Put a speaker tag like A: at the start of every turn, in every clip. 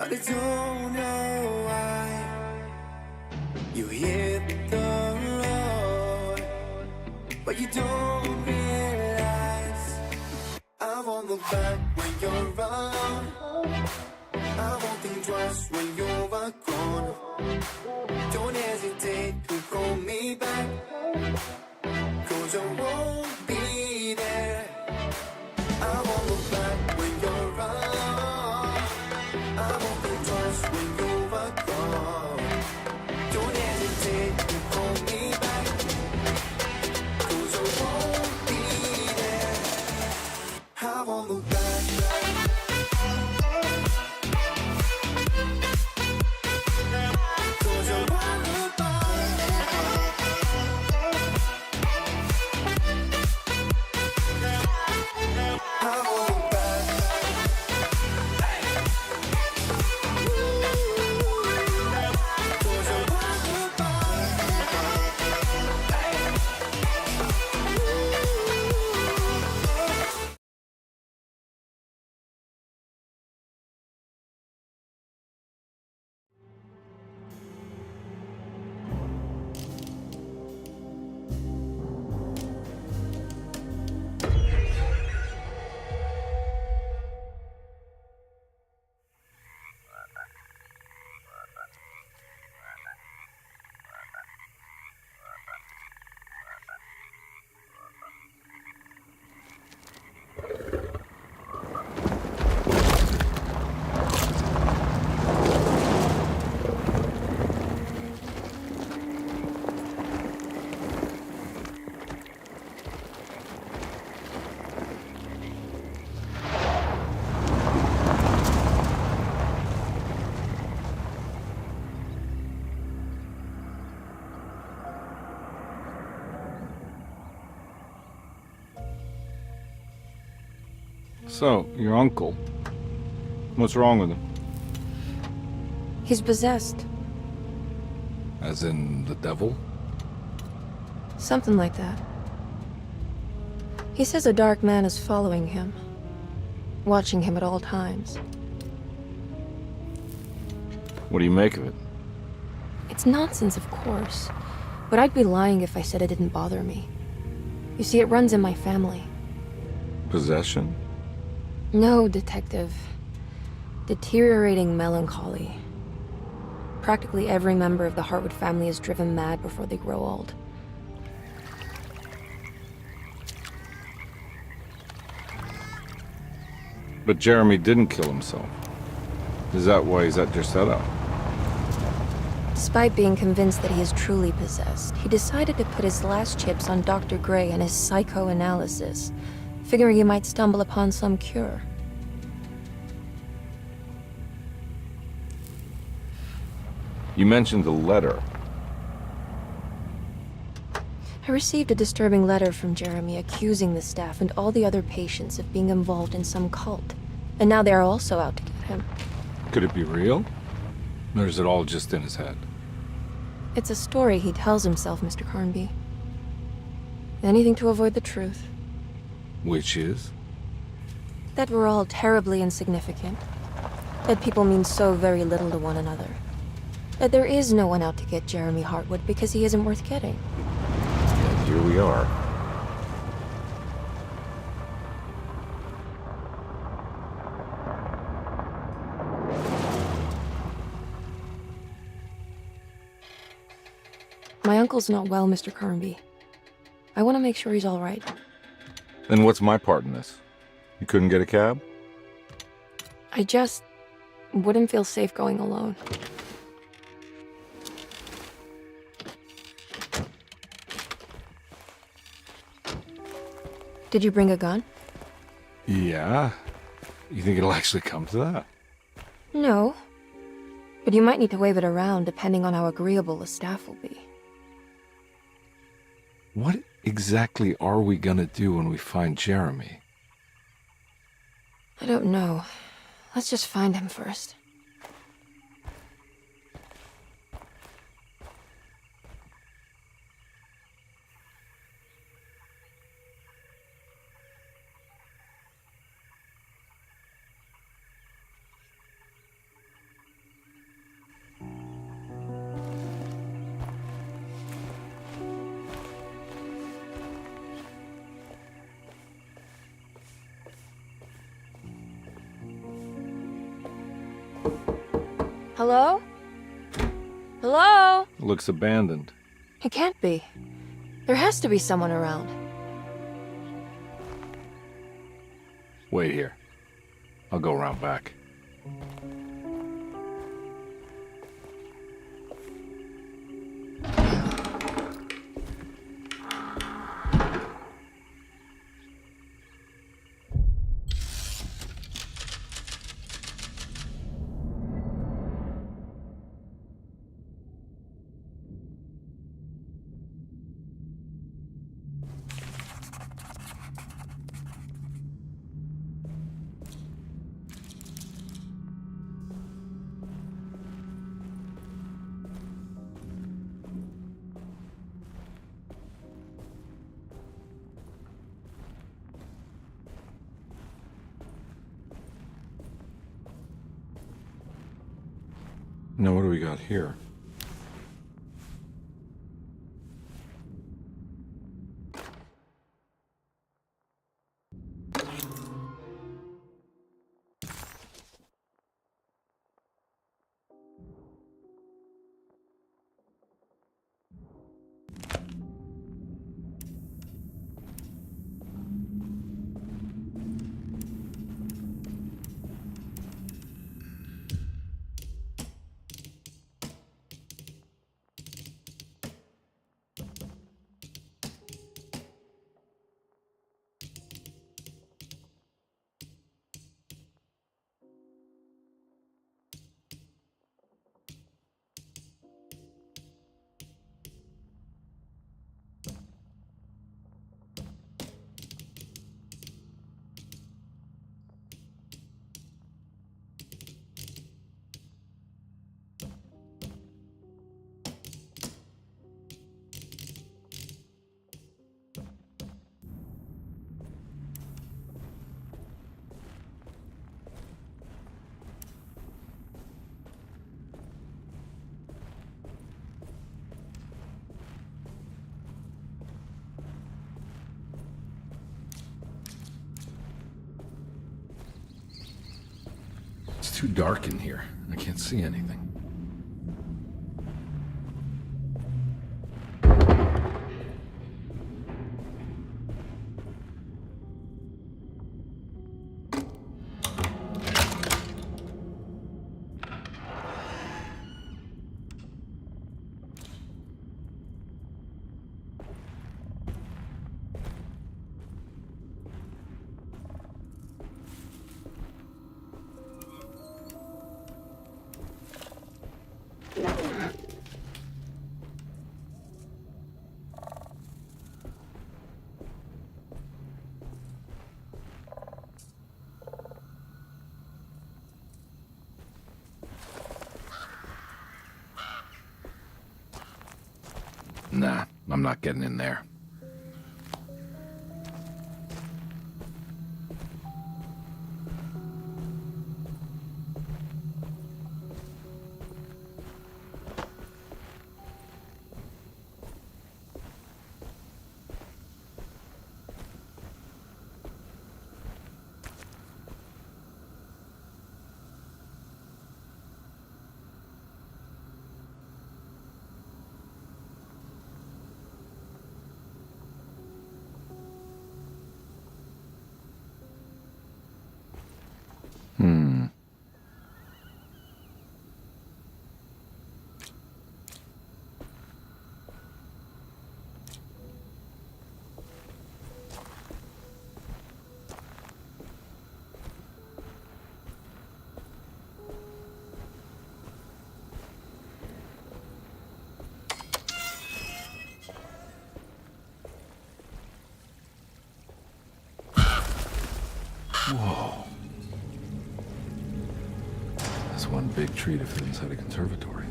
A: but I don't know why. You hit the road, but you don't realize I won't look back when you're alone. I won't think twice when you're gone. Don't hesitate to call me back, 'cause I won't be there. I won't look back when you're alone. I won't think twice when you're gone. Don't hesitate to call me back, 'cause I won't be there. I won't look back.
B: So, your uncle. What's wrong with him?
C: He's possessed.
B: As in the devil?
C: Something like that. He says a dark man is following him, watching him at all times.
B: What do you make of it?
C: It's nonsense, of course, but I'd be lying if I said it didn't bother me. You see, it runs in my family.
B: Possession?
C: No, Detective. Deteriorating melancholy. Practically every member of the Hartwood family is driven mad before they grow old.
B: But Jeremy didn't kill himself. Is that why he's at your setup?
C: Despite being convinced that he is truly possessed, he decided to put his last chips on Dr. Gray and his psychoanalysis, figuring he might stumble upon some cure.
B: You mentioned the letter.
C: I received a disturbing letter from Jeremy accusing the staff and all the other patients of being involved in some cult. And now they are also out to get him.
B: Could it be real? Or is it all just in his head?
C: It's a story he tells himself, Mr. Karnbi. Anything to avoid the truth.
B: Which is?
C: That we're all terribly insignificant. That people mean so very little to one another. That there is no one out to get Jeremy Hartwood because he isn't worth getting.
B: And here we are.
C: My uncle's not well, Mr. Karnbi. I want to make sure he's all right.
B: Then what's my part in this? You couldn't get a cab?
C: I just wouldn't feel safe going alone. Did you bring a gun?
B: Yeah. You think it'll actually come to that?
C: No. But you might need to wave it around depending on how agreeable the staff will be.
B: What exactly are we gonna do when we find Jeremy?
C: I don't know. Let's just find him first. Hello? Hello?
B: Looks abandoned.
C: It can't be. There has to be someone around.
B: Wait here. I'll go around back. Now what do we got here? It's too dark in here. I can't see anything. Nah, I'm not getting in there. Whoa. That's one big tree to fit inside a conservatory.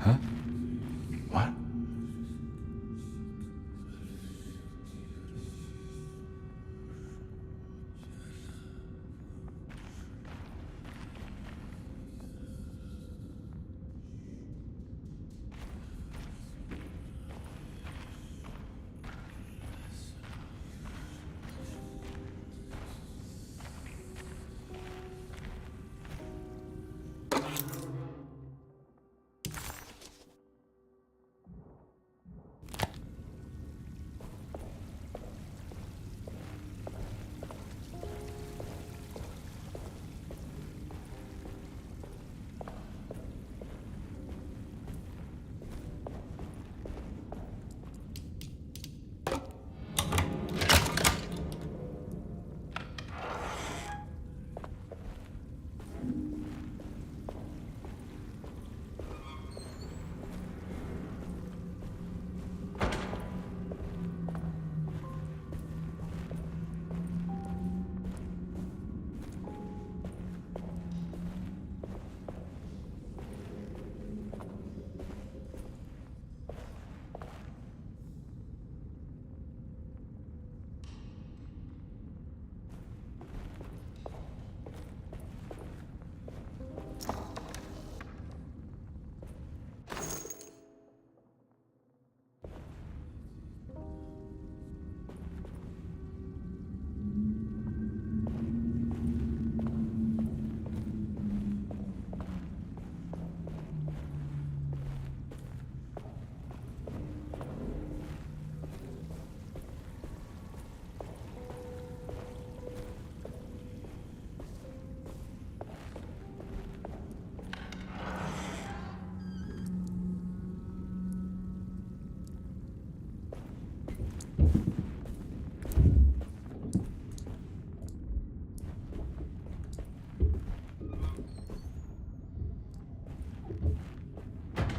B: Huh? What?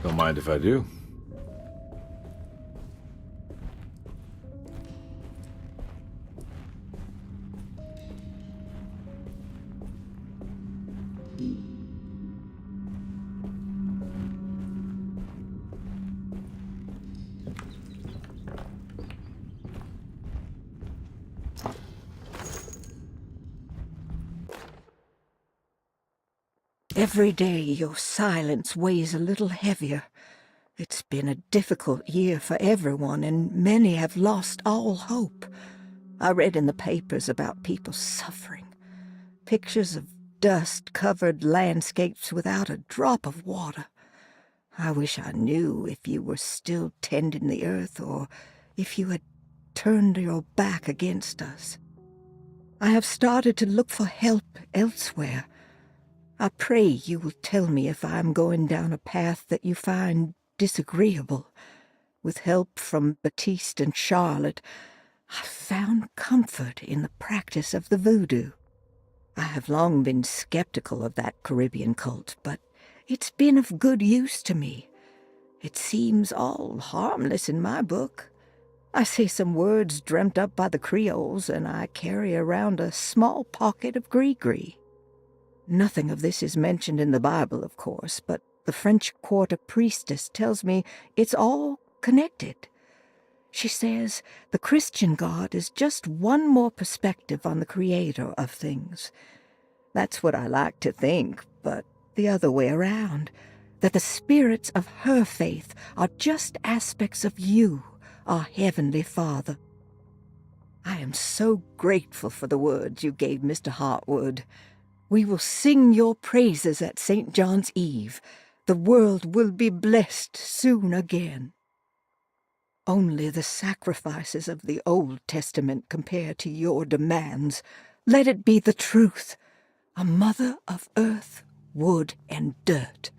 B: Don't mind if I do.
D: Every day your silence weighs a little heavier. It's been a difficult year for everyone, and many have lost all hope. I read in the papers about people suffering. Pictures of dust-covered landscapes without a drop of water. I wish I knew if you were still tending the earth or if you had turned your back against us. I have started to look for help elsewhere. I pray you will tell me if I am going down a path that you find disagreeable. With help from Baptiste and Charlotte, I found comfort in the practice of the voodoo. I have long been skeptical of that Caribbean cult, but it's been of good use to me. It seems all harmless in my book. I say some words dreamt up by the Creoles, and I carry around a small pocket of gree-gree. Nothing of this is mentioned in the Bible, of course, but the French quarter priestess tells me it's all connected. She says the Christian God is just one more perspective on the creator of things. That's what I like to think, but the other way around, that the spirits of her faith are just aspects of you, our Heavenly Father. I am so grateful for the words you gave Mr. Hartwood. We will sing your praises at St. John's Eve. The world will be blessed soon again. Only the sacrifices of the Old Testament compare to your demands. Let it be the truth. A mother of earth, wood, and dirt.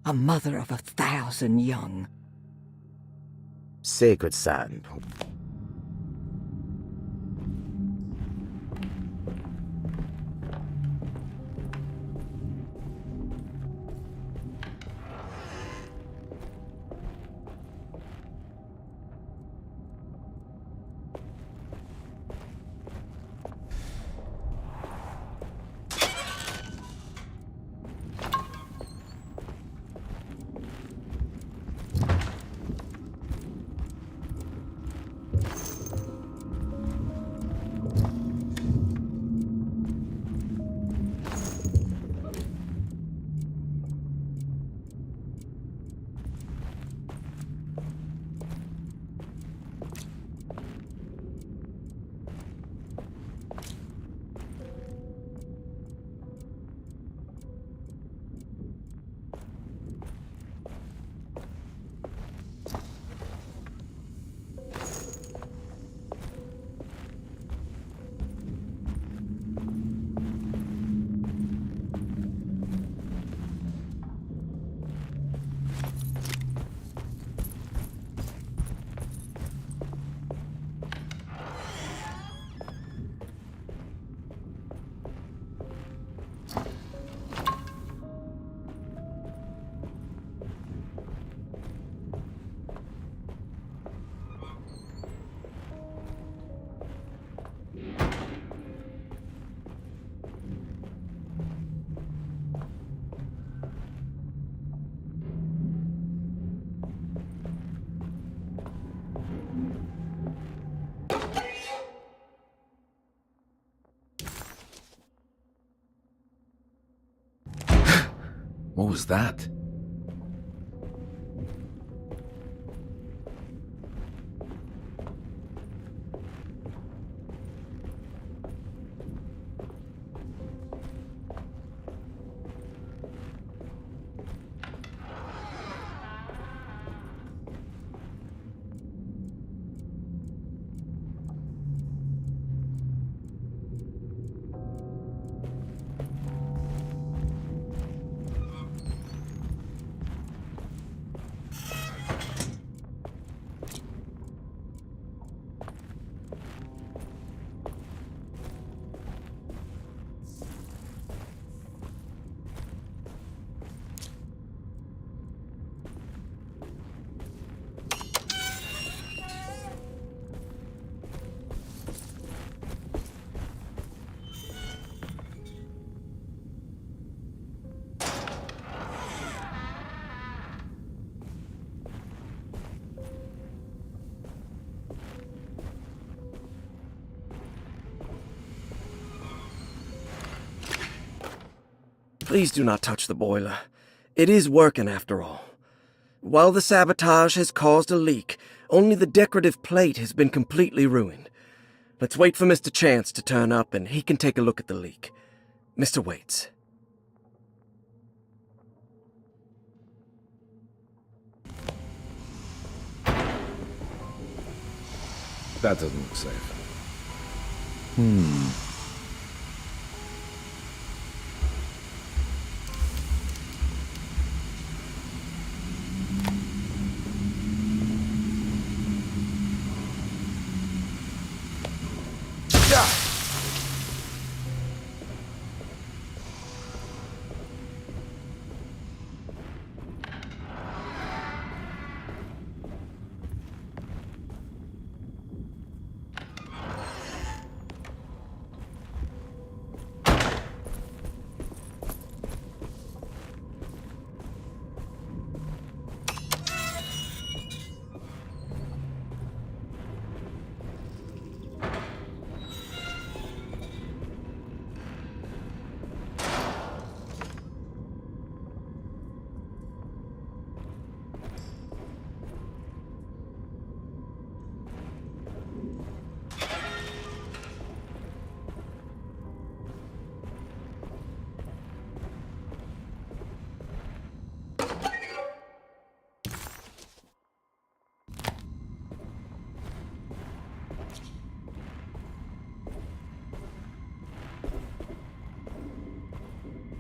D: A mother of 1,000 young.
E: Sacred sand.
B: What was that?
E: Please do not touch the boiler. It is working after all. While the sabotage has caused a leak, only the decorative plate has been completely ruined. Let's wait for Mr. Chance to turn up and he can take a look at the leak. Mr. Waits.
B: That doesn't look safe.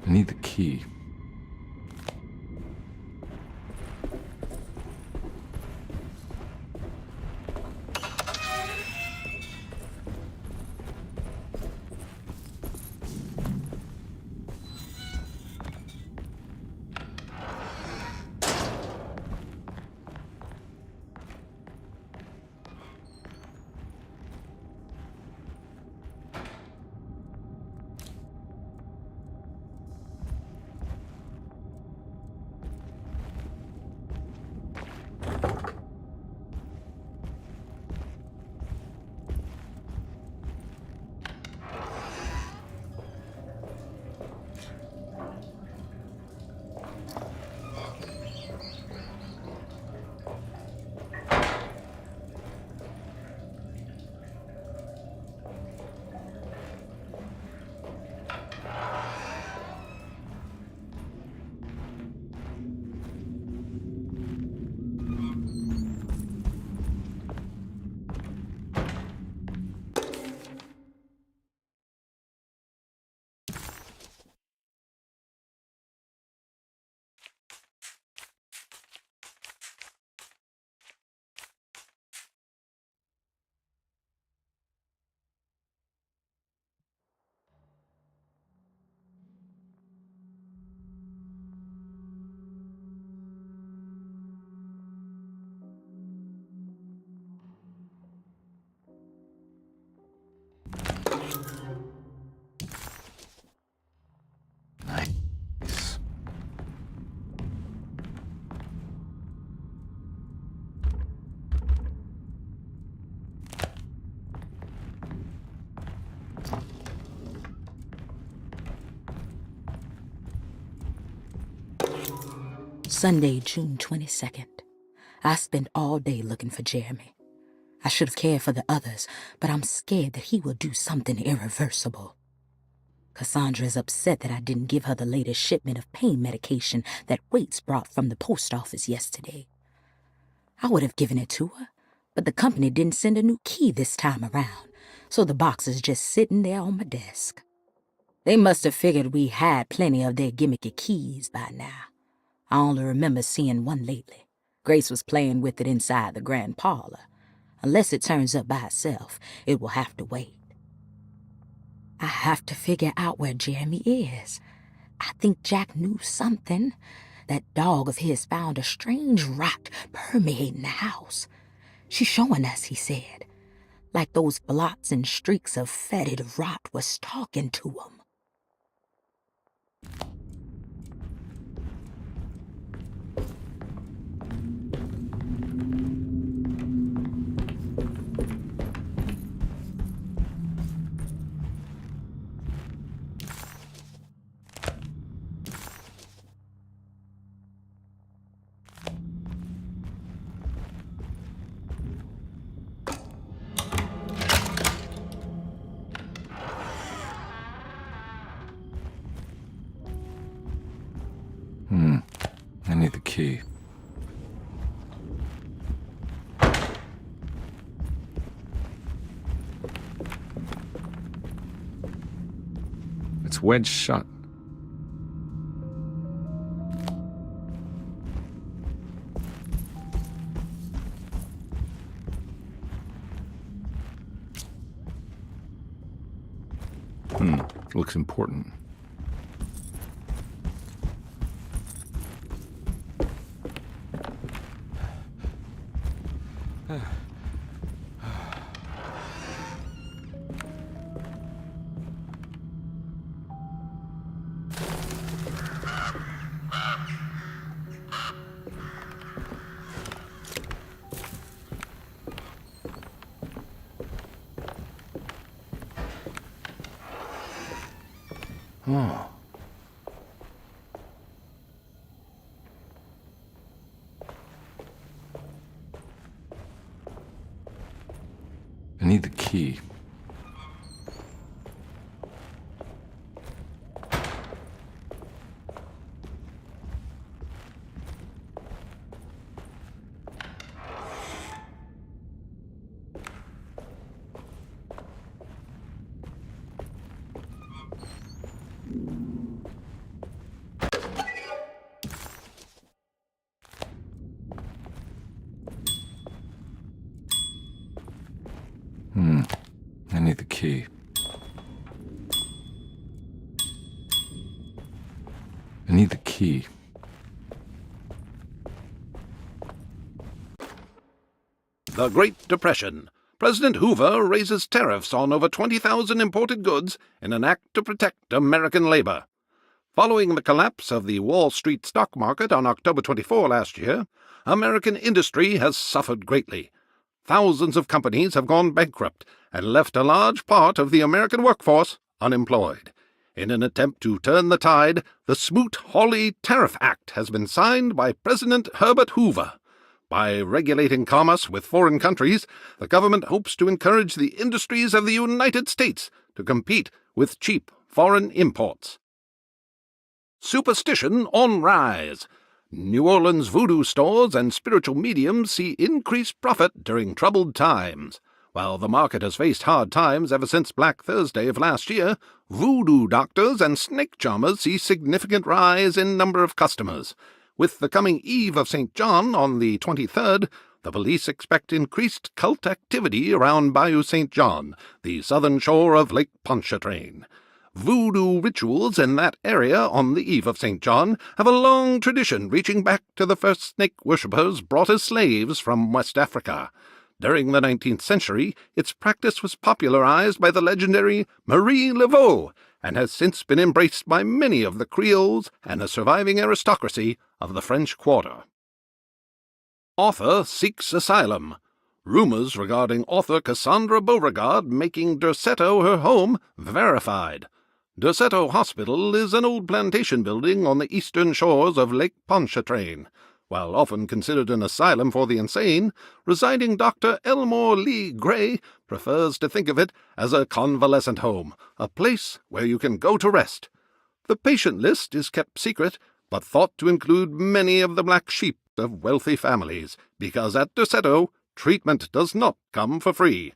B: I need the key. Nice.
F: Sunday, June 22nd. I spent all day looking for Jeremy. I should have cared for the others, but I'm scared that he will do something irreversible. Cassandra is upset that I didn't give her the latest shipment of pain medication that Waits brought from the post office yesterday. I would have given it to her, but the company didn't send a new key this time around, so the box is just sitting there on my desk. They must have figured we had plenty of their gimmicky keys by now. I only remember seeing one lately. Grace was playing with it inside the grand parlor. Unless it turns up by itself, it will have to wait. I have to figure out where Jeremy is. I think Jack knew something. That dog of his found a strange rot permeating the house. She's showing us, he said. Like those blots and streaks of fetid rot was talking to him.
B: key. It's wedged shut. Looks important. Oh. I need the key. I need the key. I need the key.
G: The Great Depression. President Hoover raises tariffs on over 20,000 imported goods in an act to protect American labor. Following the collapse of the Wall Street stock market on October 24 last year, American industry has suffered greatly. Thousands of companies have gone bankrupt and left a large part of the American workforce unemployed. In an attempt to turn the tide, the Smoot-Hawley Tariff Act has been signed by President Herbert Hoover. By regulating commerce with foreign countries, the government hopes to encourage the industries of the United States to compete with cheap foreign imports. Superstition on rise. New Orleans voodoo stores and spiritual mediums see increased profit during troubled times. While the market has faced hard times ever since Black Thursday of last year, voodoo doctors and snake charmers see significant rise in number of customers. With the coming Eve of St. John on the 23rd, the police expect increased cult activity around Bayou St. John, the southern shore of Lake Pontchartrain. Voodoo rituals in that area on the Eve of St. John have a long tradition reaching back to the first snake worshippers brought as slaves from West Africa. During the 19th century, its practice was popularized by the legendary Marie Laveau and has since been embraced by many of the Creoles and the surviving aristocracy of the French Quarter. Author seeks asylum. Rumors regarding author Cassandra Beauregard making Derceto her home verified. Derceto Hospital is an old plantation building on the eastern shores of Lake Pontchartrain. While often considered an asylum for the insane, residing Dr. Elmore Lee Gray prefers to think of it as a convalescent home, a place where you can go to rest. The patient list is kept secret, but thought to include many of the black sheep of wealthy families, because at Derceto, treatment does not come for free.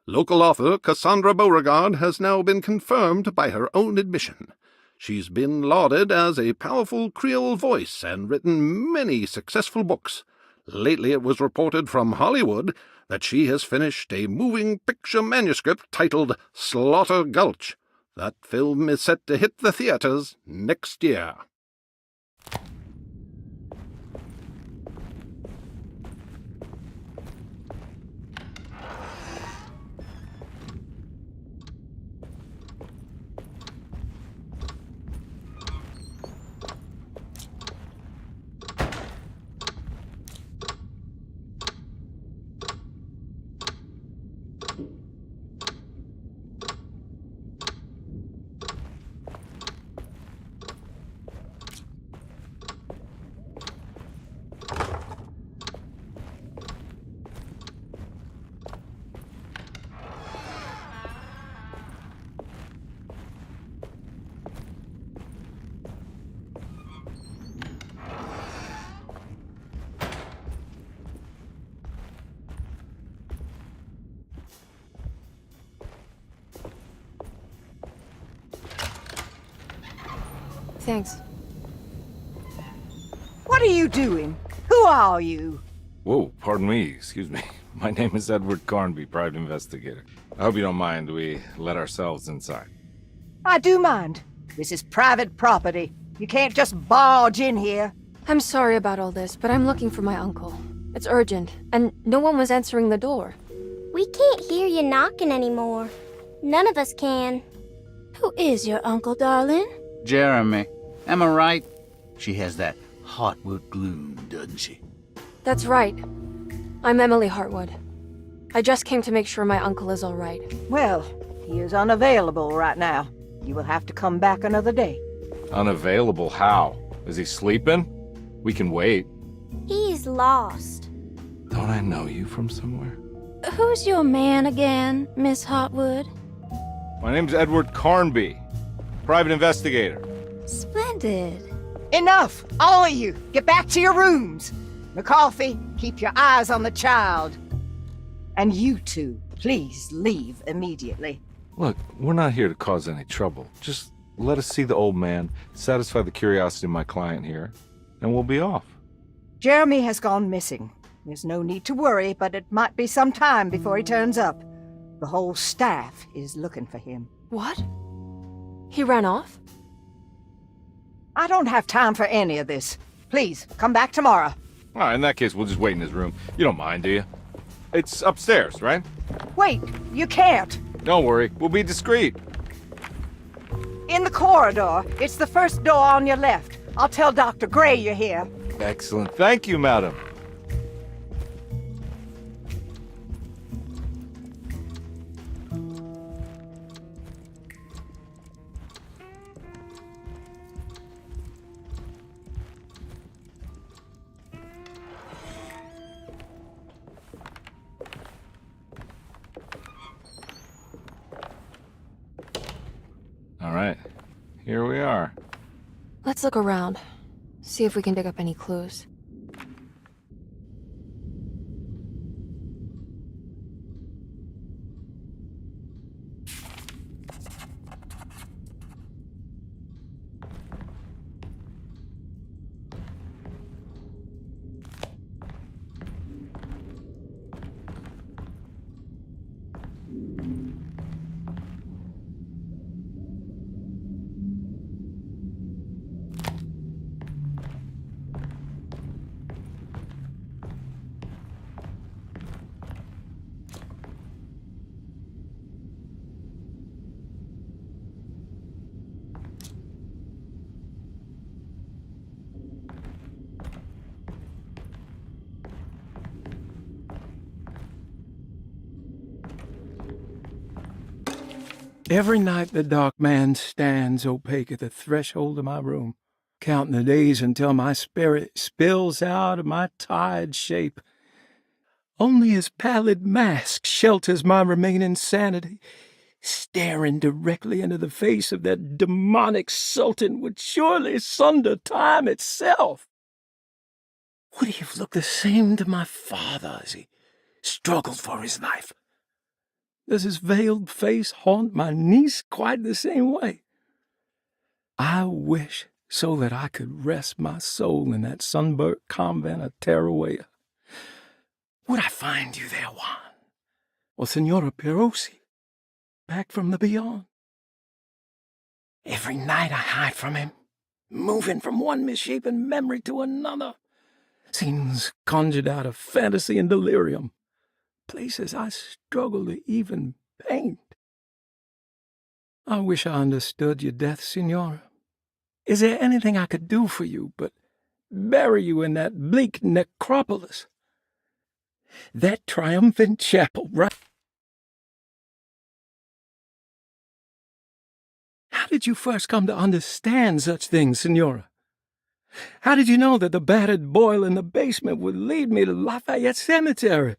G: Local author Cassandra Beauregard has now been confirmed by her own admission. She's been lauded as a powerful Creole voice and written many successful books. Lately it was reported from Hollywood that she has finished a moving picture manuscript titled Slaughter Gulch. That film is set to hit the theaters next year.
C: thanks.
D: What are you doing? Who are you?
B: Whoa, pardon me, excuse me. My name is Edward Karnbi, private investigator. I hope you don't mind we let ourselves inside.
D: I do mind. This is private property. You can't just barge in here.
C: I'm sorry about all this, but I'm looking for my uncle. It's urgent, and no one was answering the door.
H: We can't hear you knocking anymore. None of us can.
I: Who is your uncle, darling?
J: Jeremy. Am I right? She has that Heartwood gloom, doesn't she?
C: That's right. I'm Emily Hartwood. I just came to make sure my uncle is all right.
D: Well, he is unavailable right now. You will have to come back another day.
B: Unavailable how? Is he sleeping? We can wait.
H: He's lost.
B: Don't I know you from somewhere?
I: Who's your man again, Miss Hartwood?
B: My name's Edward Karnbi, private investigator.
I: Splendid.
D: Enough! All of you! Get back to your rooms! McCarthy, keep your eyes on the child. And you two, please leave immediately.
B: Look, we're not here to cause any trouble. Just let us see the old man, satisfy the curiosity of my client here, and we'll be off.
D: Jeremy has gone missing. There's no need to worry, but it might be some time before he turns up. The whole staff is looking for him.
C: What? He ran off?
D: I don't have time for any of this. Please, come back tomorrow.
B: All right, in that case, we'll just wait in his room. You don't mind, do you? It's upstairs, right?
D: Wait, you can't.
B: Don't worry, we'll be discreet.
D: In the corridor. It's the first door on your left. I'll tell Dr. Gray you're here.
B: Excellent. Thank you, madam. All right, here we are.
C: Let's look around. See if we can dig up any clues.
K: Every night the dark man stands opaque at the threshold of my room, counting the days until my spirit spills out of my tired shape. Only his pallid mask shelters my remaining sanity. Staring directly into the face of that demonic sultan would surely sunder time itself. Would he have looked the same to my father as he struggled for his life? Does his veiled face haunt my niece quite the same way? I wish so that I could rest my soul in that sunburnt convent of Teruel. Would I find you there, Juan? Or Senora Perosi, back from the beyond? Every night I hide from him, moving from one misshapen memory to another. Scenes conjured out of fantasy and delirium. Places I struggle to even paint. I wish I understood your death, Signora. Is there anything I could do for you but bury you in that bleak necropolis? That triumphant chapel, right? How did you first come to understand such things, Signora? How did you know that the battered boil in the basement would lead me to Lafayette Cemetery?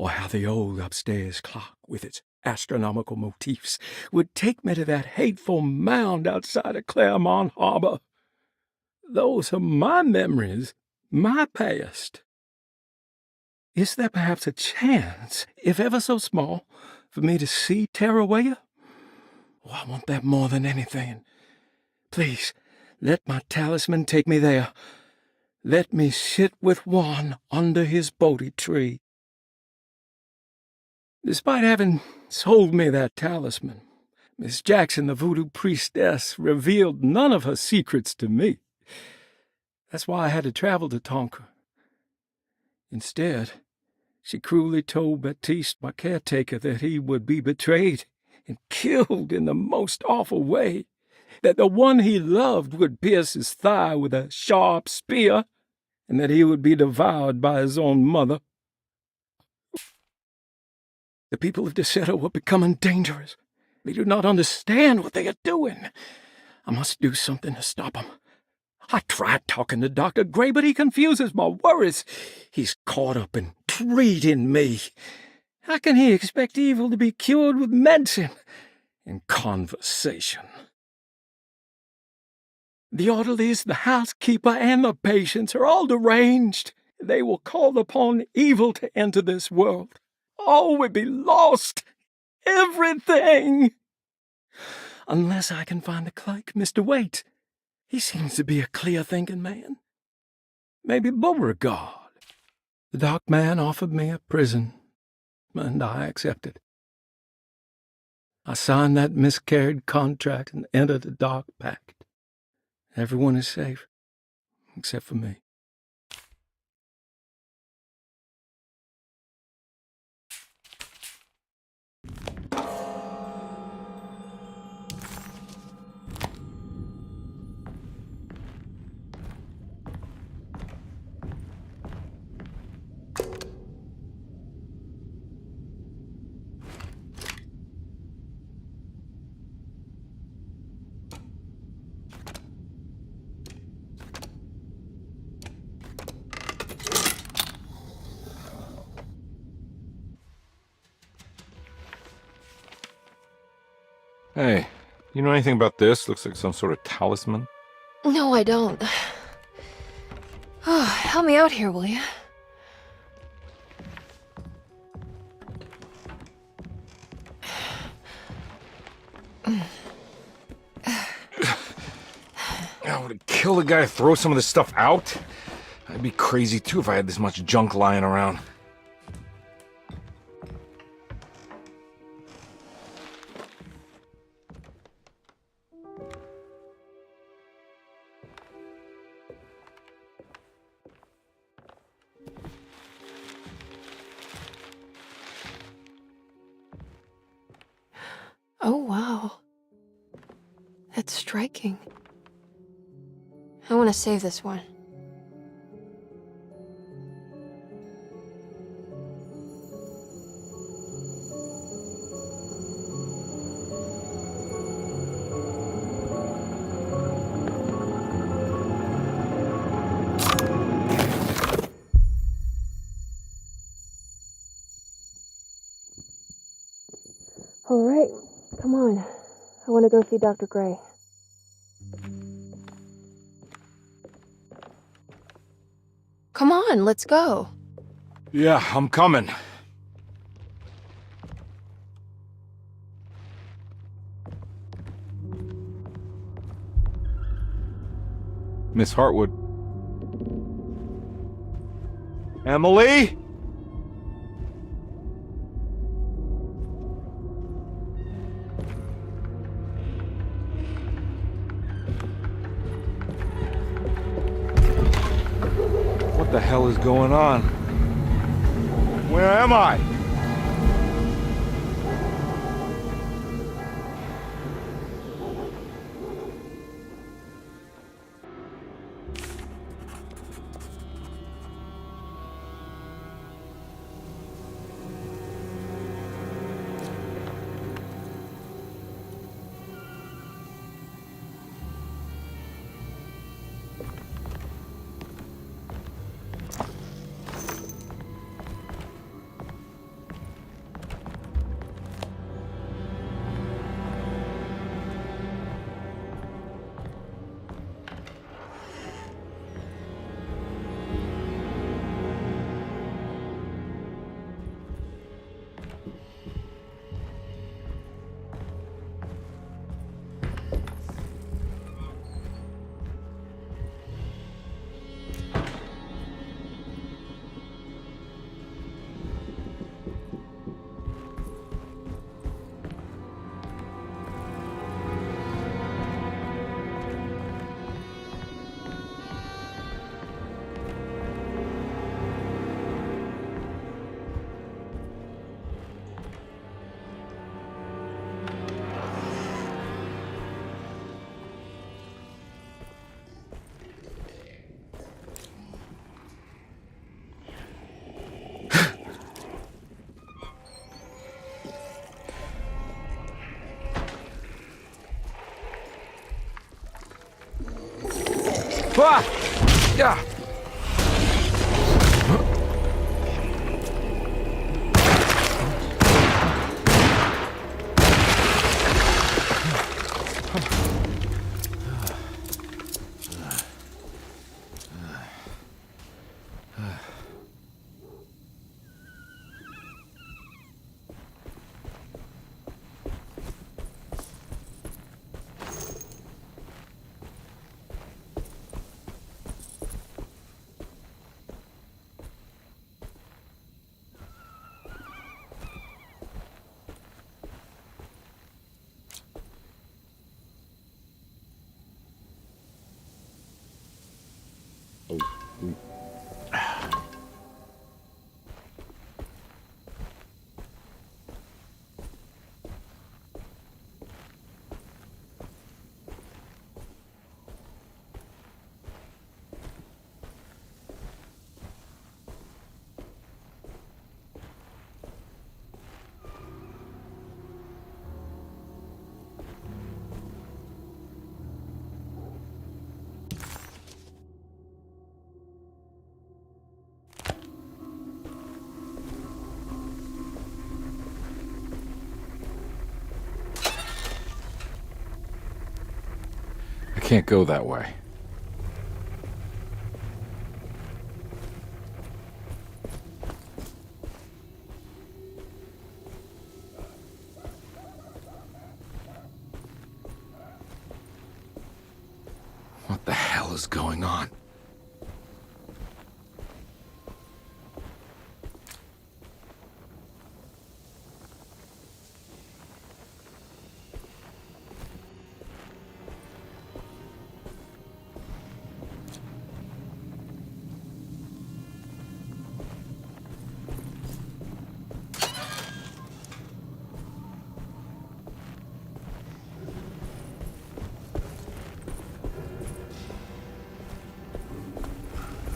K: Or how the old upstairs clock, with its astronomical motifs, would take me to that hateful mound outside of Claremont Harbor? Those are my memories, my past. Is there perhaps a chance, if ever so small, for me to see Teruel? Oh, I want that more than anything. Please, Let my talisman take me there. Let me sit with Juan under his Bodhi tree. Despite having sold me that talisman, Miss Jackson, the voodoo priestess, revealed none of her secrets to me. That's why I had to travel to Tonka. Instead, she cruelly told Baptiste, my caretaker, that he would be betrayed and killed in the most awful way, that the one he loved would pierce his thigh with a sharp spear, and that he would be devoured by his own mother. The people of Deseto were becoming dangerous. They do not understand what they are doing. I must do something to stop them. I tried talking to Dr. Gray, but he confuses my worries. He's caught up in treating me. How can he expect evil to be cured with medicine and conversation? The orderlies, the housekeeper, and the patients are all deranged. They will call upon evil to enter this world. All will be lost. Everything. Unless I can find the clerk, Mr. Waite. He seems to be a clear-thinking man. Maybe Beauregard. The dark man offered me a prison, and I accepted. I signed that miscarried contract and entered the dark pact. Everyone is safe, except for me.
B: Hey, you know anything about this? Looks like some sort of talisman.
C: No, I don't. Oh, help me out here, will you?
B: I would kill the guy to throw some of this stuff out. I'd be crazy too if I had this much junk lying around.
C: Oh, wow. That's striking. I want to save this one. All right, come on. I want to go see Dr. Gray. Come on, let's go.
B: Yeah, I'm coming. Miss Hartwood. Emily? What the hell is going on? Where am I? Ah! Yeah! I can't go that way. What the hell is going on?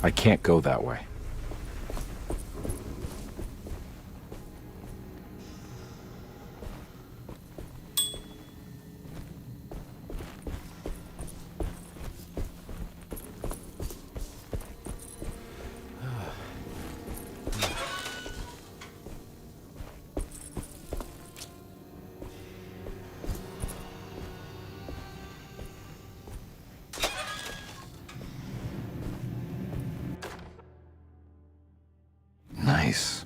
B: I can't go that way. Nice.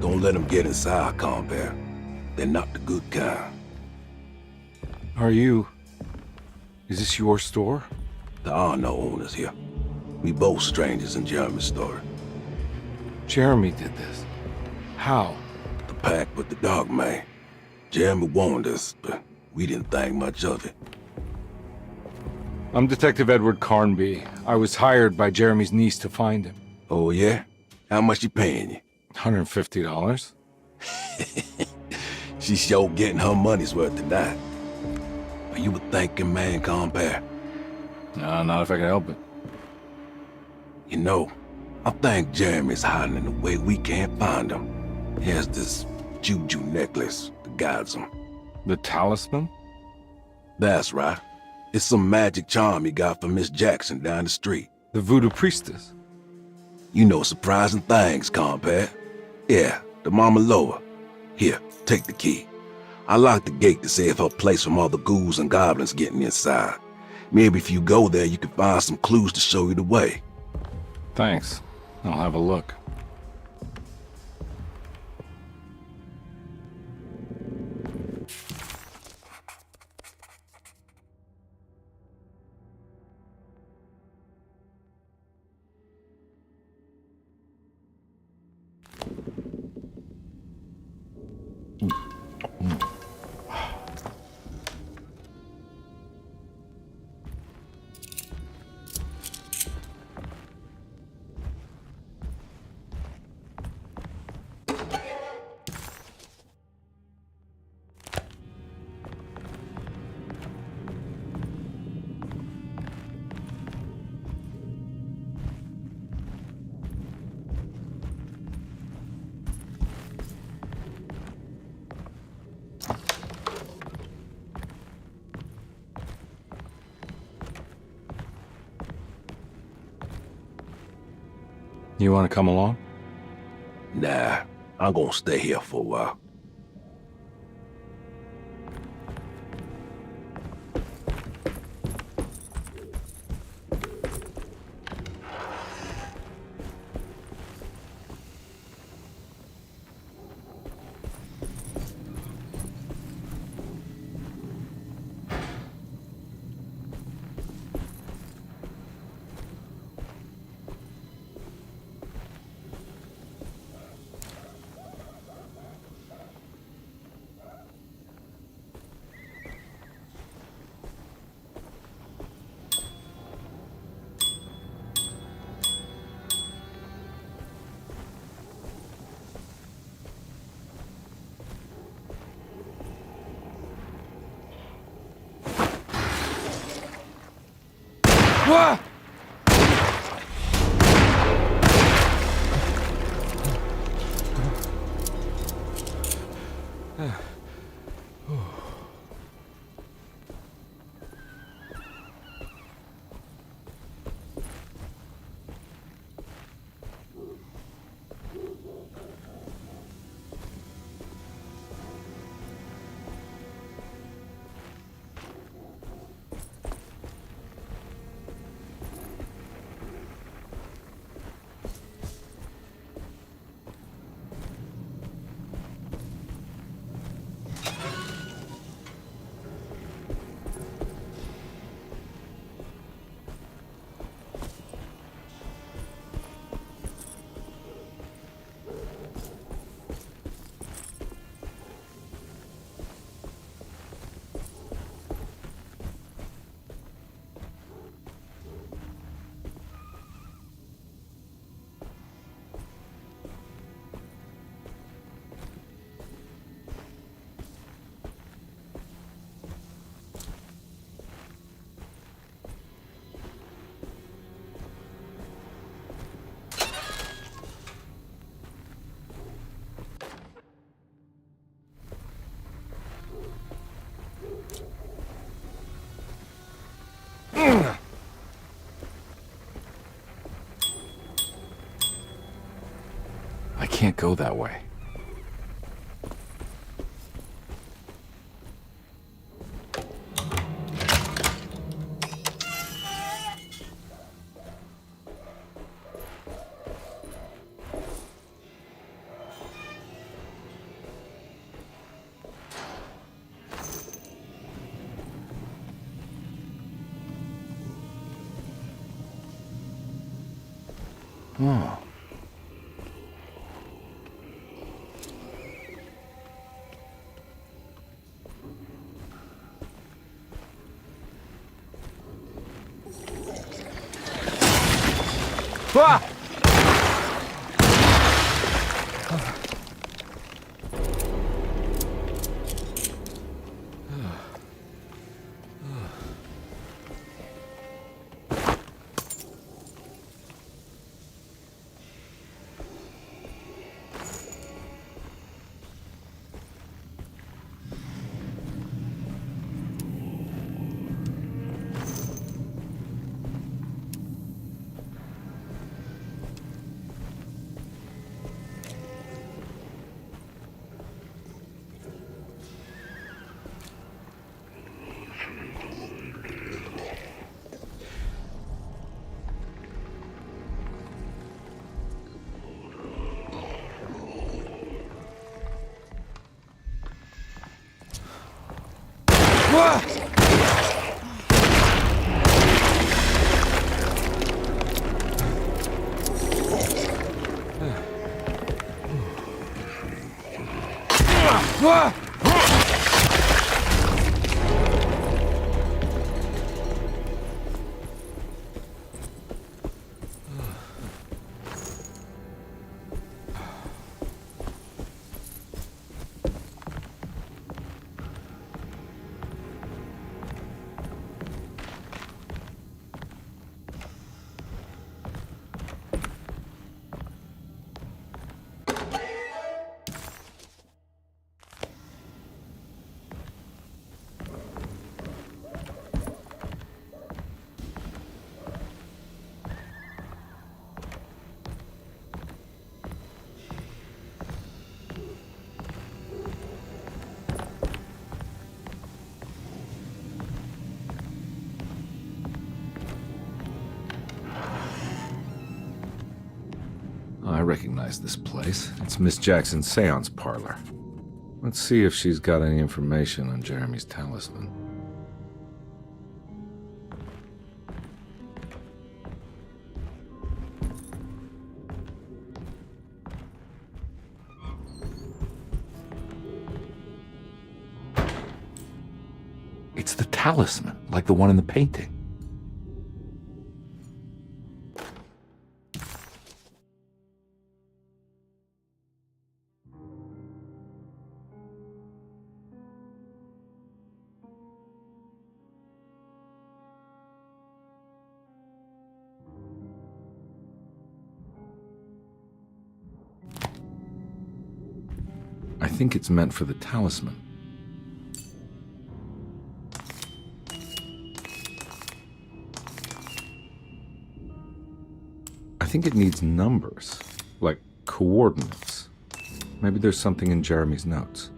L: Don't let them get inside, compare. They're not the good kind.
B: Is this your store?
L: There are no owners here. We both strangers in Jeremy's story.
B: Jeremy did this. How?
L: The pact with the dog man. Jeremy warned us, but we didn't think much of it.
B: I'm Detective Edward Karnbi. I was hired by Jeremy's niece to find him.
L: Oh, yeah? How much you paying you?
B: $150.
L: She's sure getting her money's worth tonight. Are you a thinking man, compare?
B: No, not if I can help it.
L: You know, I think Jeremy's hiding in a way we can't find him. He has this juju necklace that guides him.
B: The talisman?
L: That's right. It's some magic charm he got from Miss Jackson down the street.
B: The voodoo priestess?
L: You know surprising things, compare. Yeah, the Mama Loa. Here, take the key. I locked the gate to save her place from all the ghouls and goblins getting inside. Maybe if you go there, you can find some clues to show you the way.
B: Thanks. I'll have a look. You want to come along?
L: Nah, I'm gonna stay here for a while.
B: What? I can't go that way. Oh. Ah! I recognize this place. It's Miss Jackson's seance parlor. Let's see if she's got any information on Jeremy's talisman. It's the talisman, like the one in the painting. I think it's meant for the talisman. I think it needs numbers, like coordinates. Maybe there's something in Jeremy's notes.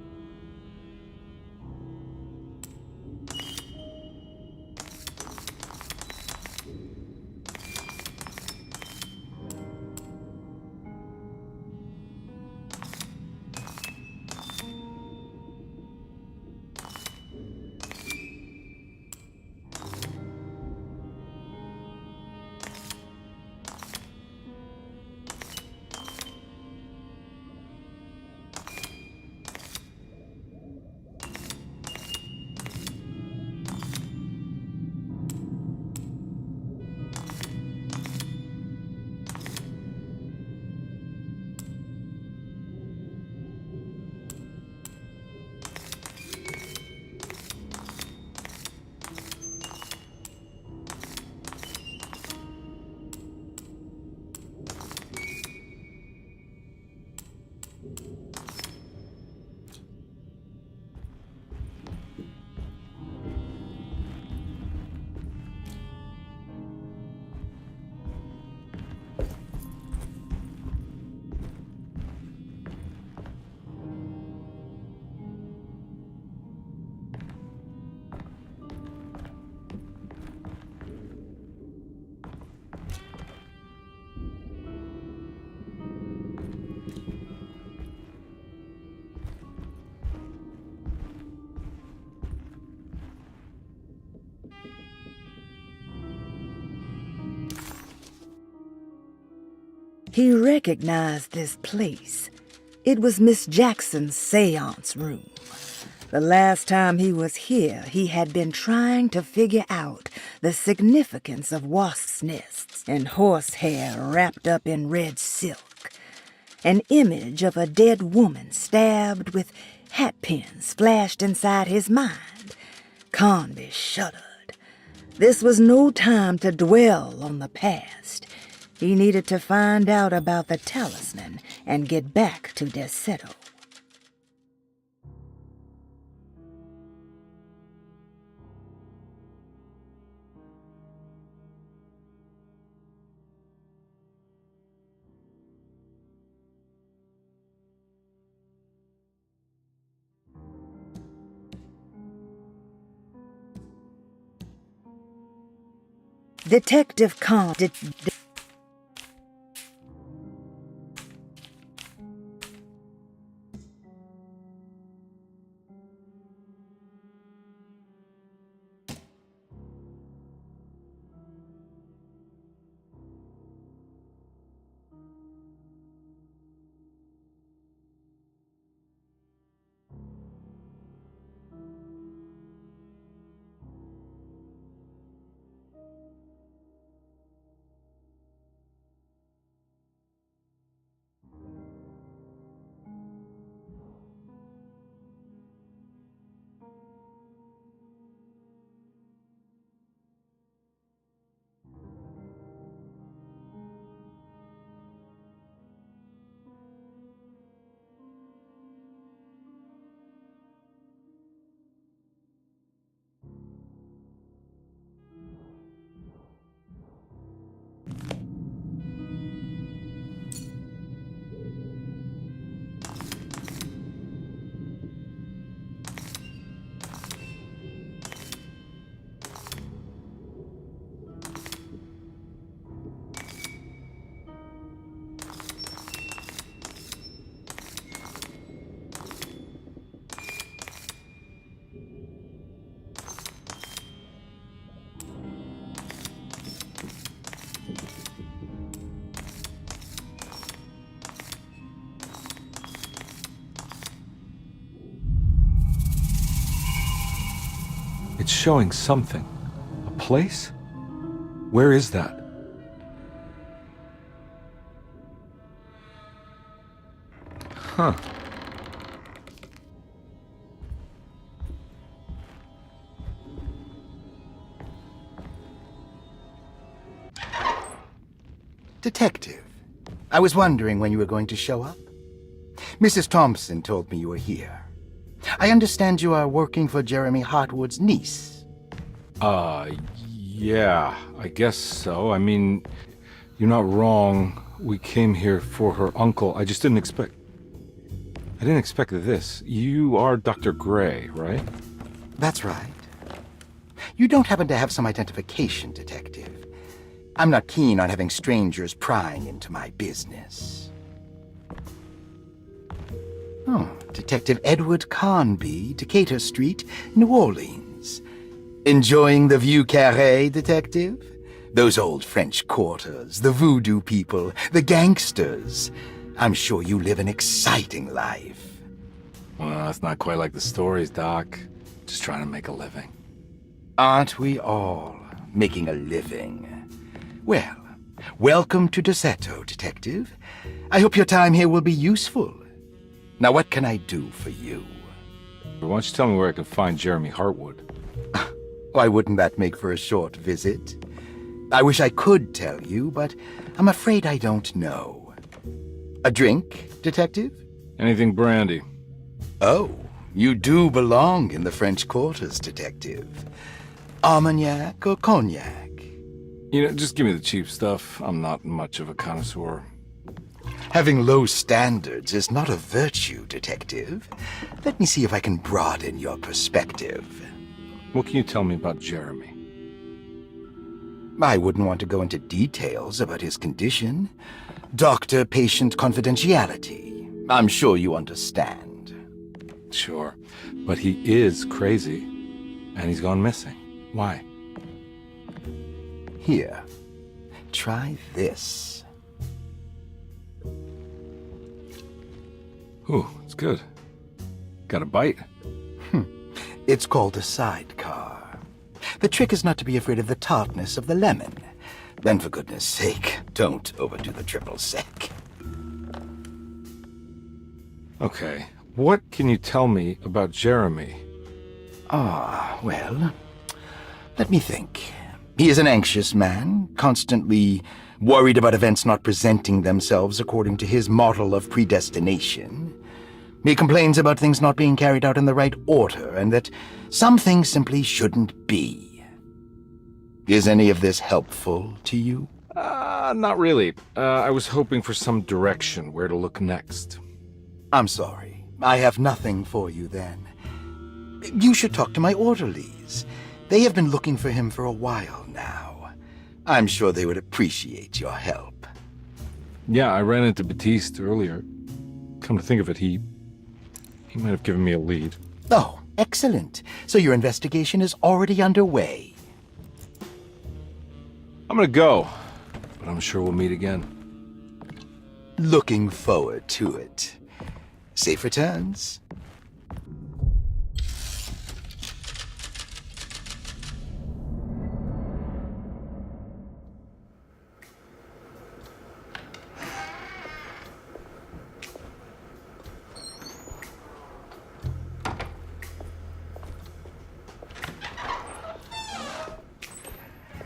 M: He recognized this place. It was Miss Jackson's seance room. The last time he was here, he had been trying to figure out the significance of wasps' nests and horsehair wrapped up in red silk. An image of a dead woman stabbed with hatpins flashed inside his mind. Karnbi shuddered. This was no time to dwell on the past. He needed to find out about the talisman and get back to Deseto. Detective Karnbi.
B: It's showing something. A place? Where is that? Huh.
J: Detective, I was wondering when you were going to show up. Mrs. Thompson told me you were here. I understand you are working for Jeremy Hartwood's niece.
B: Yeah, I guess so. I mean, you're not wrong. We came here for her uncle. I just didn't expect... I didn't expect this. You are Dr. Gray, right?
J: That's right. You don't happen to have some identification, Detective. I'm not keen on having strangers prying into my business. Oh, Detective Edward Karnbi, Decatur Street, New Orleans. Enjoying the Vieux Carré, Detective? Those old French quarters, the voodoo people, the gangsters. I'm sure you live an exciting life.
B: Well, it's not quite like the stories, Doc. Just trying to make a living.
J: Aren't we all making a living? Well, welcome to Deseto, Detective. I hope your time here will be useful. Now, what can I do for you?
B: Why don't you tell me where I can find Jeremy Hartwood?
J: Why wouldn't that make for a short visit? I wish I could tell you, but I'm afraid I don't know. A drink, Detective?
B: Anything brandy.
J: Oh, you do belong in the French quarters, Detective. Armagnac or cognac?
B: You know, just give me the cheap stuff. I'm not much of a connoisseur.
J: Having low standards is not a virtue, Detective. Let me see if I can broaden your perspective.
B: What can you tell me about Jeremy?
J: I wouldn't want to go into details about his condition. Doctor-patient confidentiality. I'm sure you understand.
B: Sure, but he is crazy, and he's gone missing. Why?
J: Here, try this.
B: Ooh, it's good. Got a bite?
J: It's called a sidecar. The trick is not to be afraid of the tartness of the lemon. Then, for goodness sake, don't overdo the triple sec.
B: Okay, what can you tell me about Jeremy?
J: Well, let me think. He is an anxious man, constantly worried about events not presenting themselves according to his model of predestination. He complains about things not being carried out in the right order, and that some things simply shouldn't be. Is any of this helpful to you?
B: Not really. I was hoping for some direction where to look next.
J: I'm sorry. I have nothing for you then. You should talk to my orderlies. They have been looking for him for a while now. I'm sure they would appreciate your help.
B: Yeah, I ran into Batiste earlier. Come to think of it, he might have given me a lead.
J: Oh, excellent. So your investigation is already underway.
B: I'm gonna go, but I'm sure we'll meet again.
J: Looking forward to it. Safe returns.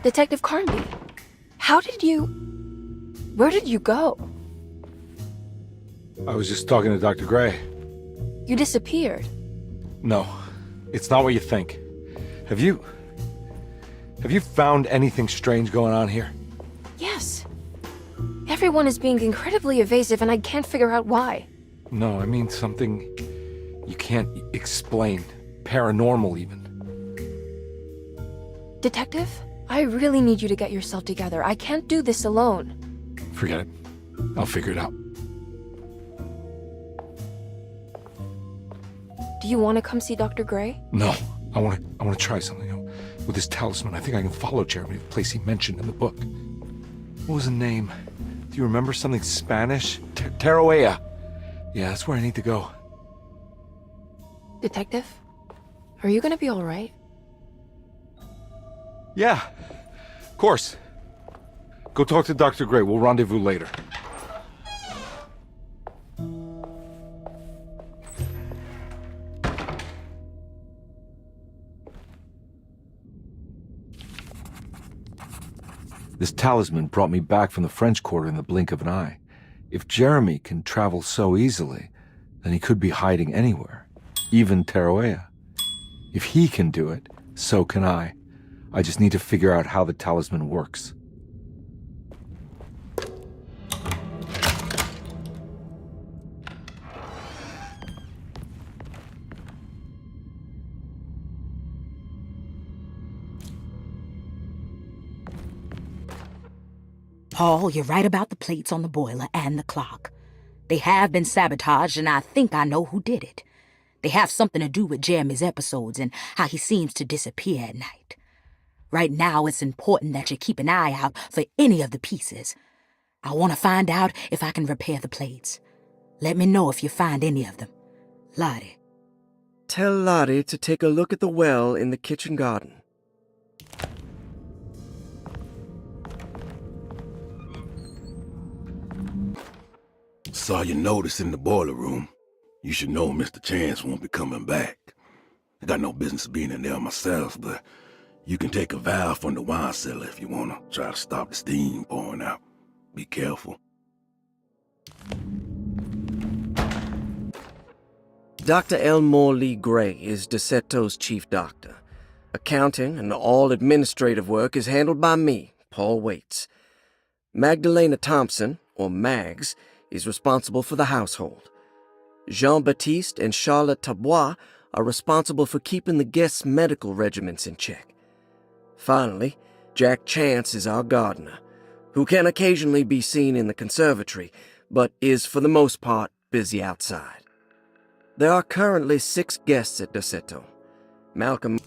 C: Detective Karnbi, where did you go?
B: I was just talking to Dr. Gray.
C: You disappeared.
B: No, it's not what you think. Have you found anything strange going on here?
C: Yes. Everyone is being incredibly evasive and I can't figure out why.
B: No, I mean something you can't explain. Paranormal, even.
C: Detective, I really need you to get yourself together. I can't do this alone.
B: Forget it. I'll figure it out.
C: Do you want to come see Dr. Gray?
B: No, I want to try something. With this talisman, I think I can follow Jeremy to the place he mentioned in the book. What was the name? Do you remember something Spanish? Teroea. Yeah, that's where I need to go.
C: Detective, are you gonna be all right?
B: Yeah, of course. Go talk to Dr. Gray. We'll rendezvous later. This talisman brought me back from the French Quarter in the blink of an eye. If Jeremy can travel so easily, then he could be hiding anywhere, even Tarawea. If he can do it, so can I. I just need to figure out how the talisman works.
F: Paul, you're right about the plates on the boiler and the clock. They have been sabotaged, and I think I know who did it. They have something to do with Jeremy's episodes and how he seems to disappear at night. Right now, it's important that you keep an eye out for any of the pieces. I want to find out if I can repair the plates. Let me know if you find any of them. Lottie.
E: Tell Lottie to take a look at the well in the kitchen garden.
L: Saw your notice in the boiler room. You should know Mr. Chance won't be coming back. I got no business being in there myself, but you can take a valve from the wine cellar if you want to try to stop the steam pouring out. Be careful.
E: Dr. Elmore Lee Gray is DeSeto's chief doctor. Accounting and all administrative work is handled by me, Paul Waits. Magdalena Thompson, or Mags, is responsible for the household. Jean-Baptiste and Charlotte Tabois are responsible for keeping the guests' medical regimens in check. Finally, Jack Chance is our gardener, who can occasionally be seen in the conservatory, but is for the most part busy outside. There are currently 6 guests at DeSeto. Malcolm...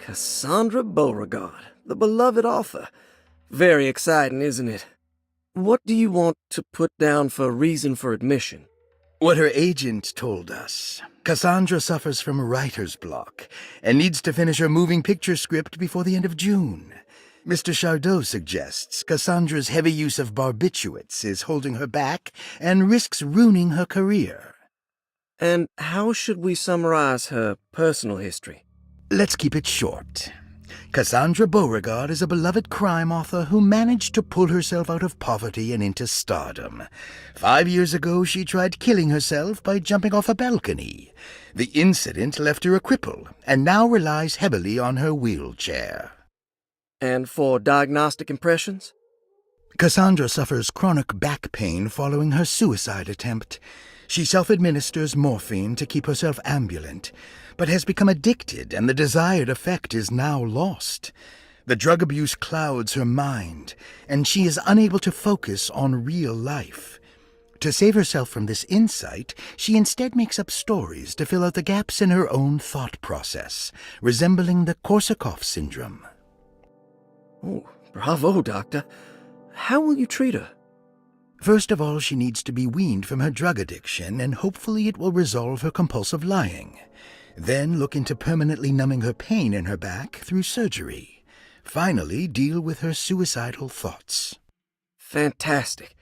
E: Cassandra Beauregard, the beloved author. Very exciting, isn't it? What do you want to put down for reason for admission?
J: What her agent told us. Cassandra suffers from writer's block and needs to finish her moving picture script before the end of June. Mr. Chardot suggests Cassandra's heavy use of barbiturates is holding her back and risks ruining her career.
E: And how should we summarize her personal history?
J: Let's keep it short. Cassandra Beauregard is a beloved crime author who managed to pull herself out of poverty and into stardom. 5 years ago, she tried killing herself by jumping off a balcony. The incident left her a cripple and now relies heavily on her wheelchair.
E: And for diagnostic impressions?
J: Cassandra suffers chronic back pain following her suicide attempt. She self-administers morphine to keep herself ambulant, but has become addicted and the desired effect is now lost. The drug abuse clouds her mind, and she is unable to focus on real life. To save herself from this insight, she instead makes up stories to fill out the gaps in her own thought process, resembling the Korsakoff syndrome.
E: Oh, bravo, Doctor. How will you treat her?
J: First of all, she needs to be weaned from her drug addiction, and hopefully it will resolve her compulsive lying. Then look into permanently numbing her pain in her back through surgery. Finally, deal with her suicidal thoughts.
E: Fantastic.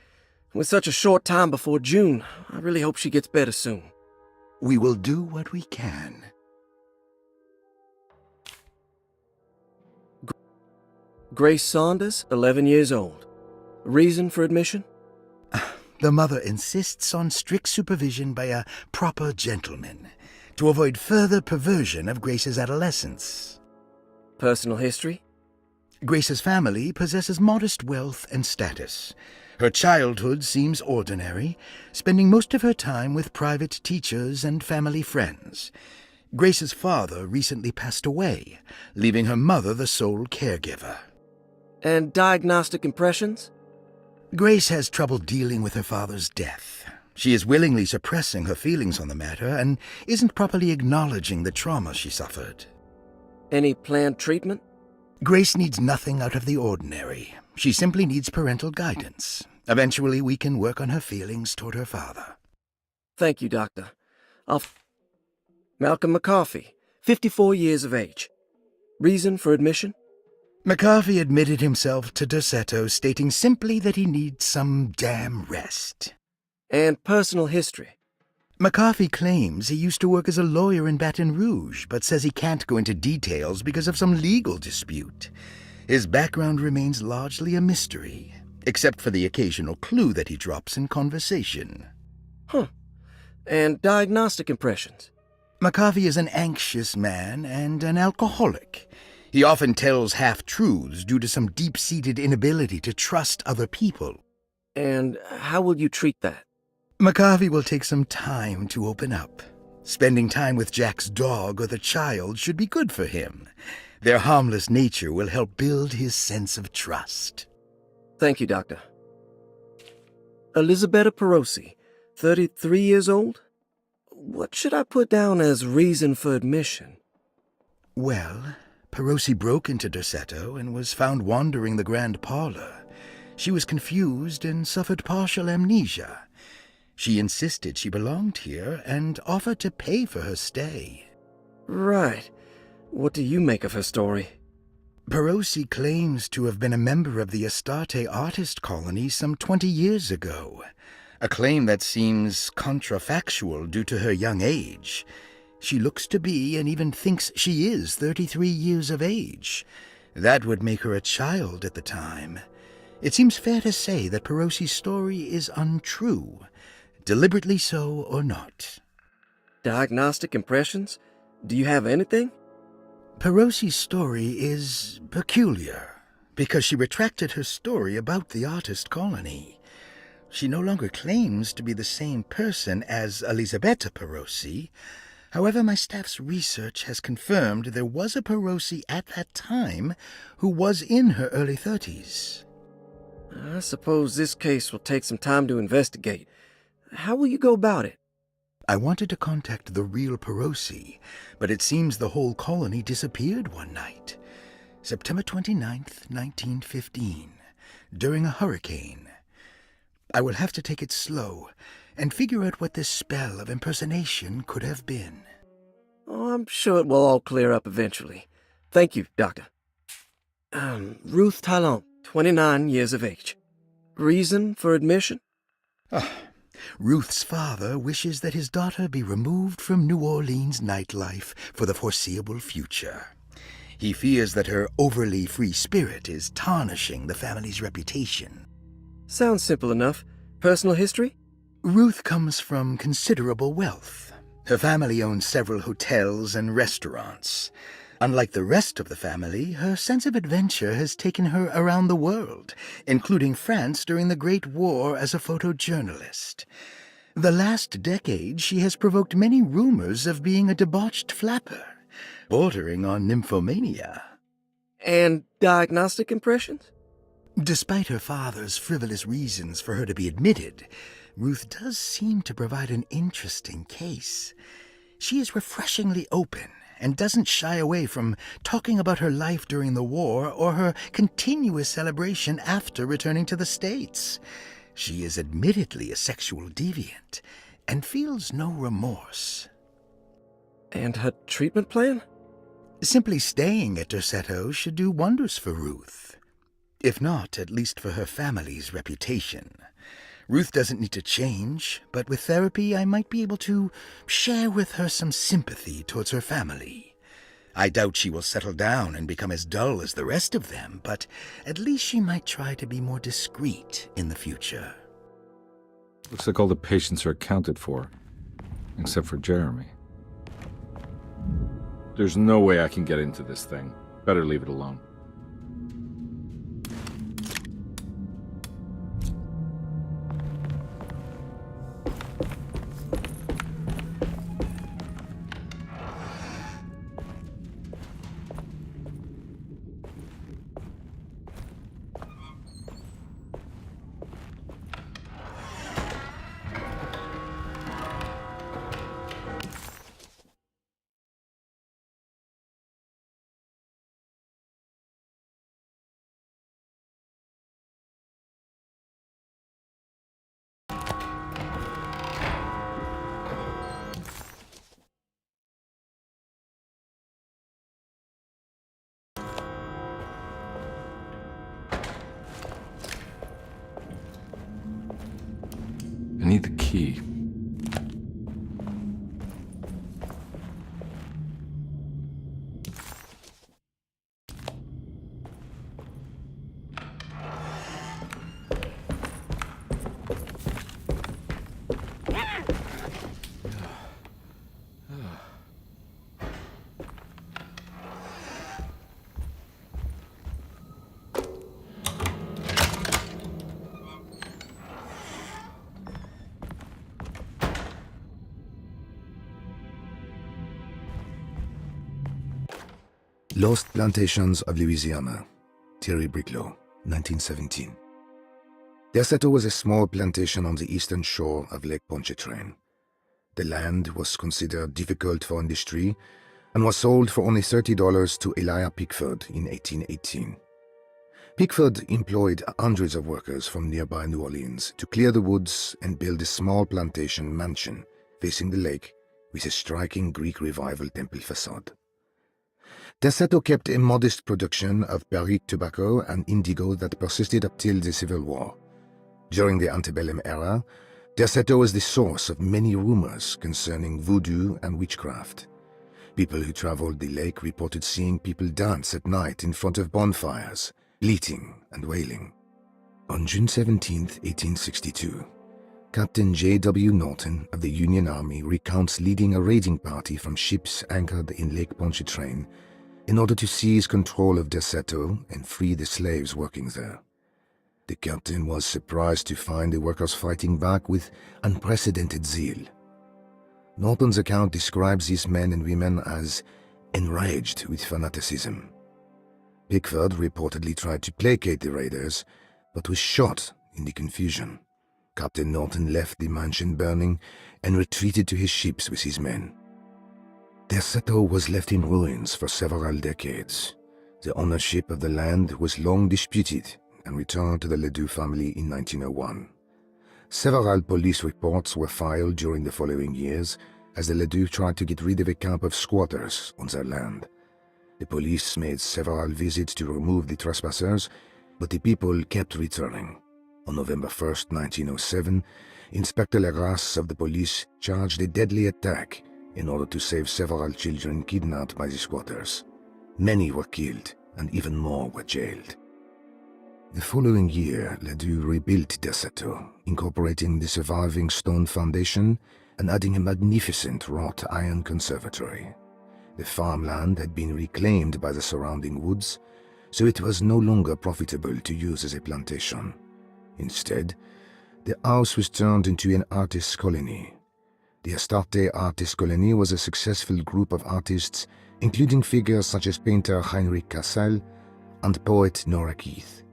E: With such a short time before June, I really hope she gets better soon.
J: We will do what we can.
E: Grace Saunders, 11 years old. Reason for admission?
J: The mother insists on strict supervision by a proper gentleman to avoid further perversion of Grace's adolescence.
E: Personal history?
J: Grace's family possesses modest wealth and status. Her childhood seems ordinary, spending most of her time with private teachers and family friends. Grace's father recently passed away, leaving her mother the sole caregiver.
E: And diagnostic impressions?
J: Grace has trouble dealing with her father's death. She is willingly suppressing her feelings on the matter and isn't properly acknowledging the trauma she suffered.
E: Any planned treatment?
J: Grace needs nothing out of the ordinary. She simply needs parental guidance. Eventually, we can work on her feelings toward her father.
E: Thank you, Doctor. Malcolm McCarthy, 54 years of age. Reason for admission?
J: McCarthy admitted himself to Dorsetto, stating simply that he needs some damn rest.
E: And personal history?
J: McCarthy claims he used to work as a lawyer in Baton Rouge, but says he can't go into details because of some legal dispute. His background remains largely a mystery, except for the occasional clue that he drops in conversation.
E: Huh. And diagnostic impressions?
J: McCarthy is an anxious man and an alcoholic. He often tells half-truths due to some deep-seated inability to trust other people.
E: And how will you treat that?
J: McCarthy will take some time to open up. Spending time with Jack's dog or the child should be good for him. Their harmless nature will help build his sense of trust.
E: Thank you, Doctor. Elisabetta Perosi, 33 years old? What should I put down as reason for admission?
J: Well, Perosi broke into Dorsetto and was found wandering the grand parlor. She was confused and suffered partial amnesia. She insisted she belonged here and offered to pay for her stay.
E: Right. What do you make of her story?
J: Perosi claims to have been a member of the Astarte artist colony some 20 years ago, a claim that seems contrafactual due to her young age. She looks to be and even thinks she is 33 years of age. That would make her a child at the time. It seems fair to say that Perosi's story is untrue, deliberately so or not.
E: Diagnostic impressions? Do you have anything?
J: Perosi's story is peculiar, because she retracted her story about the artist colony. She no longer claims to be the same person as Elisabetta Perosi. However, my staff's research has confirmed there was a Perosi at that time who was in her early 30s.
E: I suppose this case will take some time to investigate. How will you go about it?
J: I wanted to contact the real Perosi, but it seems the whole colony disappeared one night. September 29th, 1915, during a hurricane. I will have to take it slow and figure out what this spell of impersonation could have been.
E: Oh, I'm sure it will all clear up eventually. Thank you, Doctor. Ruth Talon, 29 years of age. Reason for admission?
J: Ruth's father wishes that his daughter be removed from New Orleans nightlife for the foreseeable future. He fears that her overly free spirit is tarnishing the family's reputation.
E: Sounds simple enough. Personal history?
J: Ruth comes from considerable wealth. Her family owns several hotels and restaurants. Unlike the rest of the family, her sense of adventure has taken her around the world, including France during the Great War as a photojournalist. The last decade, she has provoked many rumors of being a debauched flapper, bordering on nymphomania.
E: And diagnostic impressions?
J: Despite her father's frivolous reasons for her to be admitted, Ruth does seem to provide an interesting case. She is refreshingly open and doesn't shy away from talking about her life during the war or her continuous celebration after returning to the States. She is admittedly a sexual deviant and feels no remorse.
E: And her treatment plan?
J: Simply staying at Dorsetto should do wonders for Ruth. If not, at least for her family's reputation. Ruth doesn't need to change, but with therapy I might be able to share with her some sympathy towards her family. I doubt she will settle down and become as dull as the rest of them, but at least she might try to be more discreet in the future.
B: Looks like all the patients are accounted for, except for Jeremy. There's no way I can get into this thing. Better leave it alone. key.
N: Lost Plantations of Louisiana, Thierry Bricklow, 1917. Derceto was a small plantation on the eastern shore of Lake Pontchartrain. The land was considered difficult for industry and was sold for only $30 to Elijah Pickford in 1818. Pickford employed hundreds of workers from nearby New Orleans to clear the woods and build a small plantation mansion facing the lake with a striking Greek Revival temple facade. Derceto kept a modest production of Perique tobacco and indigo that persisted up till the Civil War. During the antebellum era, Derceto was the source of many rumors concerning voodoo and witchcraft. People who traveled the lake reported seeing people dance at night in front of bonfires, bleating and wailing. On June 17, 1862, Captain J.W. Norton of the Union Army recounts leading a raiding party from ships anchored in Lake Pontchartrain in order to seize control of Derceto and free the slaves working there. The captain was surprised to find the workers fighting back with unprecedented zeal. Norton's account describes these men and women as enraged with fanaticism. Pickford reportedly tried to placate the raiders, but was shot in the confusion. Captain Norton left the mansion burning and retreated to his ships with his men. Derceto was left in ruins for several decades. The ownership of the land was long disputed and returned to the Ledoux family in 1901. Several police reports were filed during the following years as the Ledoux tried to get rid of a camp of squatters on their land. The police made several visits to remove the trespassers, but the people kept returning. On November 1, 1907, Inspector Legrasse of the police charged a deadly attack in order to save several children kidnapped by the squatters. Many were killed, and even more were jailed. The following year, Ledoux rebuilt Derceto, incorporating the surviving stone foundation and adding a magnificent wrought iron conservatory. The farmland had been reclaimed by the surrounding woods, so it was no longer profitable to use as a plantation. Instead, the house was turned into an artist's colony. The Astarte Artist Colony was a successful group of artists, including figures such as painter Heinrich Cassel and poet Nora Keith.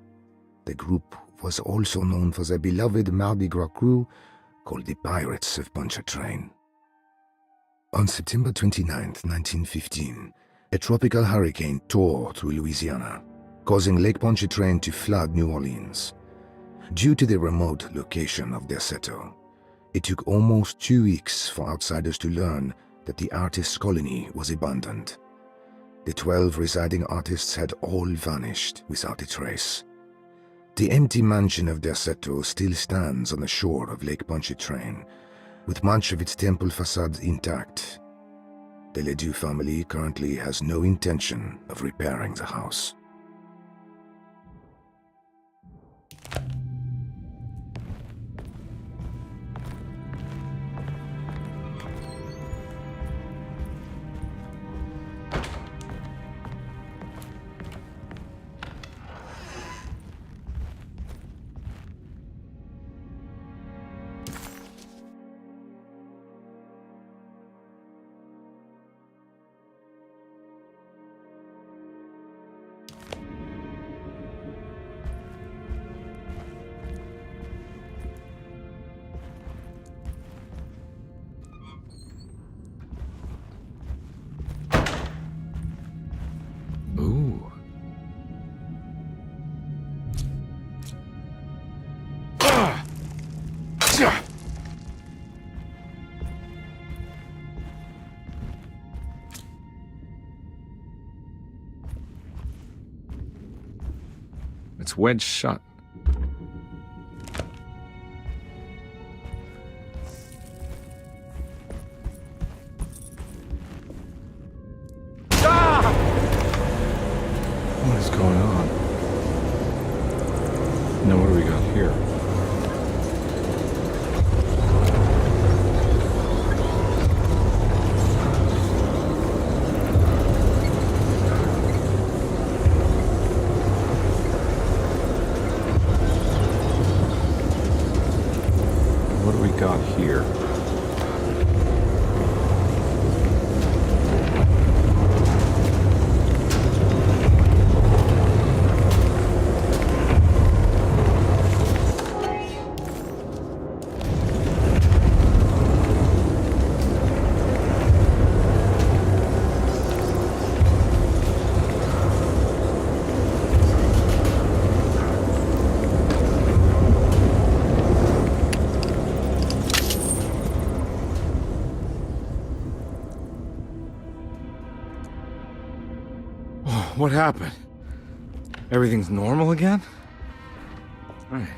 N: The group was also known for their beloved Mardi Gras crew called the Pirates of Pontchartrain. On September 29, 1915, a tropical hurricane tore through Louisiana, causing Lake Pontchartrain to flood New Orleans. Due to the remote location of Derceto, it took almost 2 weeks for outsiders to learn that the artists' colony was abandoned. The 12 residing artists had all vanished without a trace. The empty mansion of Derceto still stands on the shore of Lake Pontchartrain, with much of its temple facade intact. The Ledoux family currently has no intention of repairing the house.
B: Ooh. It's wedged shut. What happened? Everything's normal again? All right.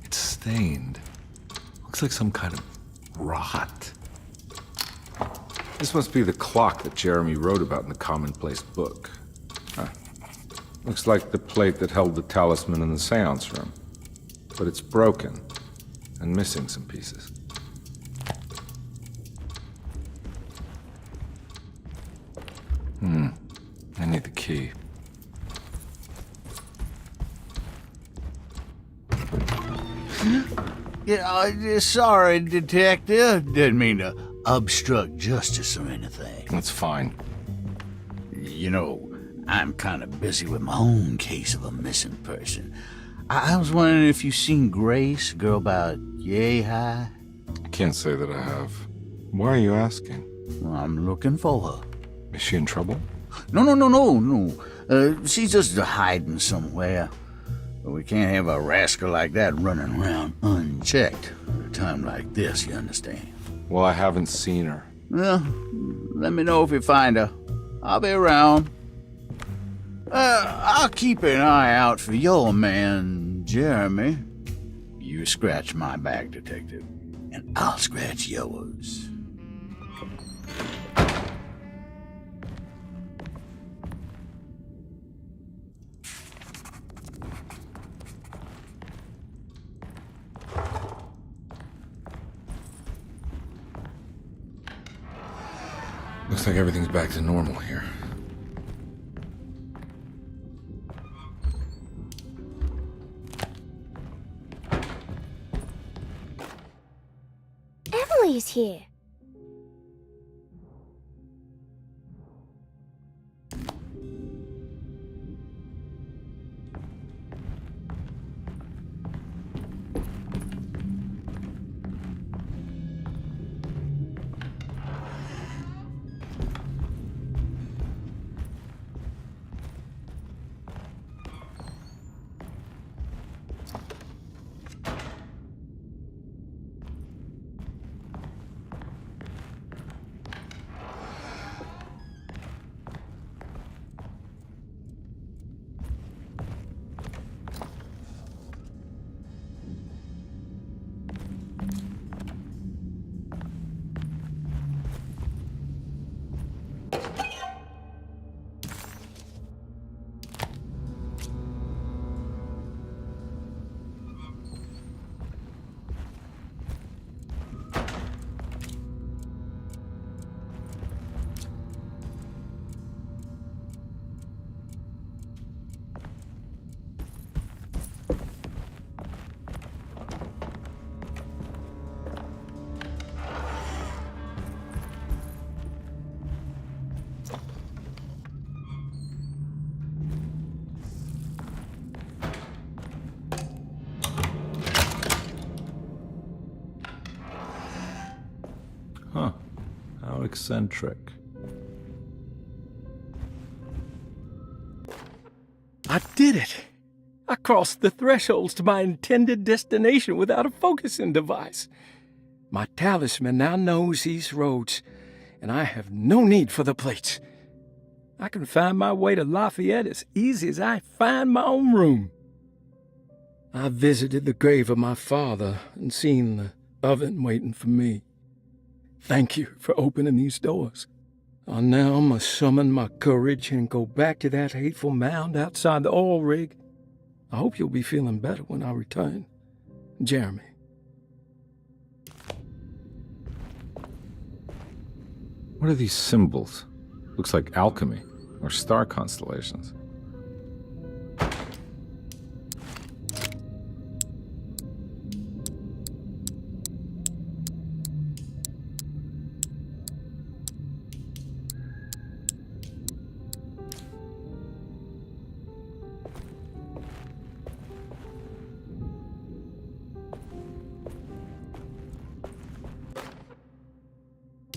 B: It's stained. Looks like some kind of rot. This must be the clock that Jeremy wrote about in the commonplace book. Huh. Looks like the plate that held the talisman in the seance room. But it's broken and missing some pieces. I need the key.
O: Yeah, sorry, Detective. Didn't mean to obstruct justice or anything.
B: That's fine.
O: You know, I'm kind of busy with my own case of a missing person. I was wondering if you've seen Grace, a girl about yay high?
B: I can't say that I have. Why are you asking?
O: Well, I'm looking for her.
B: Is she in trouble?
O: No. She's just hiding somewhere. But we can't have a rascal like that running around unchecked at a time like this, you understand?
B: Well, I haven't seen her.
O: Well, let me know if you find her. I'll be around. I'll keep an eye out for your man, Jeremy. You scratch my back, Detective, and I'll scratch yours.
B: Looks like everything's back to normal here.
H: Emily's here.
B: Huh. How eccentric.
K: I did it! I crossed the thresholds to my intended destination without a focusing device. My talisman now knows these roads, and I have no need for the plates. I can find my way to Lafayette as easy as I find my own room. I visited the grave of my father and seen the oven waiting for me. Thank you for opening these doors. I now must summon my courage and go back to that hateful mound outside the oil rig. I hope you'll be feeling better when I return. Jeremy.
B: What are these symbols? Looks like alchemy or star constellations.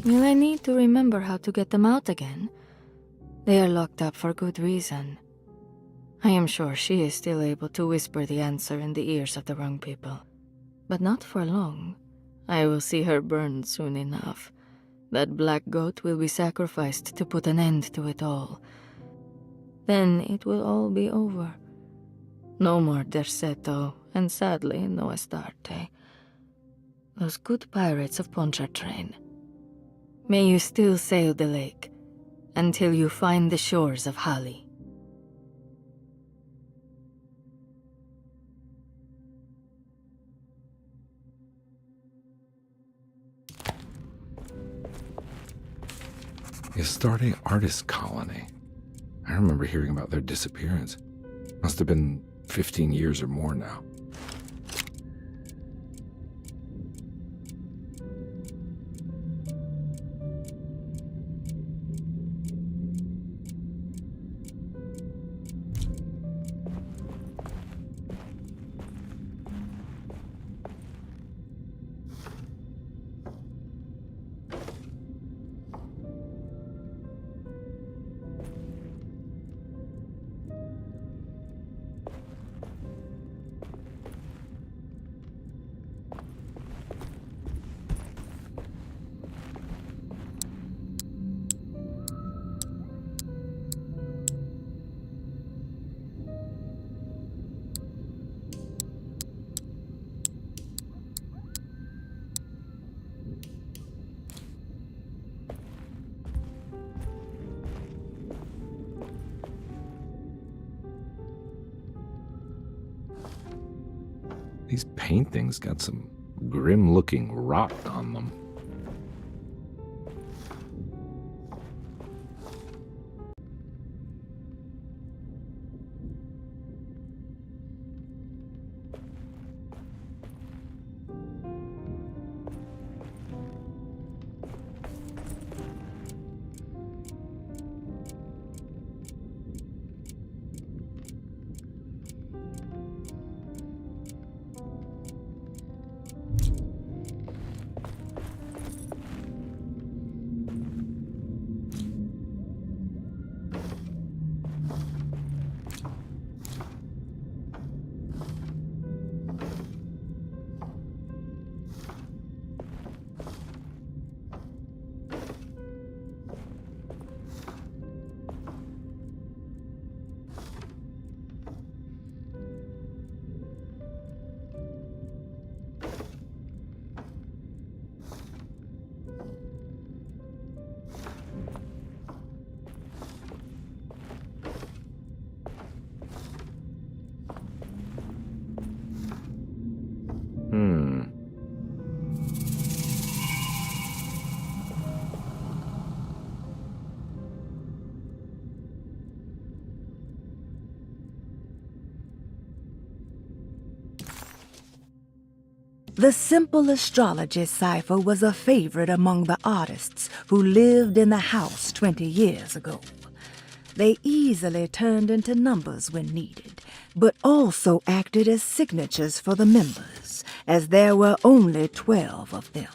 I: Will I need to remember how to get them out again? They are locked up for good reason. I am sure she is still able to whisper the answer in the ears of the wrong people. But not for long. I will see her burned soon enough. That black goat will be sacrificed to put an end to it all. Then it will all be over. No more Derceto, and sadly no Astarte. Those good pirates of Pontchartrain. May you still sail the lake, until you find the shores of Hali.
B: The Astarte Artist Colony. I remember hearing about their disappearance. Must have been 15 years or more now. These paintings got some grim-looking rot on them.
M: The simple astrology cipher was a favorite among the artists who lived in the house 20 years ago. They easily turned into numbers when needed, but also acted as signatures for the members, as there were only 12 of them.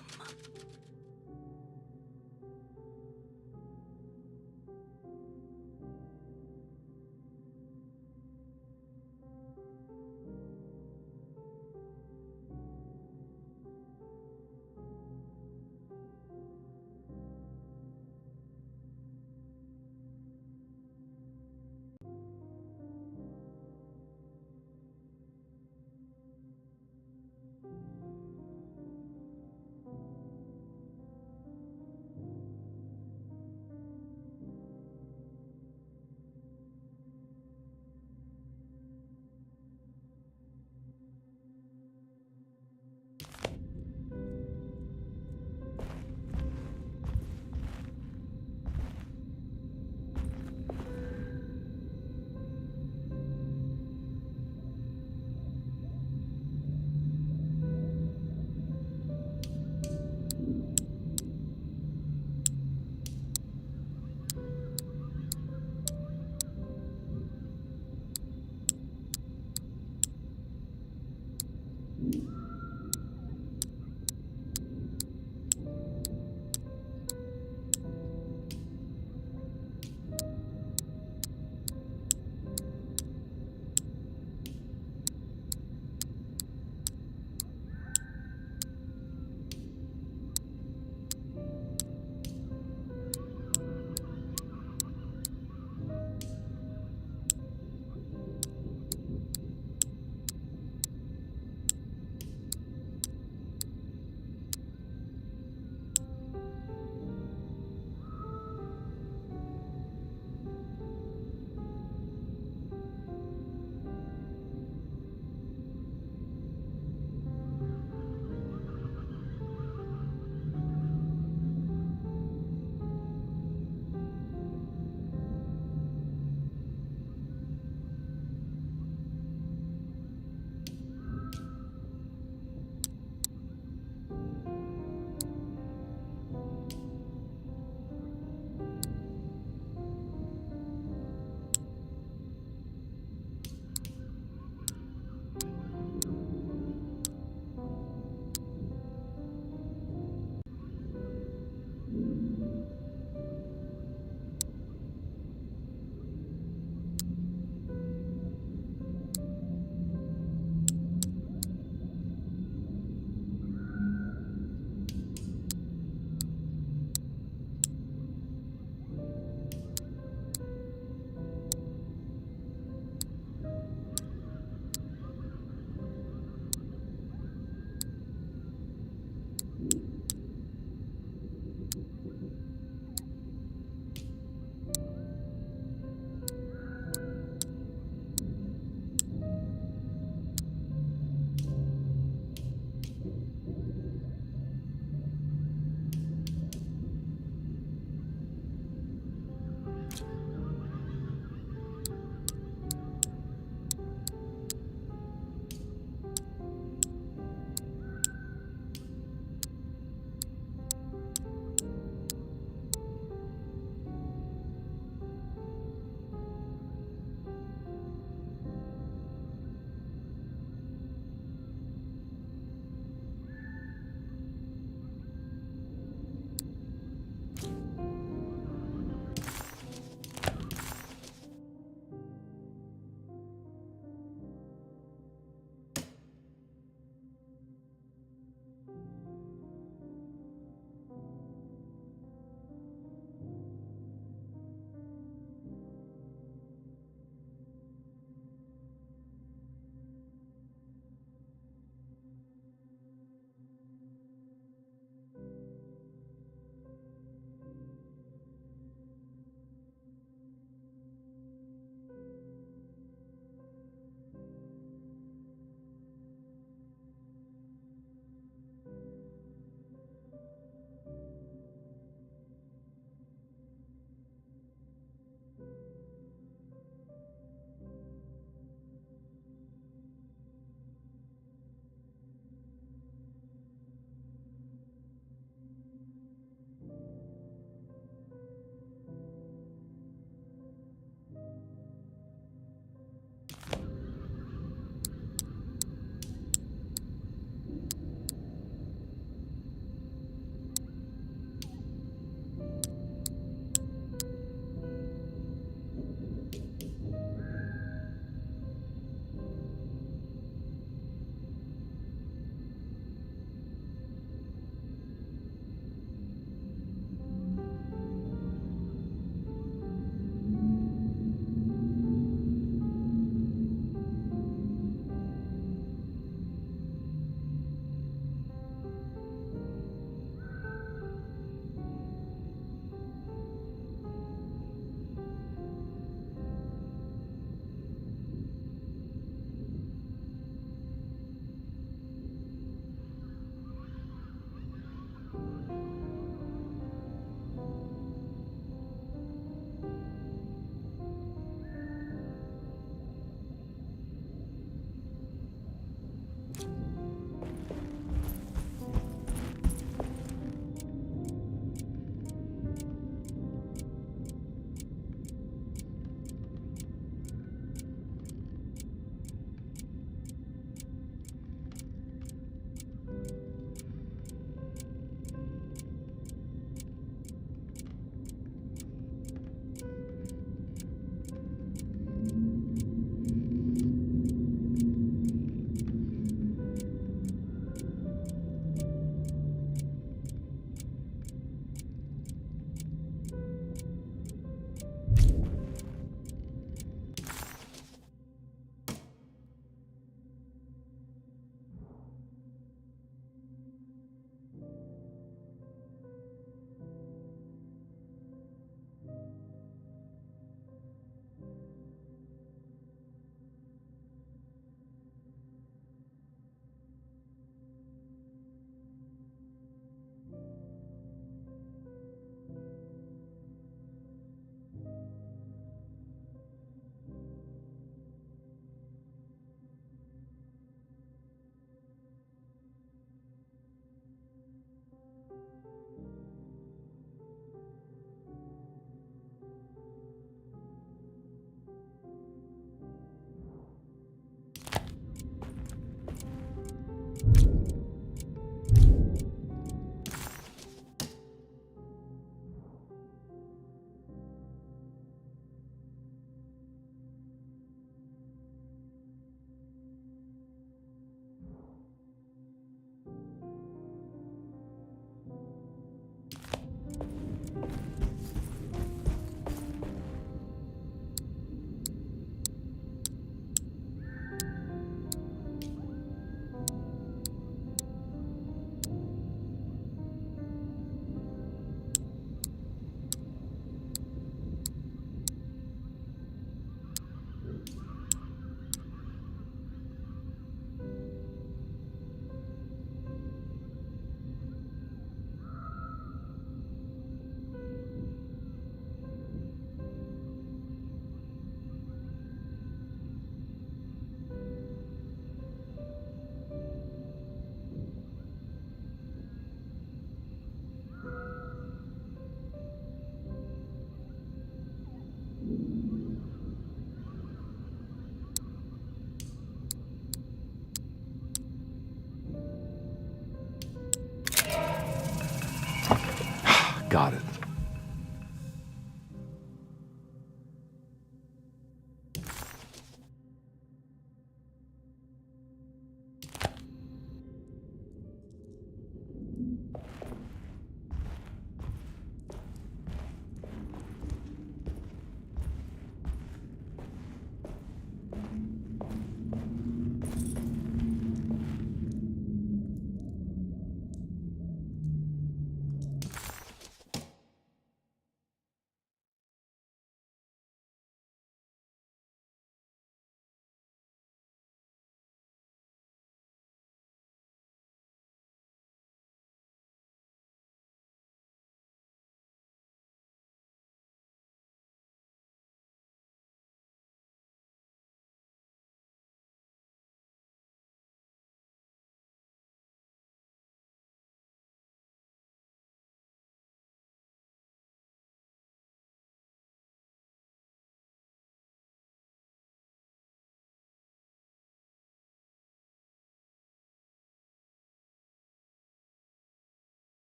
B: Got it.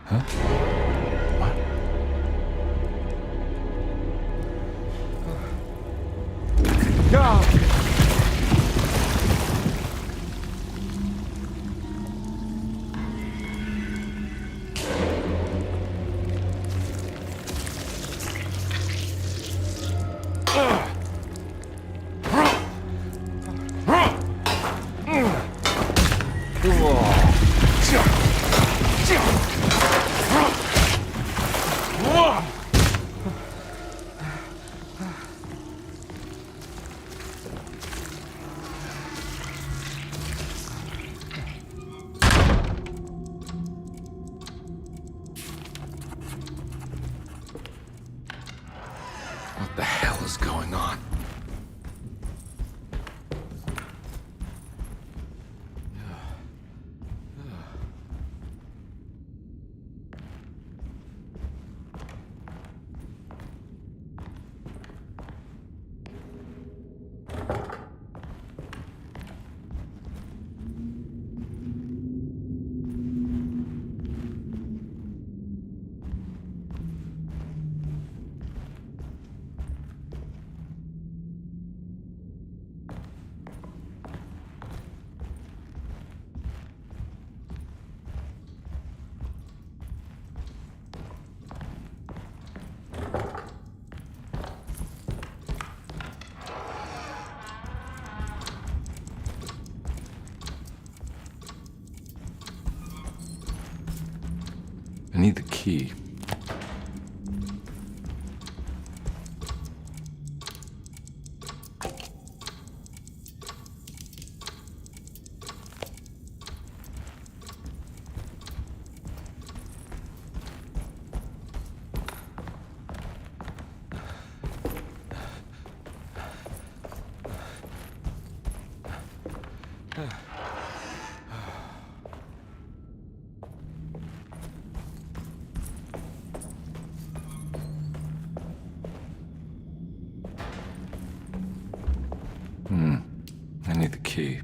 B: Huh? What? Go! What the hell is going on? I need the key. I need the key.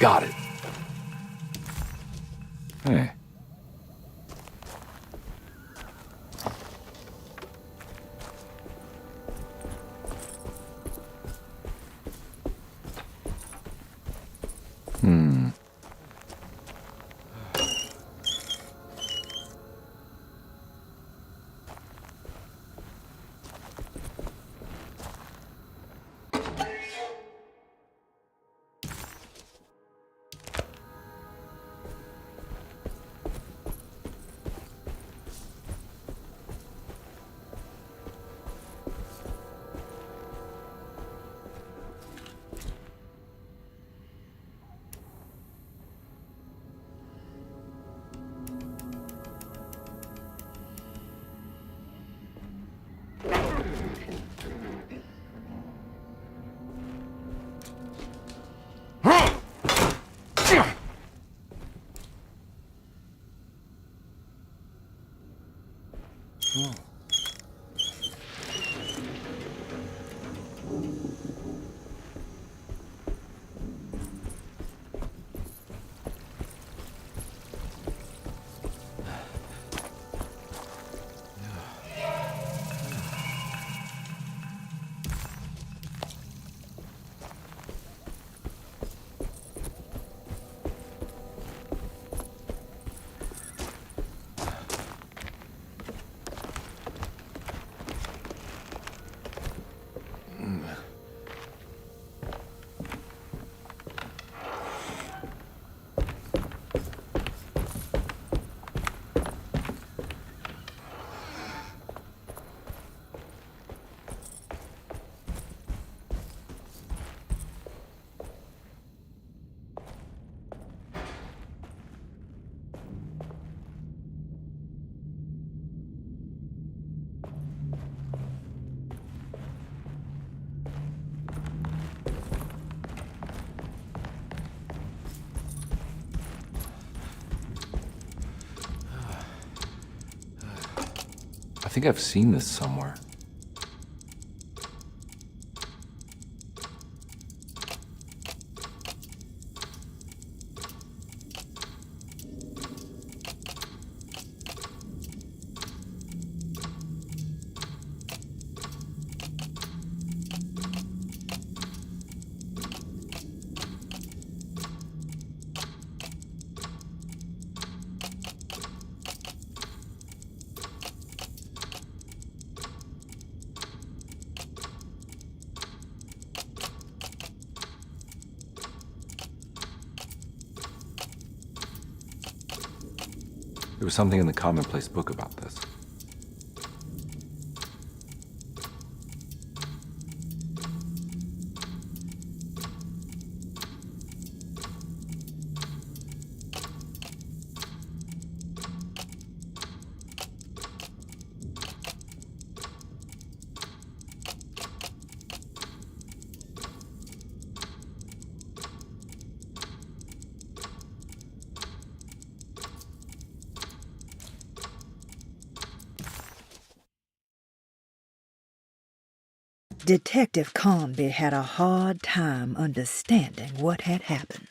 B: Got it. Hey. I think I've seen this somewhere. There was something in the commonplace book about this.
M: Detective Karnbi had a hard time understanding what had happened.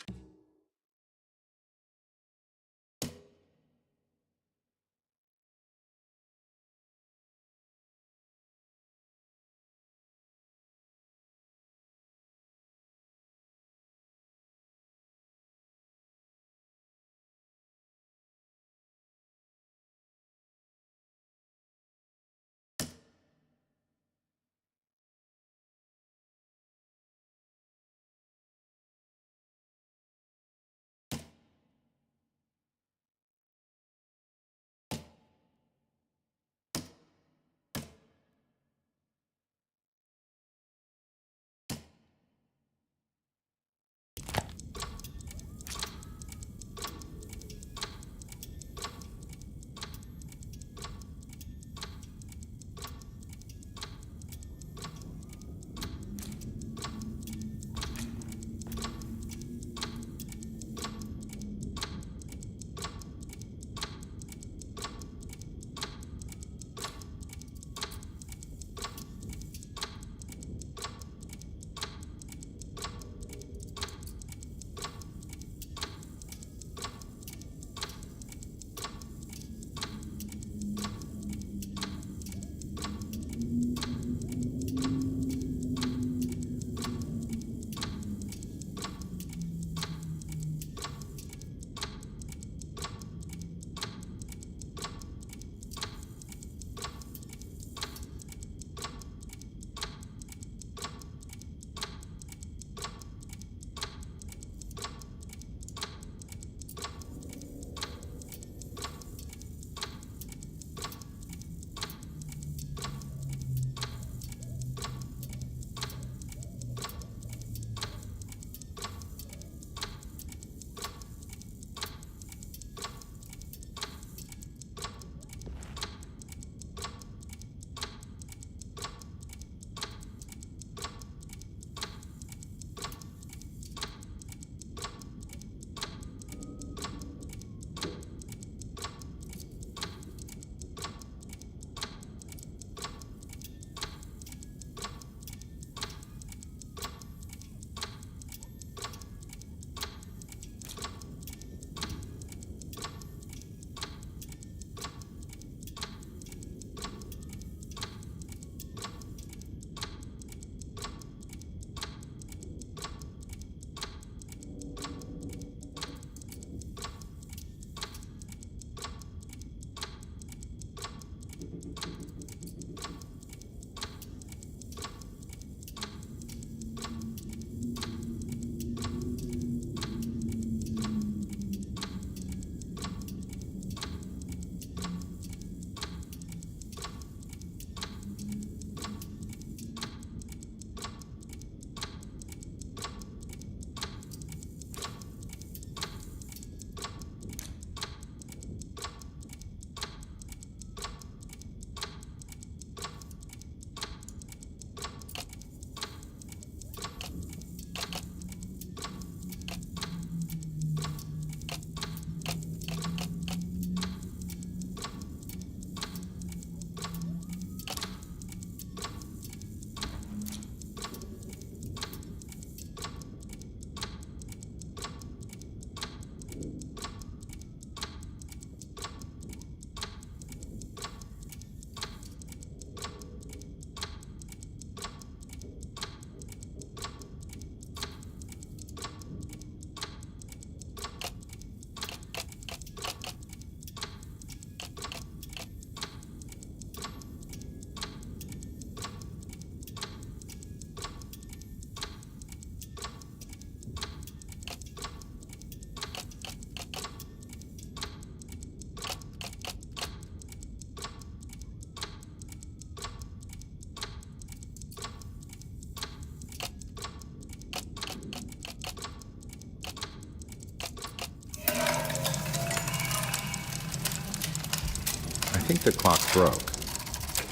B: I think the clock broke.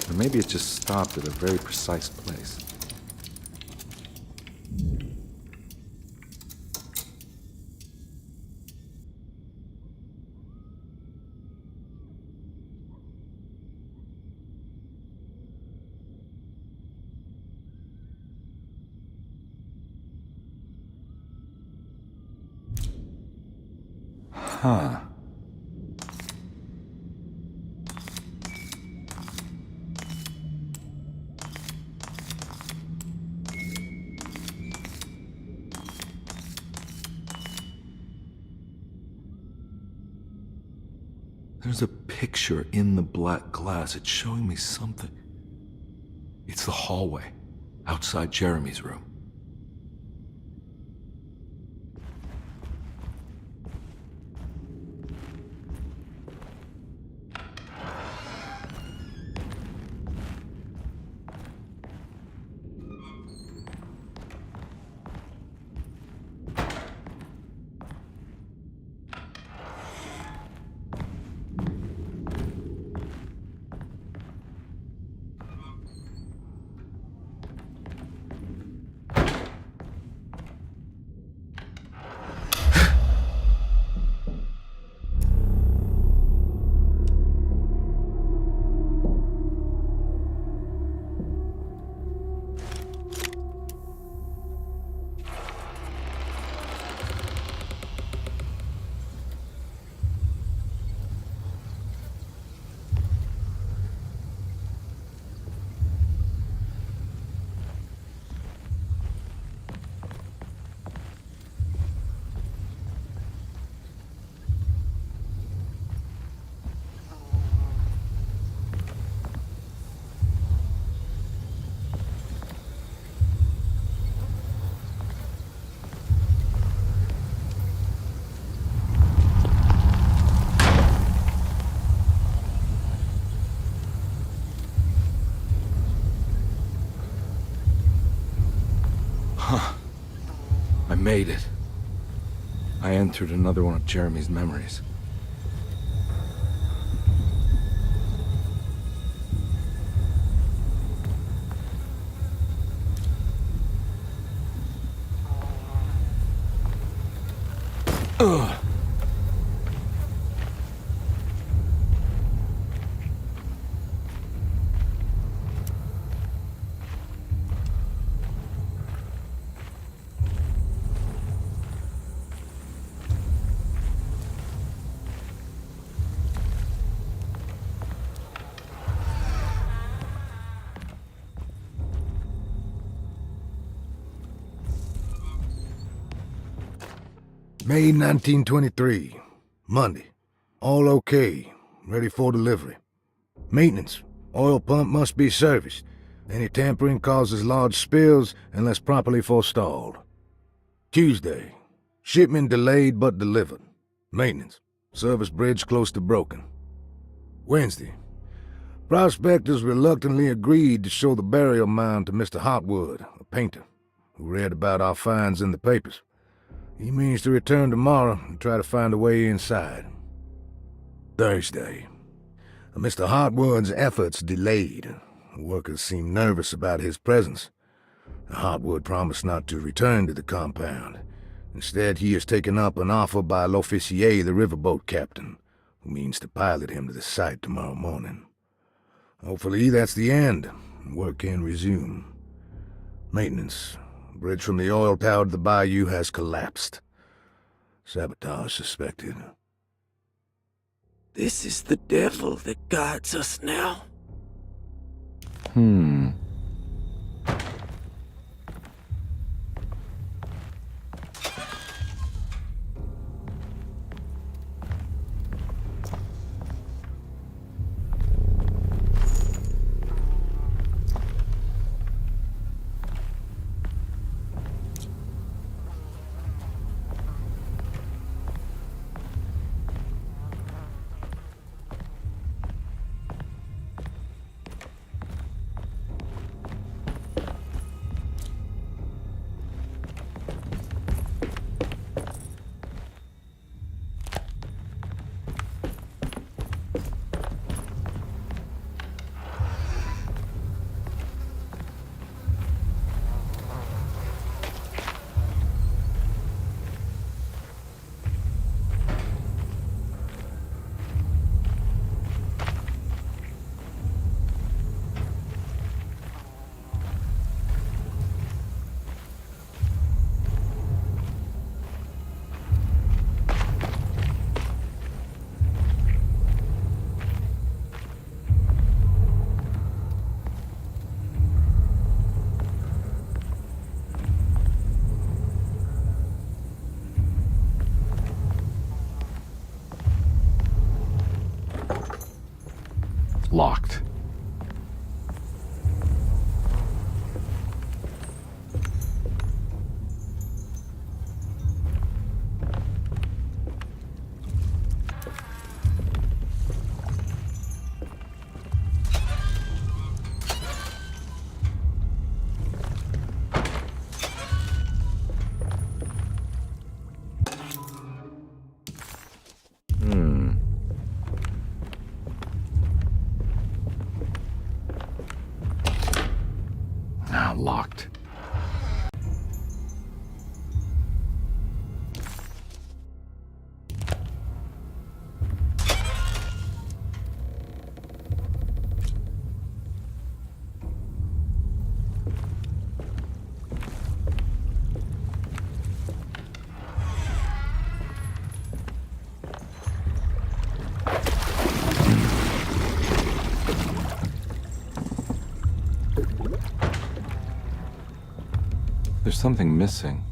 B: Or maybe it just stopped at a very precise place. Huh. There's a picture in the black glass. It's showing me something. It's the hallway outside Jeremy's room. I made it. I entered another one of Jeremy's memories. Ugh.
N: May 1923, Monday. All okay, ready for delivery. Maintenance, oil pump must be serviced. Any tampering causes large spills unless properly forestalled. Tuesday, shipment delayed but delivered. Maintenance, service bridge close to broken. Wednesday, prospectors reluctantly agreed to show the burial mound to Mr. Hotwood, a painter, who read about our finds in the papers. He means to return tomorrow and try to find a way inside. Thursday. Mr. Hotwood's efforts delayed. The workers seemed nervous about his presence. Hotwood promised not to return to the compound. Instead, he has taken up an offer by L'Officier, the riverboat captain, who means to pilot him to the site tomorrow morning. Hopefully that's the end, and work can resume. Maintenance. Bridge from the oil tower to the bayou has collapsed. Sabotage suspected.
E: This is the devil that guides us now.
B: Locked. Locked. There's something missing.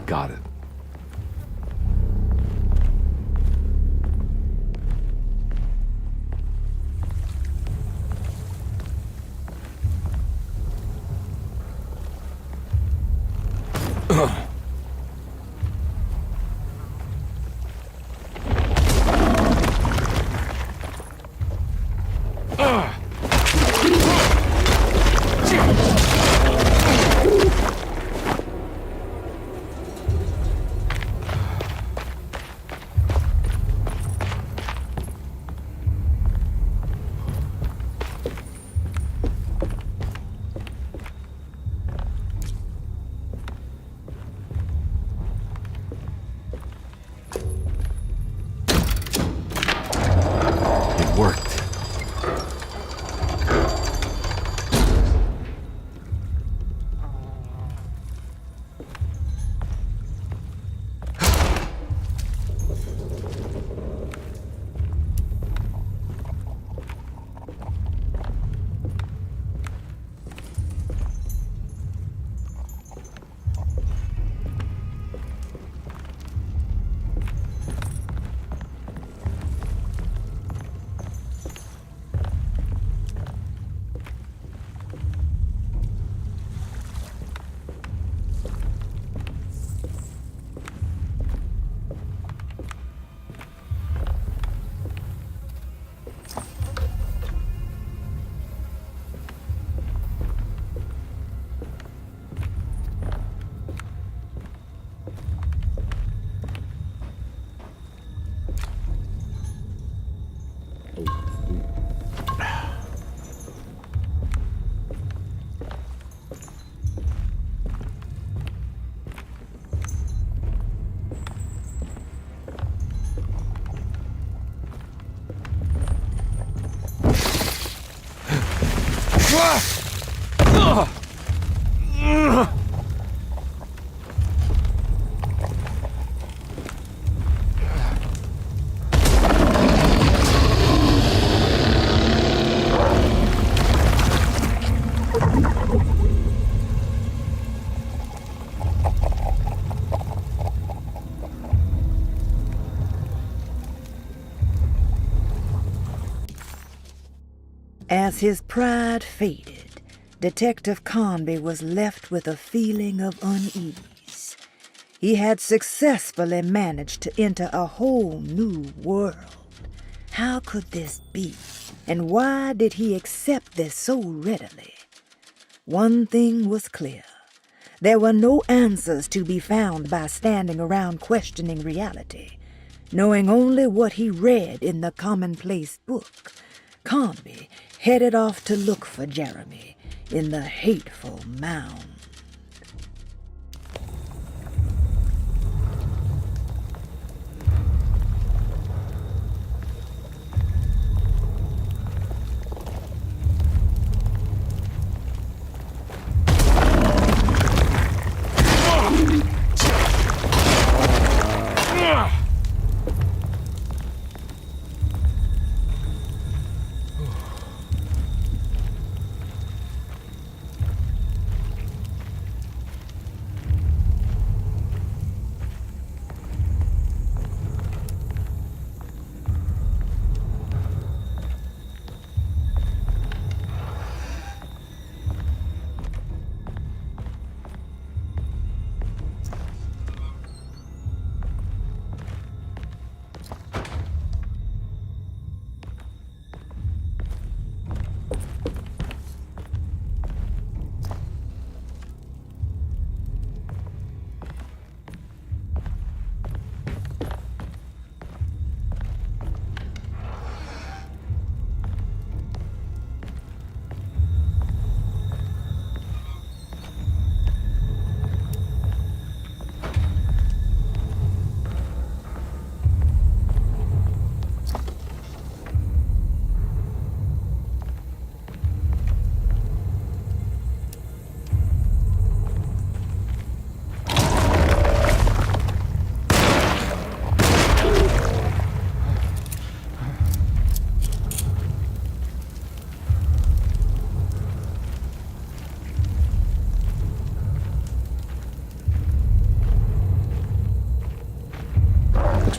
B: Got it. Worked.
M: As his pride faded, Detective Karnbi was left with a feeling of unease. He had successfully managed to enter a whole new world. How could this be? And why did he accept this so readily? One thing was clear. There were no answers to be found by standing around questioning reality. Knowing only what he read in the commonplace book, Karnbi headed off to look for Jeremy in the hateful mound.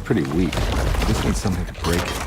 B: Pretty weak. This needs something to break it.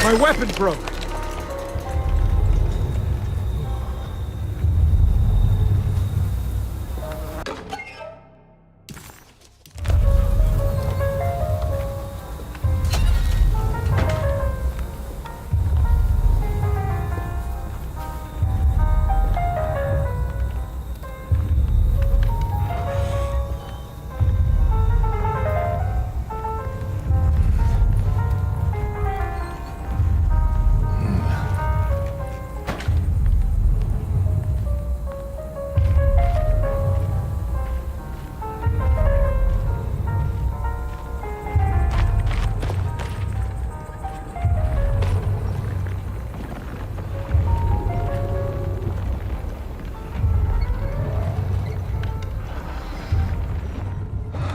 P: My weapon broke!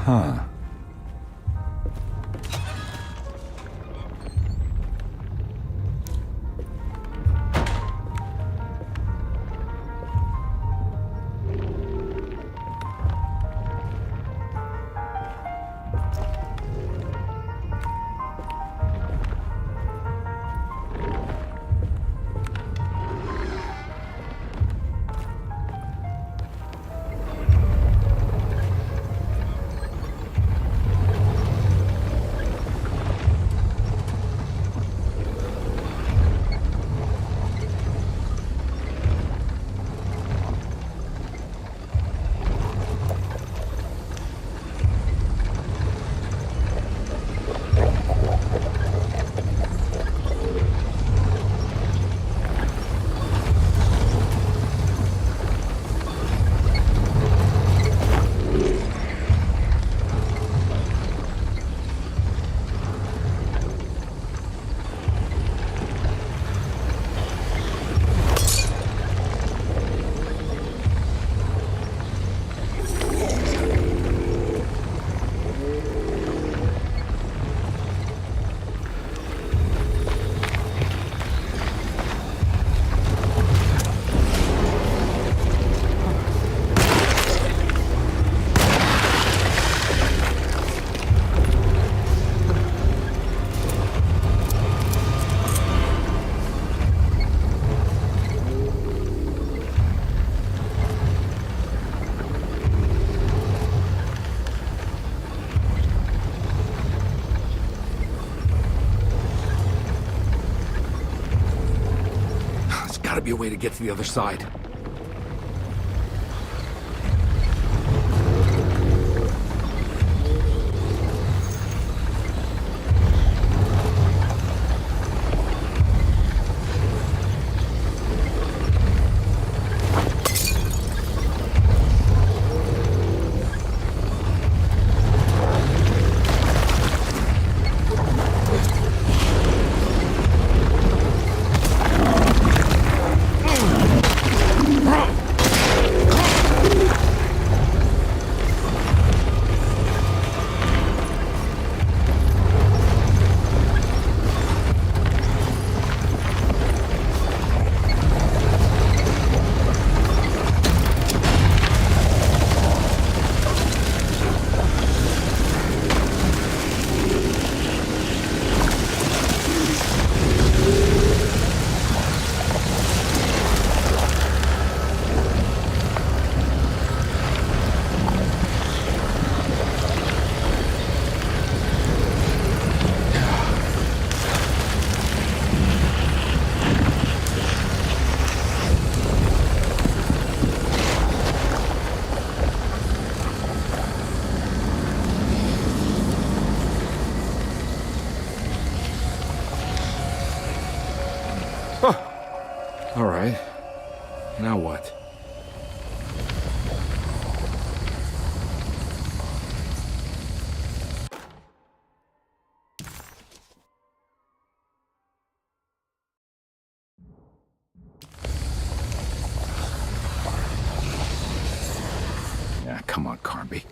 B: Huh. Gotta be a way to get to the other side. All right. Now what? Yeah, come on, Karnbi.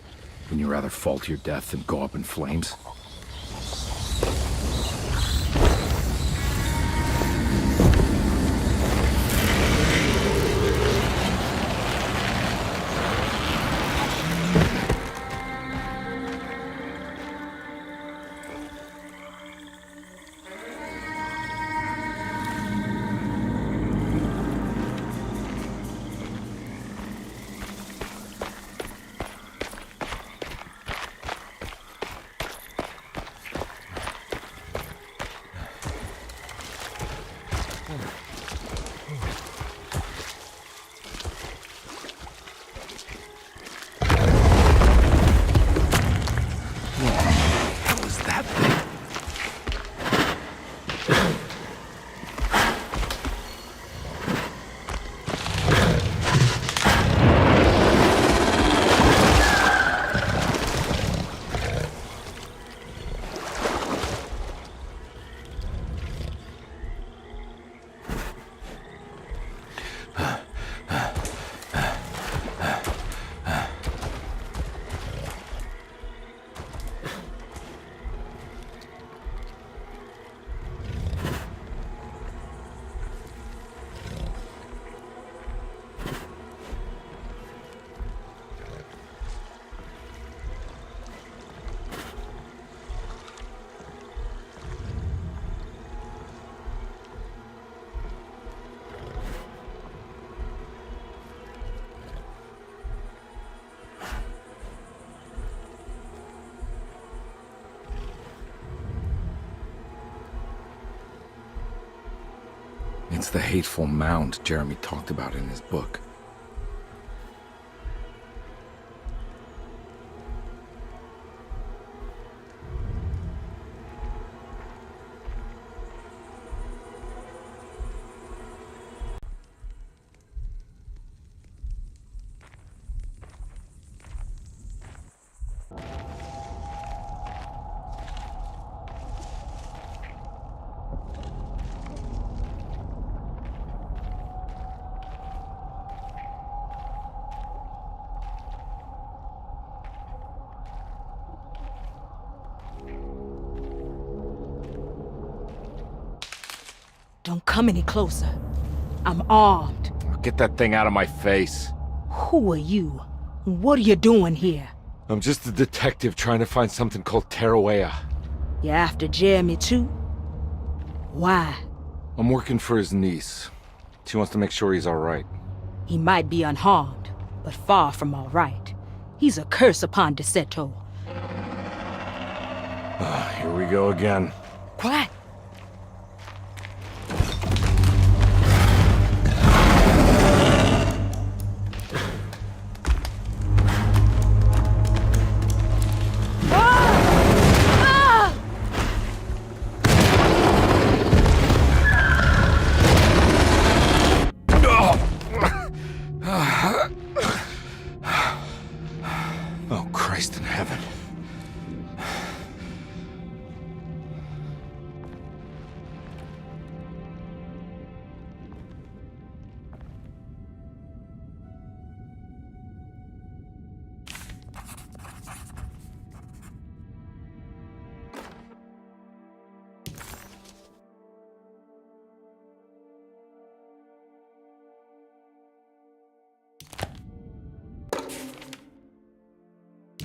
B: Wouldn't you rather fall to your death than go up in flames? It's the hateful mound Jeremy talked about in his book.
F: Don't come any closer. I'm armed.
B: Get that thing out of my face.
F: Who are you? What are you doing here?
B: I'm just a detective trying to find something called Tarawea.
F: You after Jeremy too? Why?
B: I'm working for his niece. She wants to make sure he's alright.
F: He might be unharmed, but far from alright. He's a curse upon Deseto.
B: Here we go again.
F: Quiet!
B: Oh, Christ in heaven.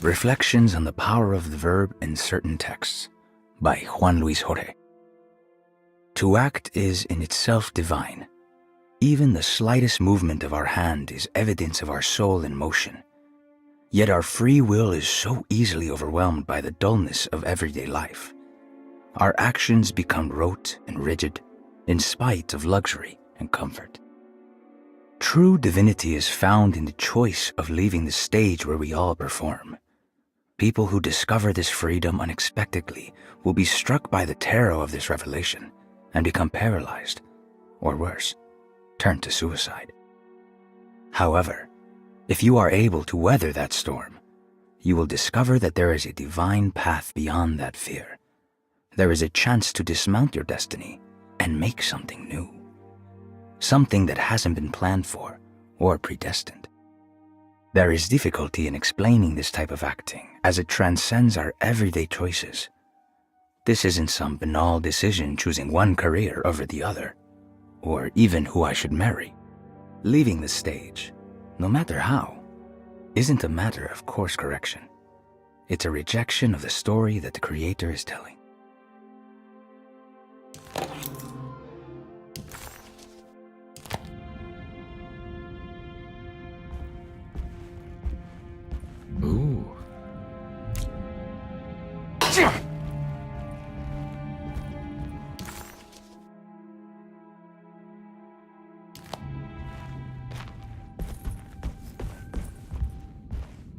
P: Reflections on the Power of the Verb in Certain Texts by Juan Luis Jorge. To act is in itself divine. Even the slightest movement of our hand is evidence of our soul in motion. Yet our free will is so easily overwhelmed by the dullness of everyday life. Our actions become rote and rigid, in spite of luxury and comfort. True divinity is found in the choice of leaving the stage where we all perform. People who discover this freedom unexpectedly will be struck by the terror of this revelation and become paralyzed, or worse, turn to suicide. However, if you are able to weather that storm, you will discover that there is a divine path beyond that fear. There is a chance to dismount your destiny and make something new. Something that hasn't been planned for or predestined. There is difficulty in explaining this type of acting as it transcends our everyday choices. This isn't some banal decision choosing one career over the other, or even who I should marry. Leaving the stage, no matter how, isn't a matter of course correction. It's a rejection of the story that the Creator is telling.
B: Ooh.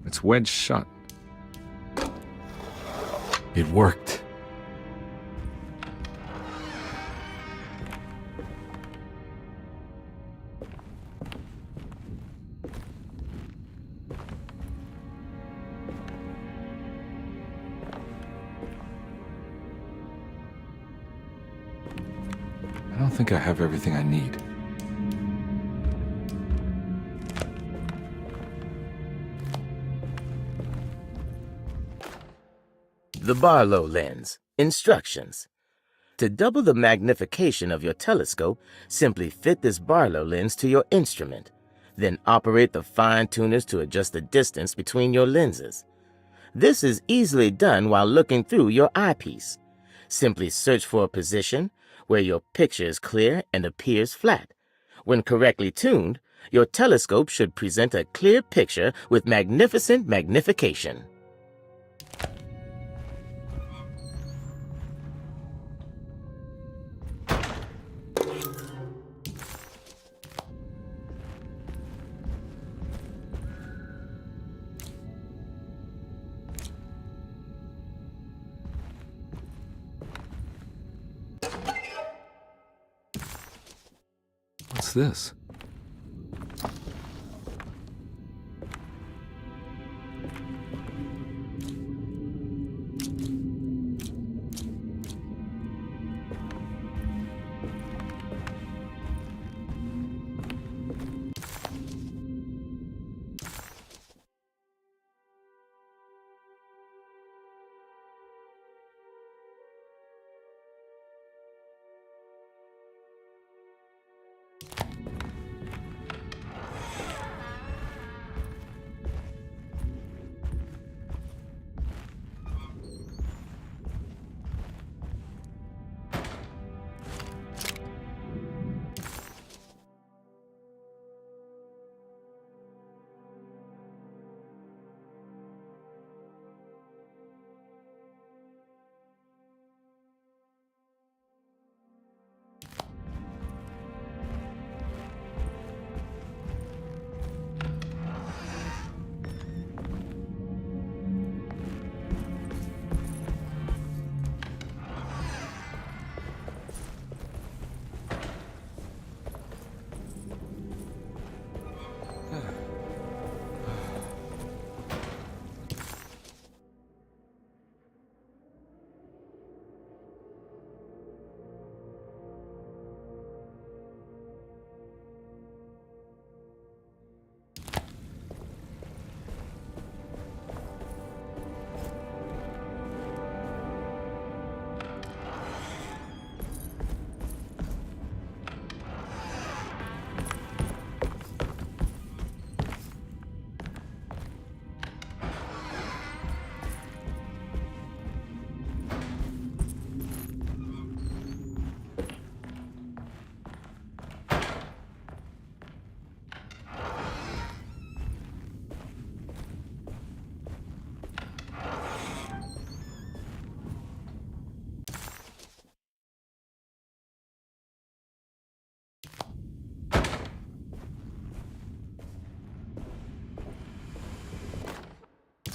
B: It's wedged shut. It worked. I don't think I have everything I need.
Q: The Barlow lens. Instructions. To double the magnification of your telescope, simply fit this Barlow lens to your instrument. Then operate the fine tuners to adjust the distance between your lenses. This is easily done while looking through your eyepiece. Simply search for a position where your picture is clear and appears flat. When correctly tuned, your telescope should present a clear picture with magnificent magnification.
B: What's this?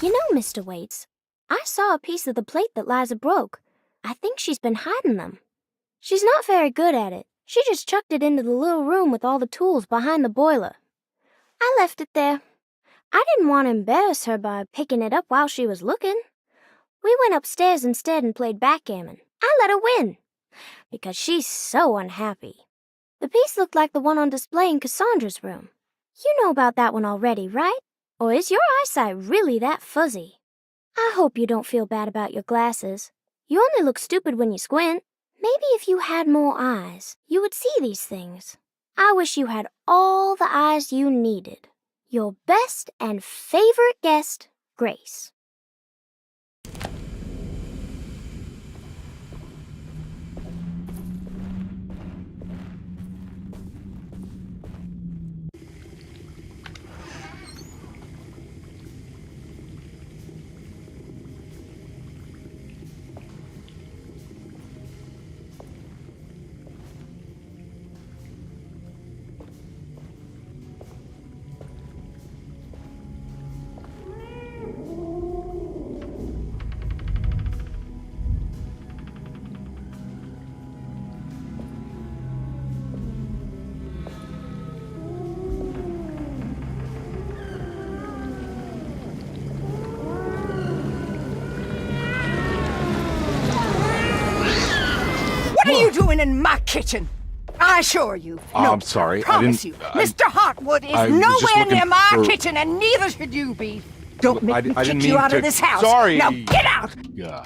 H: You know, Mr. Waits, I saw a piece of the plate that Liza broke. I think she's been hiding them. She's not very good at it. She just chucked it into the little room with all the tools behind the boiler. I left it there. I didn't want to embarrass her by picking it up while she was looking. We went upstairs instead and played backgammon. I let her win, because she's so unhappy. The piece looked like the one on display in Cassandra's room. You know about that one already, right? Or is your eyesight really that fuzzy? I hope you don't feel bad about your glasses. You only look stupid when you squint. Maybe if you had more eyes, you would see these things. I wish you had all the eyes you needed. Your best and favorite guest, Grace.
D: What are you doing in my kitchen? I assure you. No,
B: I'm sorry.
D: Promise you. Mr. Hotwood is nowhere near my kitchen, and neither should you be. Don't make me kick you out of this house.
B: Sorry.
D: Now get out!
B: Yeah.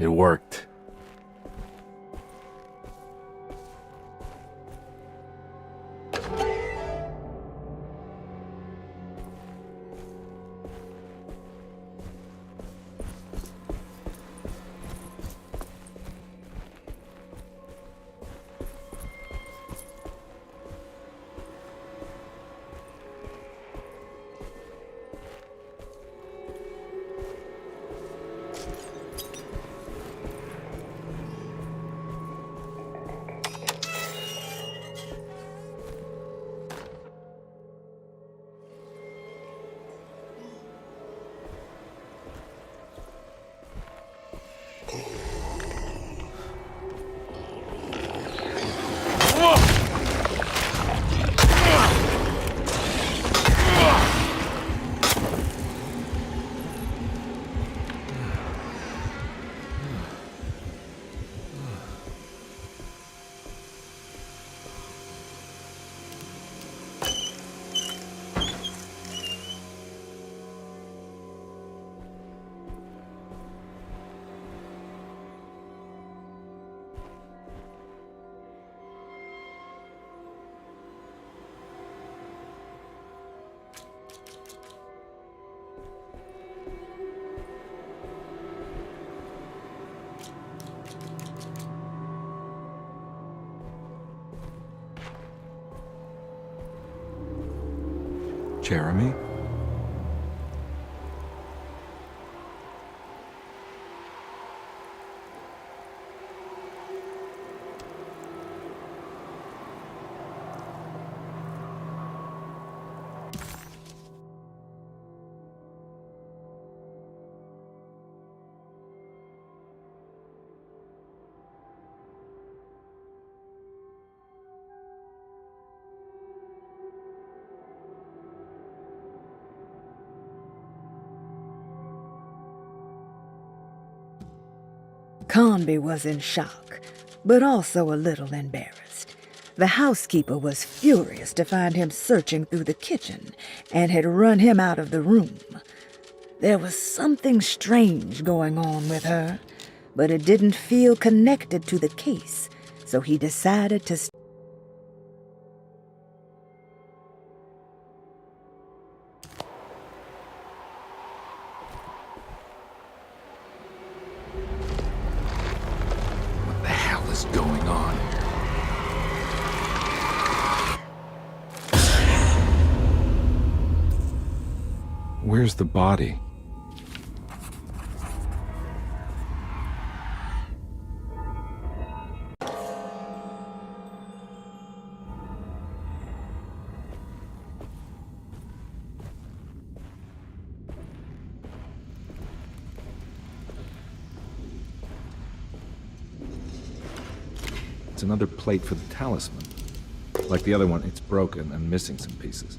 B: It worked. Jeremy?
M: Karnbi was in shock, but also a little embarrassed. The housekeeper was furious to find him searching through the kitchen and had run him out of the room. There was something strange going on with her, but it didn't feel connected to the case, so he decided to
B: What the hell is going on? Where's the body? It's another plate for the talisman. Like the other one, it's broken and missing some pieces.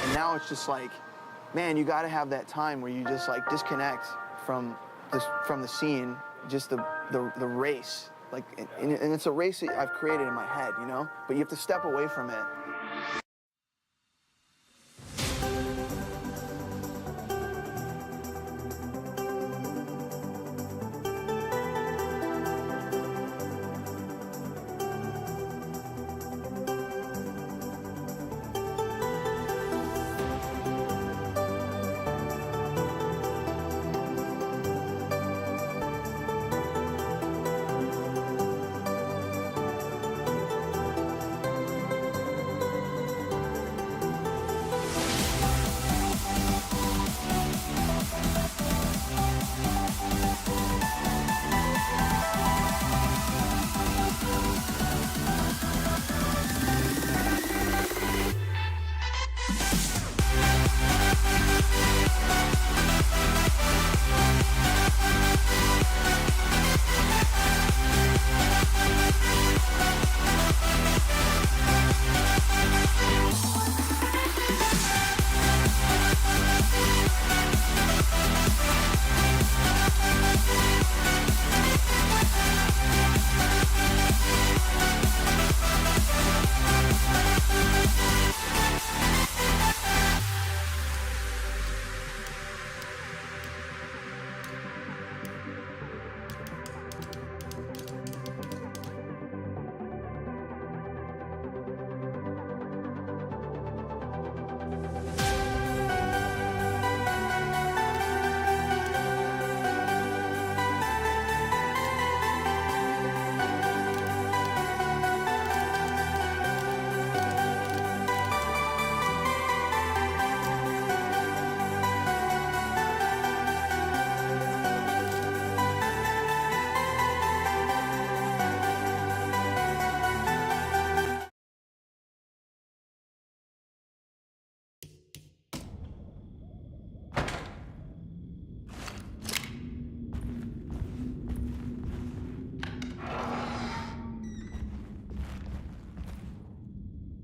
R: And now it's just like, man, you got to have that time where you just like disconnect from the scene, just the race. Like, and it's a race that I've created in my head, you know? But you have to step away from it.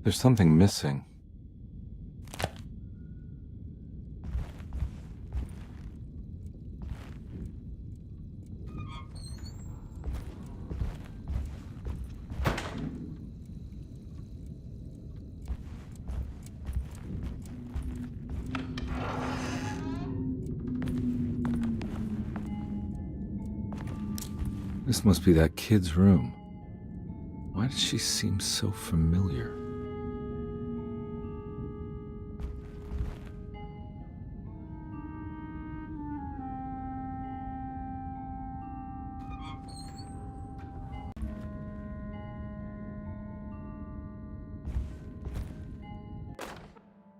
B: There's something missing. This must be that kid's room. Why does she seem so familiar?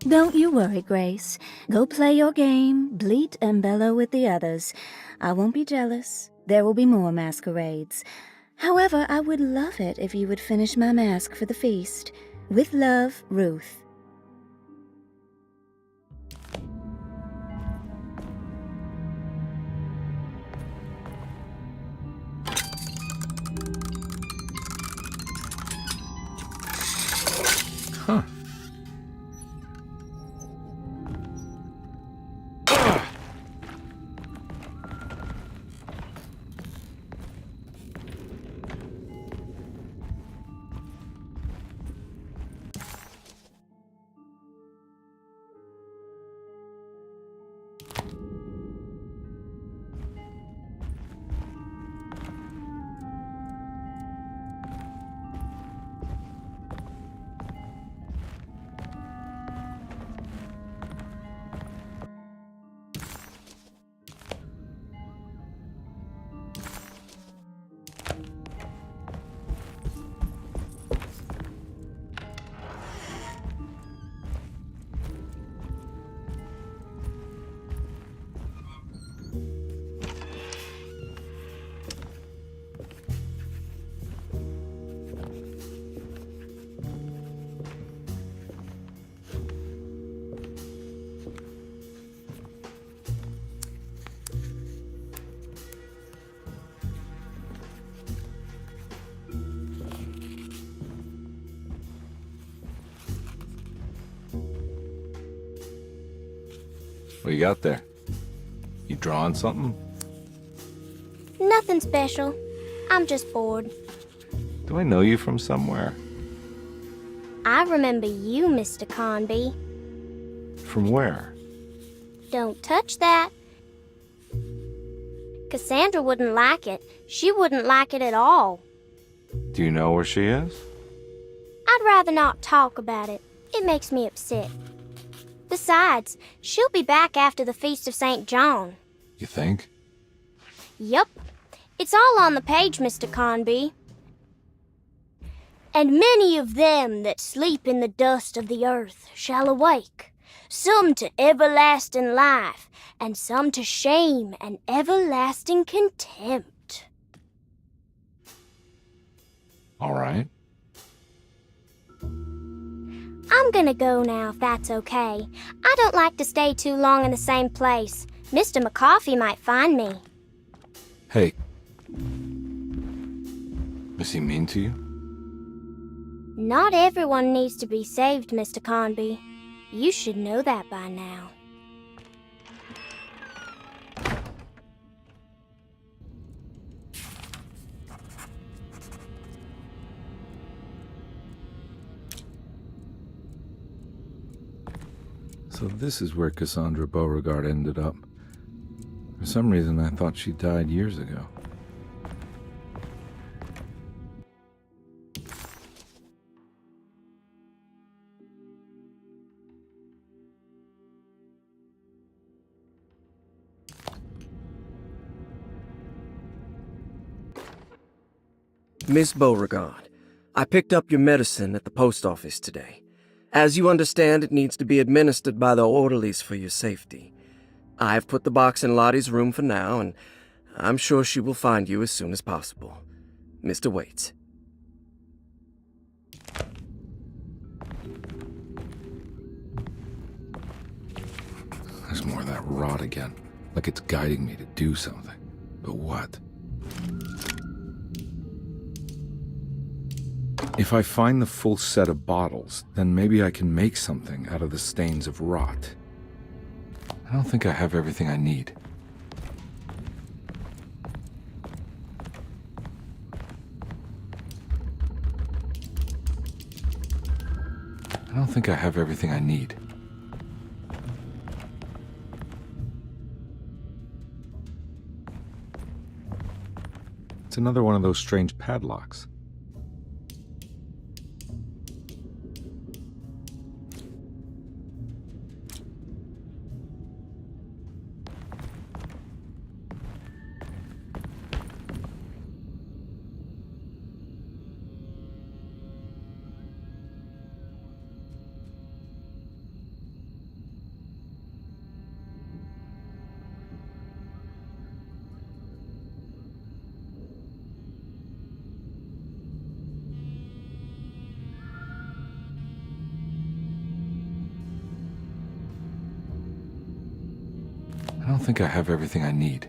S: Don't you worry, Grace. Go play your game, bleat and bellow with the others. I won't be jealous. There will be more masquerades. However, I would love it if you would finish my mask for the feast. With love, Ruth.
B: Huh. What you got there? You drawing something?
H: Nothing special. I'm just bored.
B: Do I know you from somewhere?
H: I remember you, Mr. Carnby.
B: From where?
H: Don't touch that. Cassandra wouldn't like it. She wouldn't like it at all.
B: Do you know where she is?
H: I'd rather not talk about it. It makes me upset. Besides, she'll be back after the Feast of St. John.
B: You think?
H: Yup. It's all on the page, Mr. Carnby. And many of them that sleep in the dust of the earth shall awake, some to everlasting life, and some to shame and everlasting contempt.
B: All right.
H: I'm gonna go now, if that's okay. I don't like to stay too long in the same place. Mr. McCoffey might find me.
B: Hey. Is he mean to you?
H: Not everyone needs to be saved, Mr. Carnby. You should know that by now.
B: So this is where Cassandra Beauregard ended up. For some reason, I thought she died years ago.
E: Miss Beauregard, I picked up your medicine at the post office today. As you understand, it needs to be administered by the orderlies for your safety. I've put the box in Lottie's room for now, and I'm sure she will find you as soon as possible. Mr. Waits.
B: There's more of that rot again. Like it's guiding me to do something. But what? If I find the full set of bottles, then maybe I can make something out of the stains of rot. I don't think I have everything I need. I don't think I have everything I need. It's another one of those strange padlocks. I don't think I have everything I need.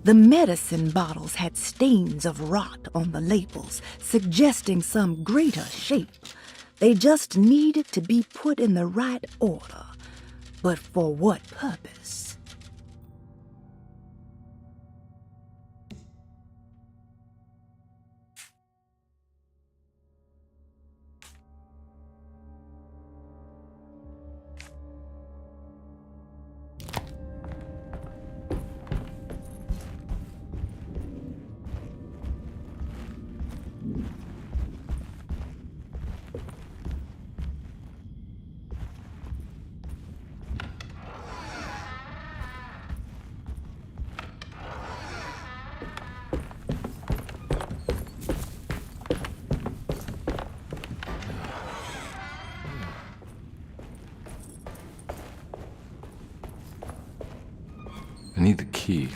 M: The medicine bottles had stains of rot on the labels, suggesting some greater shape. They just needed to be put in the right order. But for what purpose?
B: I need the key.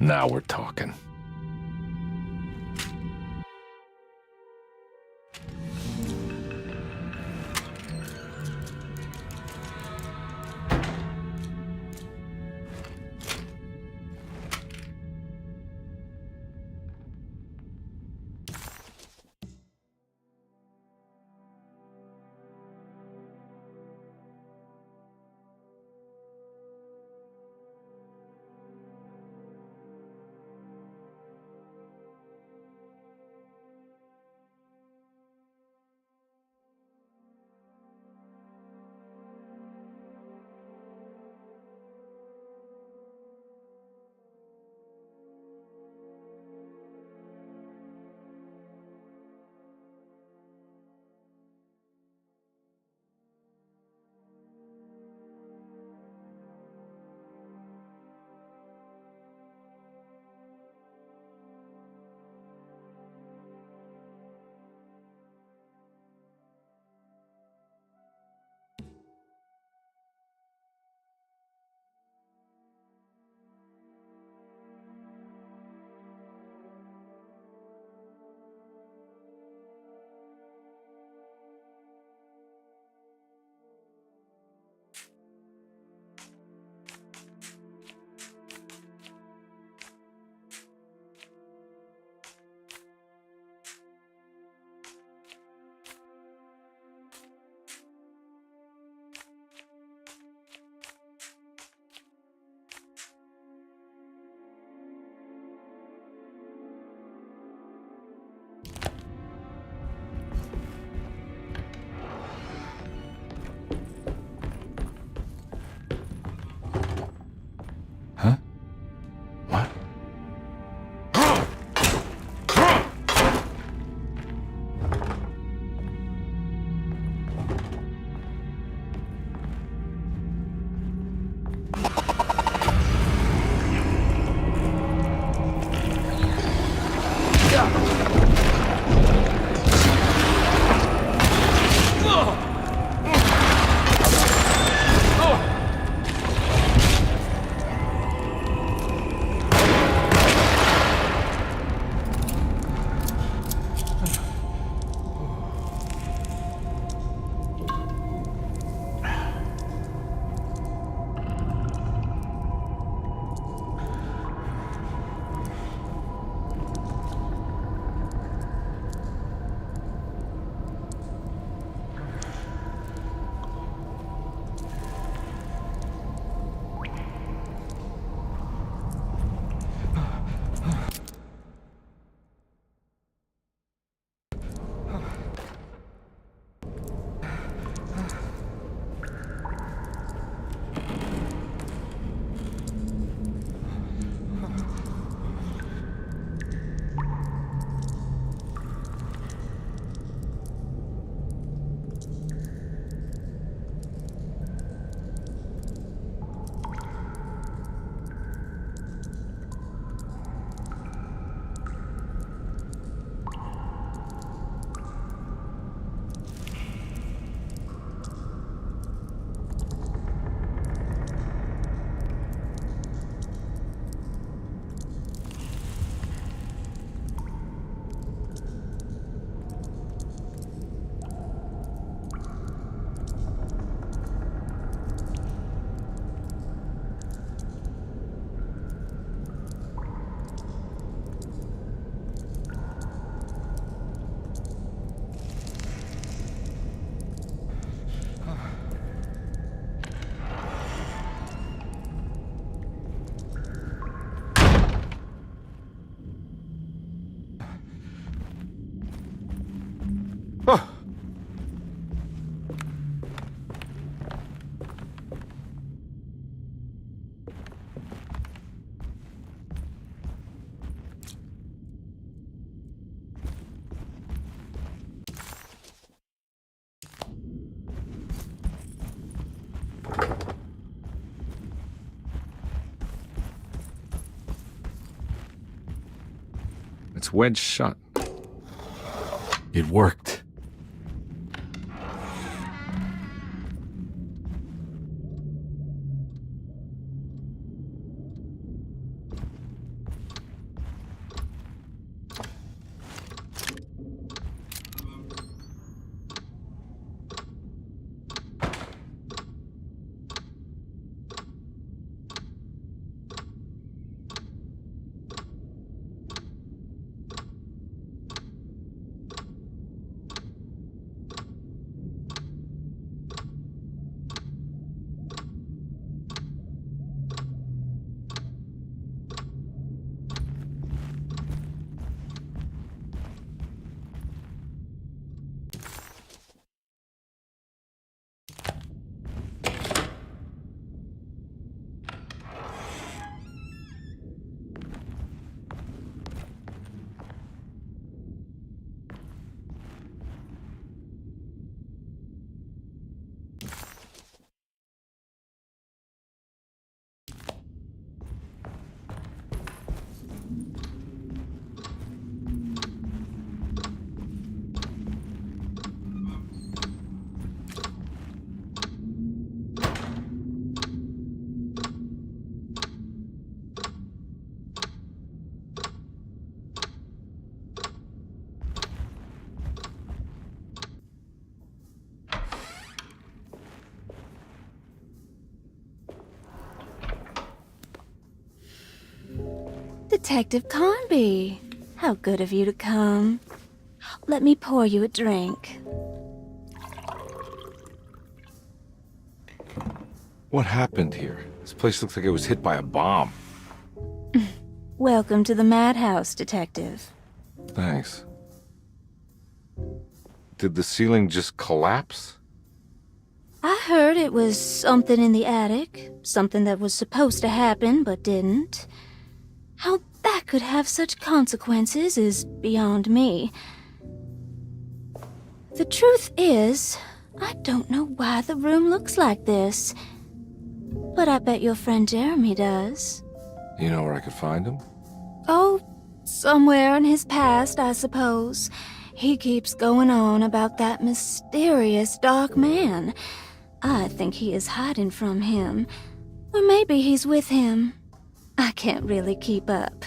B: Now we're talking. Oh. It's wedged shut. It worked.
S: Detective Karnbi, how good of you to come. Let me pour you a drink.
B: What happened here? This place looks like it was hit by a bomb.
S: Welcome to the madhouse, Detective.
B: Thanks. Did the ceiling just collapse?
S: I heard it was something in the attic, something that was supposed to happen but didn't. How that could have such consequences is beyond me. The truth is, I don't know why the room looks like this. But I bet your friend Jeremy does.
B: You know where I could find him?
S: Oh, somewhere in his past, I suppose. He keeps going on about that mysterious dark man. I think he is hiding from him. Or maybe he's with him. I can't really keep up.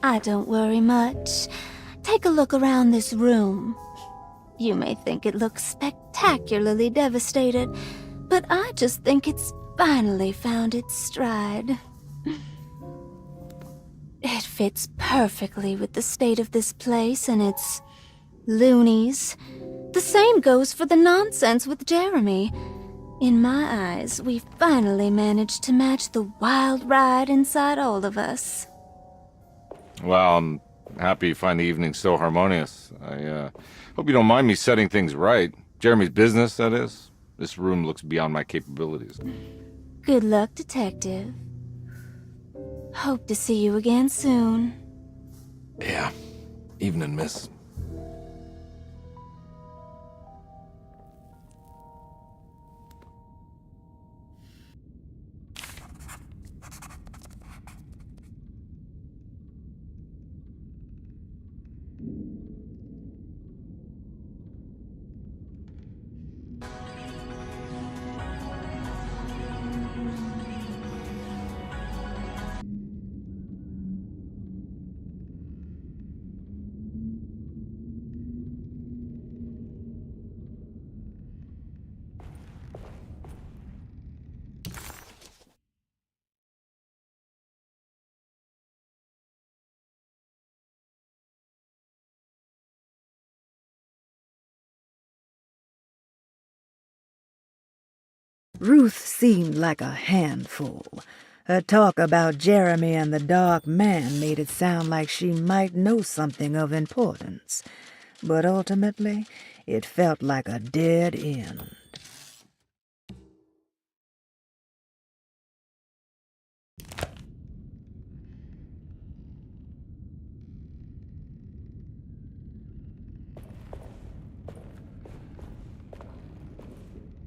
S: I don't worry much. Take a look around this room. You may think it looks spectacularly devastated, but I just think it's finally found its stride. It fits perfectly with the state of this place and its loonies. The same goes for the nonsense with Jeremy. In my eyes, we finally managed to match the wild ride inside all of us.
B: Well, I'm happy you find the evening so harmonious. I hope you don't mind me setting things right. Jeremy's business, that is. This room looks beyond my capabilities.
S: Good luck, Detective. Hope to see you again soon.
B: Yeah. Evening, miss.
M: Ruth seemed like a handful, Her talk about Jeremy and the Dark Man made it sound like she might know something of importance, but ultimately it felt like a dead end.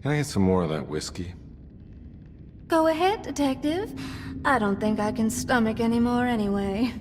B: Can I get some more of that whiskey?
I: Go ahead, Detective. I don't think I can stomach any more anyway.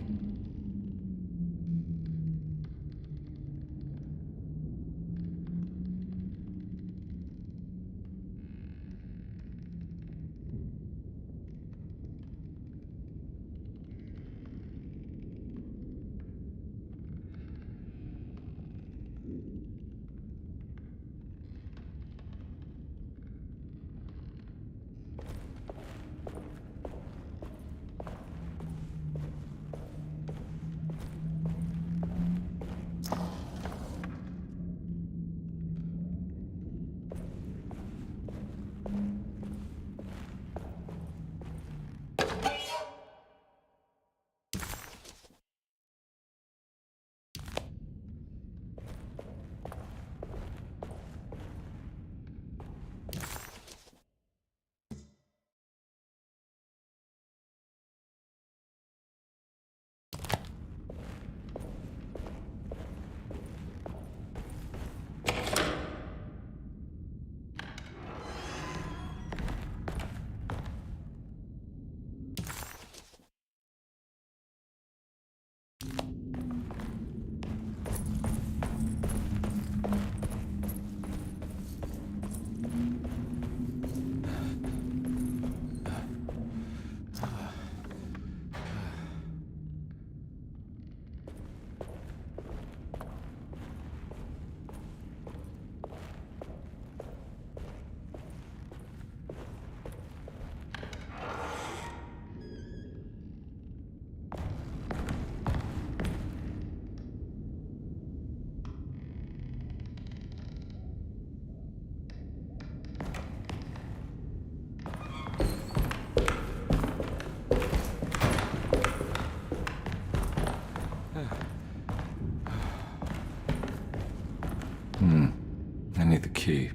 B: I need the key.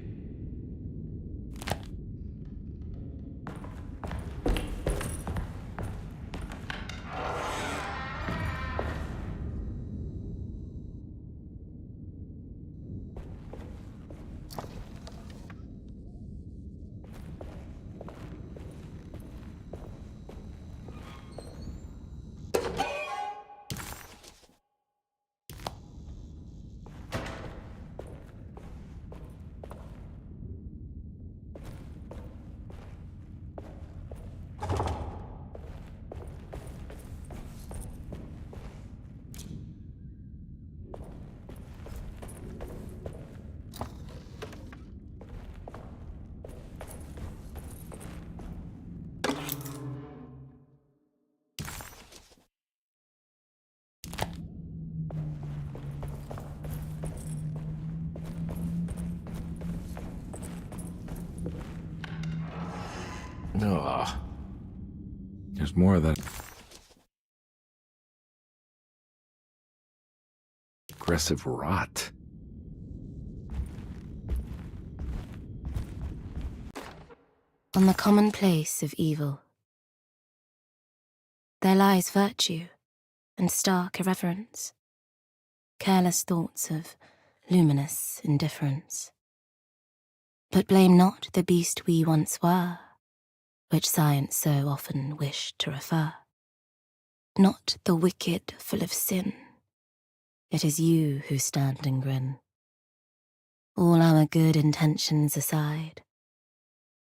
B: Ugh. There's more of that aggressive rot.
T: On the commonplace of evil, there lies virtue and stark irreverence, careless thoughts of luminous indifference. But blame not the beast we once were, which science so often wished to refer. Not the wicked full of sin, it is you who stand and grin. All our good intentions aside,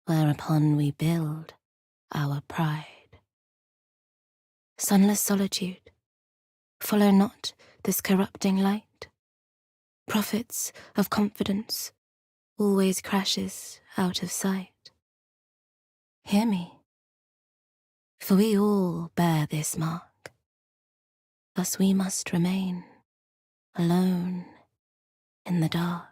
T: whereupon we build our pride. Sunless solitude, follow not this corrupting light. Prophets of confidence always crashes out of sight. Hear me, for we all bear this mark. Thus we must remain alone in the dark.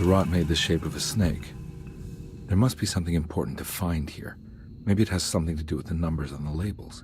B: The rot made the shape of a snake. There must be something important to find here. Maybe it has something to do with the numbers on the labels.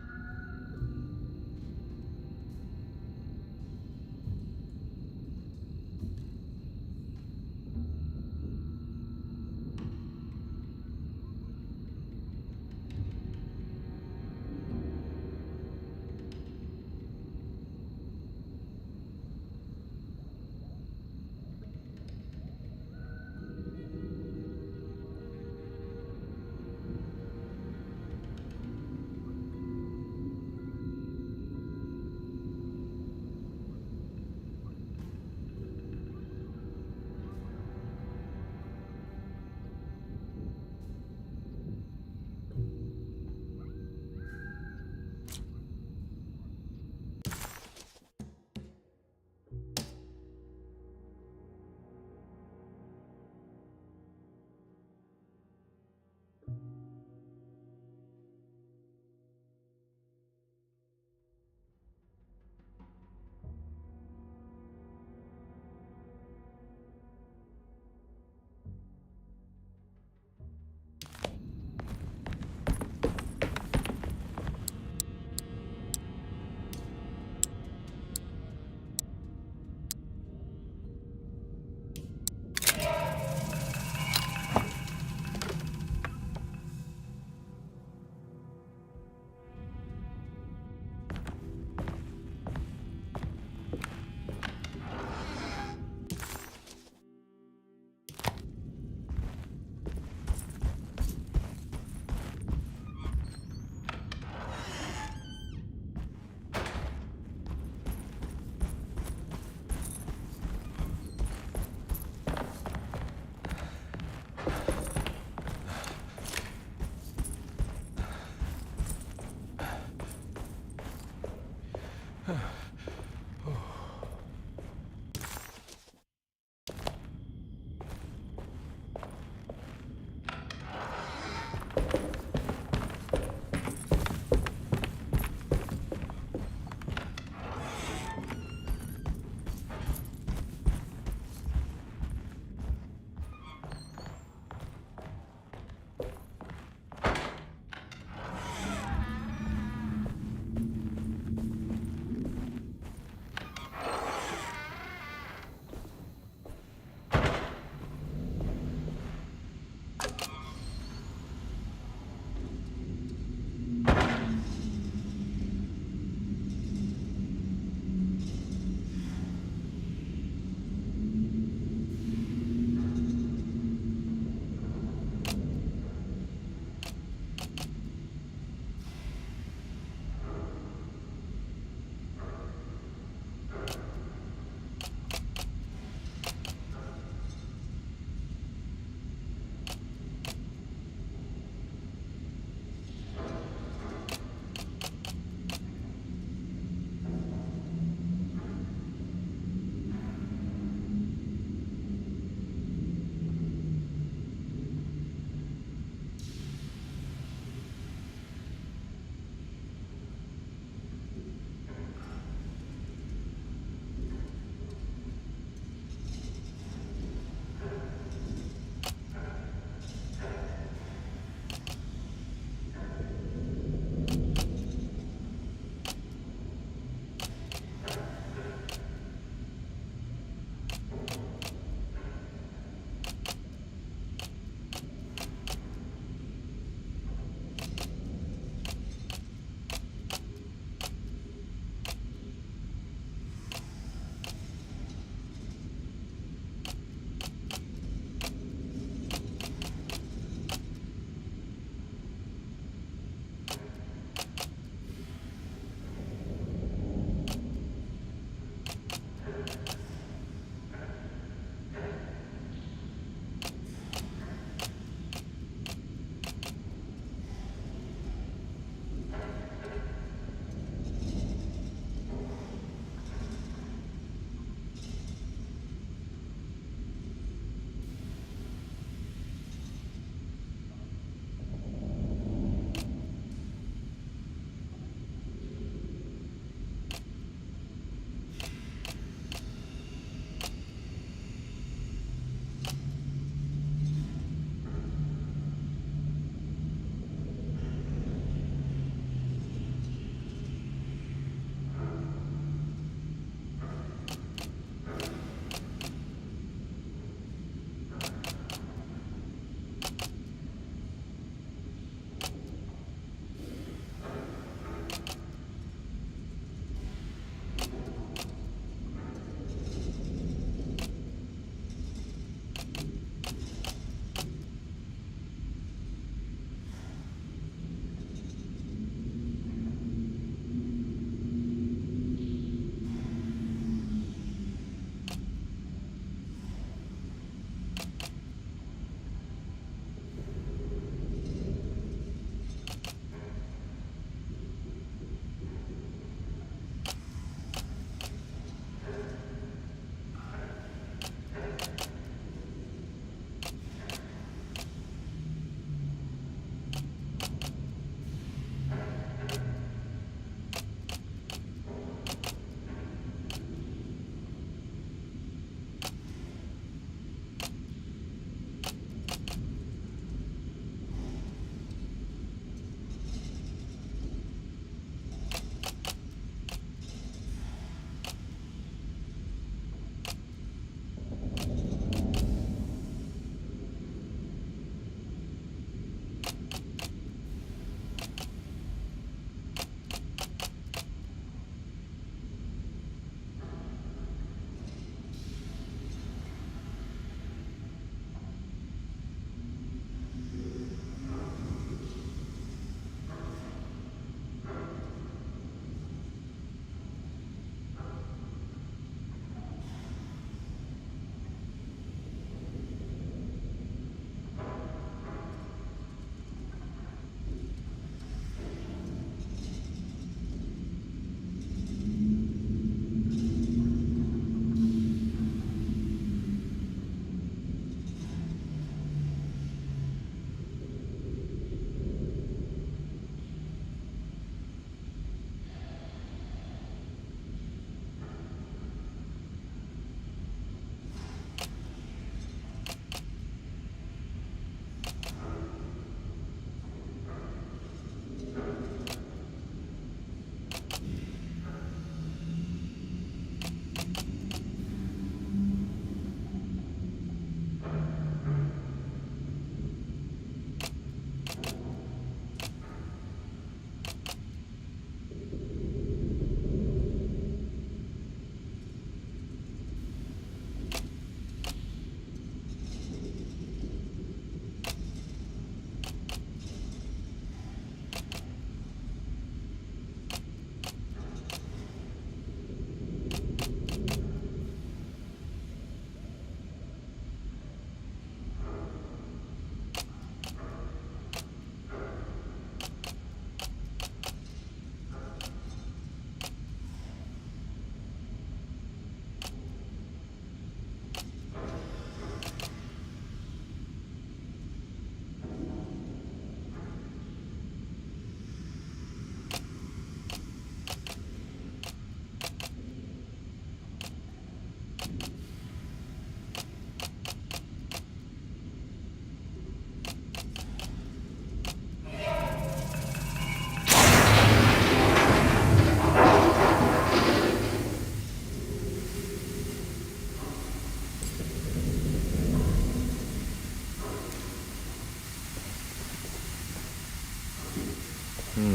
B: Black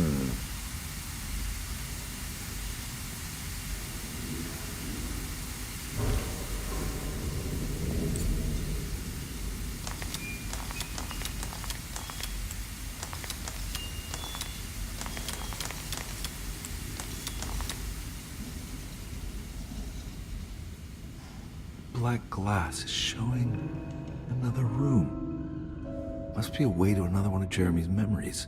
B: glass is showing another room. Must be a way to another one of Jeremy's memories.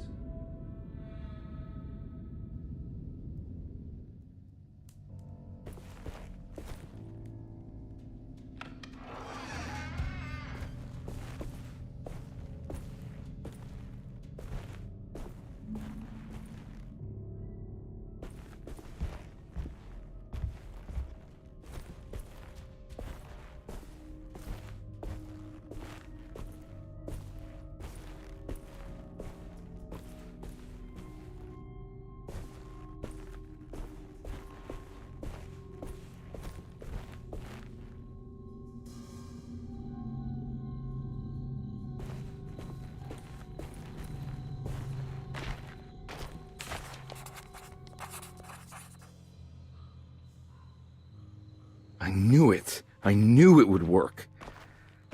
B: I knew it. I knew it would work.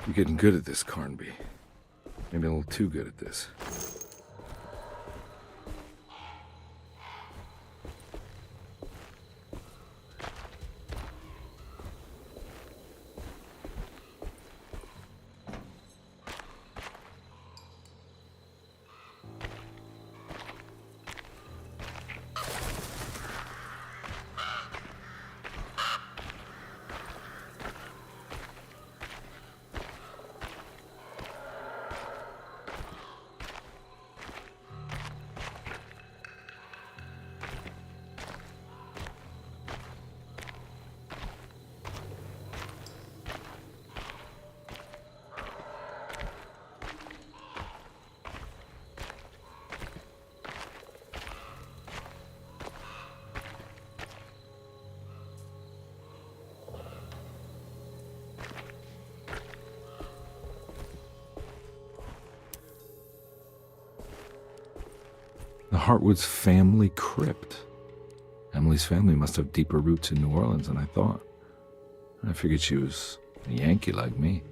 B: You're getting good at this, Karnby. Maybe a little too good at this. The Hartwood's family crypt. Emily's family must have deeper roots in New Orleans than I thought. I figured she was a Yankee like me.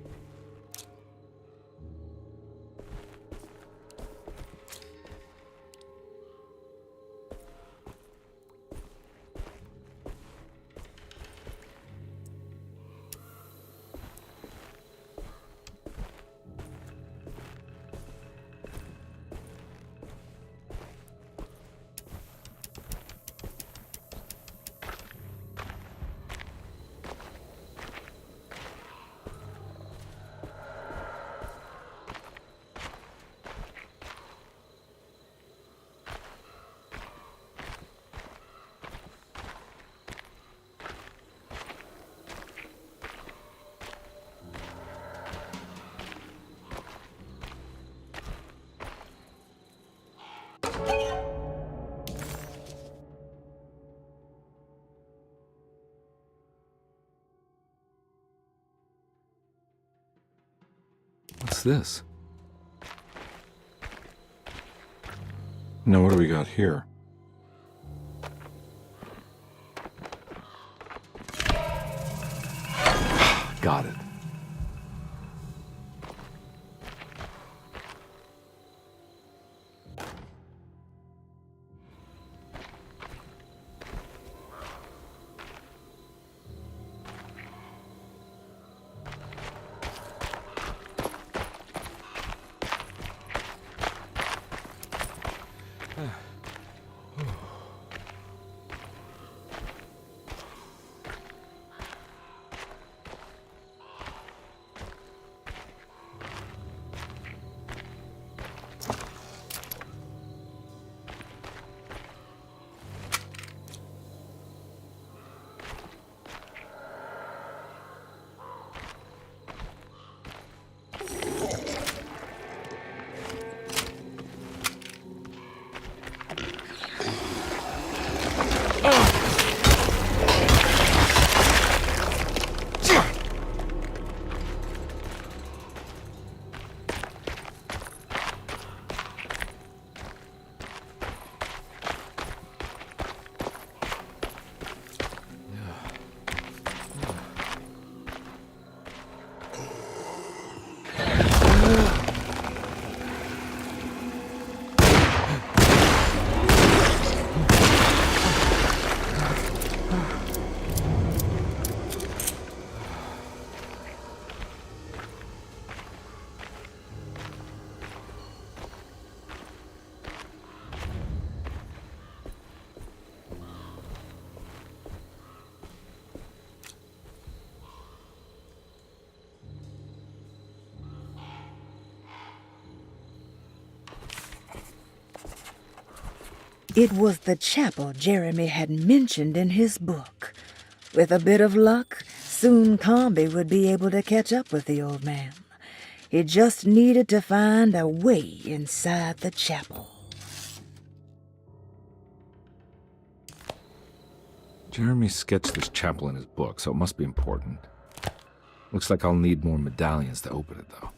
B: What's this? Now, what do we got here? Got it.
M: It was the chapel Jeremy had mentioned in his book. With a bit of luck, soon Karnbi would be able to catch up with the old man. He just needed to find a way inside the chapel.
B: Jeremy sketched this chapel in his book, so it must be important. Looks like I'll need more medallions to open it, though.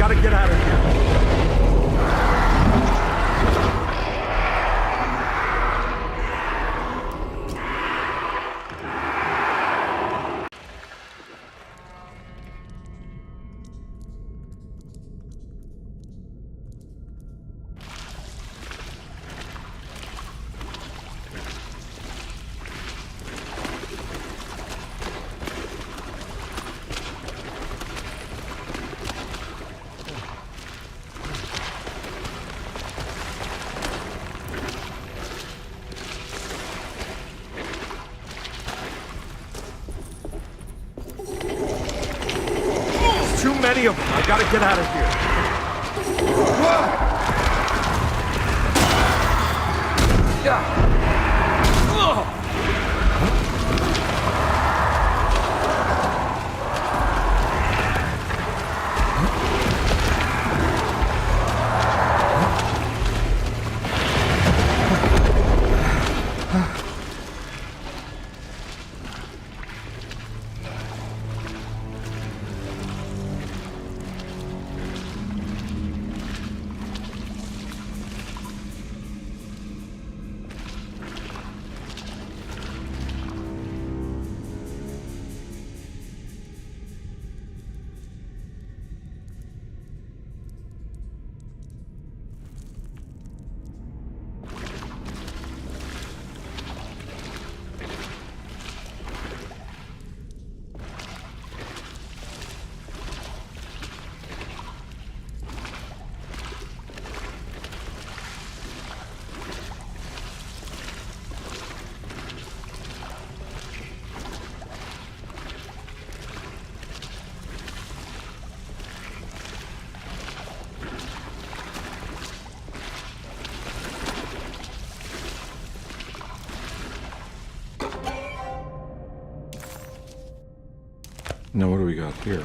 B: gotta get out of here. Too many of them. I gotta get out of here. Now what do we got here?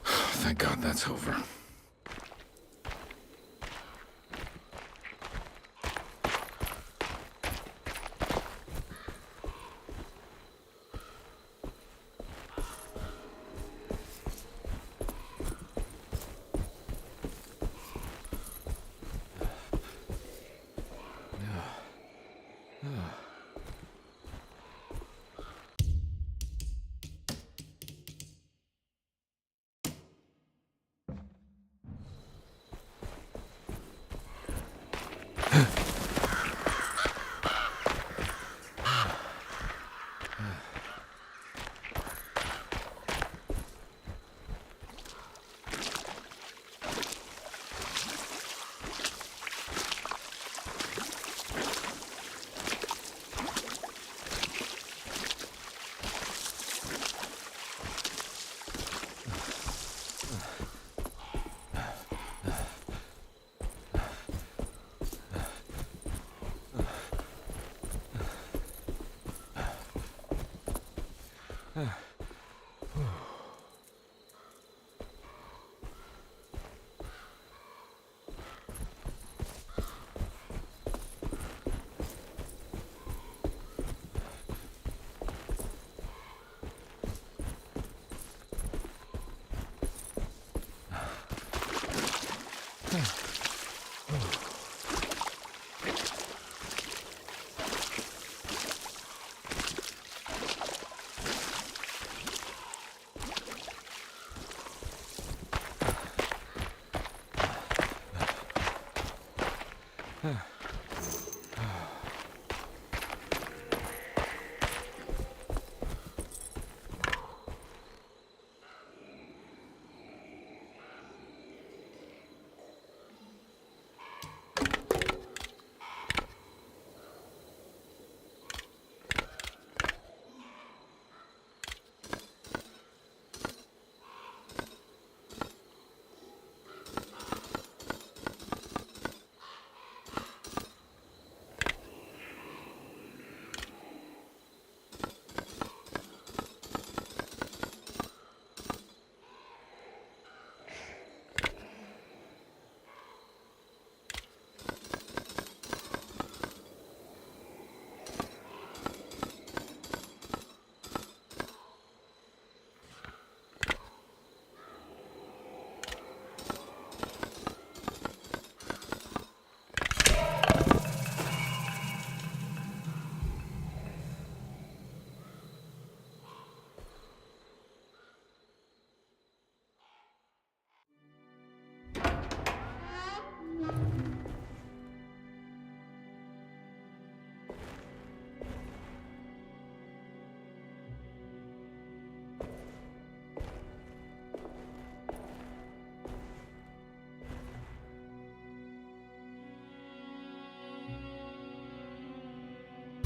B: Thank God that's over.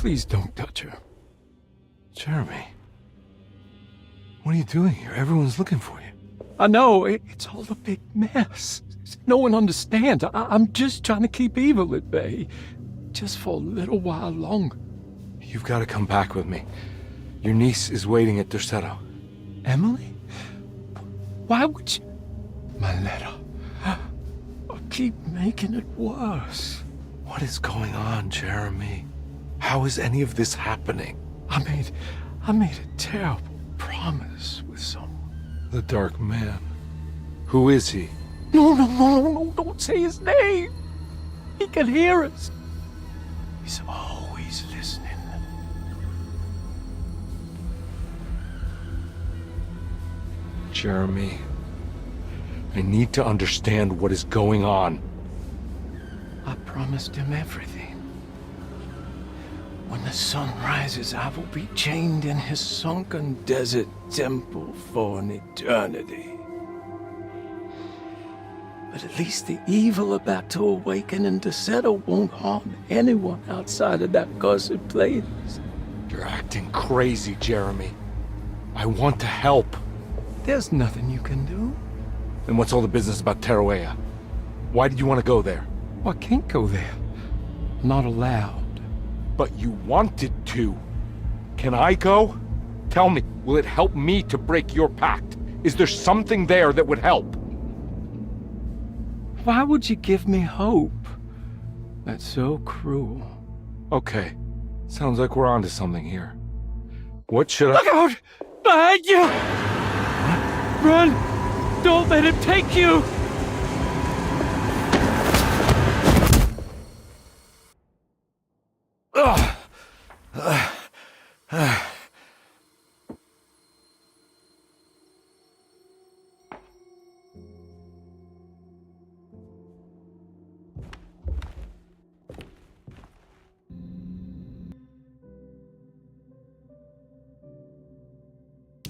K: Please don't touch her.
B: Jeremy, what are you doing here? Everyone's looking for you.
K: I know, it's all a big mess. No one understands. I'm just trying to keep evil at bay. Just for a little while longer.
B: You've got to come back with me. Your niece is waiting at Tercetto.
K: Emily? Why would you... My letter. I'll keep making it worse.
B: What is going on, Jeremy? How is any of this happening?
K: I made a terrible promise with someone.
B: The Dark Man. Who is he?
K: No, don't say his name. He can hear us. He's always listening.
B: Jeremy, I need to understand what is going on.
K: I promised him everything. When the sun rises, I will be chained in his sunken desert temple for an eternity. But at least the evil about to awaken in Tercetto won't harm anyone outside of that cursed place.
B: You're acting crazy, Jeremy. I want to help.
K: There's nothing you can do.
B: Then what's all the business about Tarawea? Why did you want to go there?
K: Well, I can't go there. I'm not allowed.
B: But you wanted to. Can I go? Tell me, will it help me to break your pact? Is there something there that would help?
K: Why would you give me hope? That's so cruel.
B: Okay, sounds like we're onto something here. What should I—
K: Look out! Behind you! What? Run! Don't let him take you!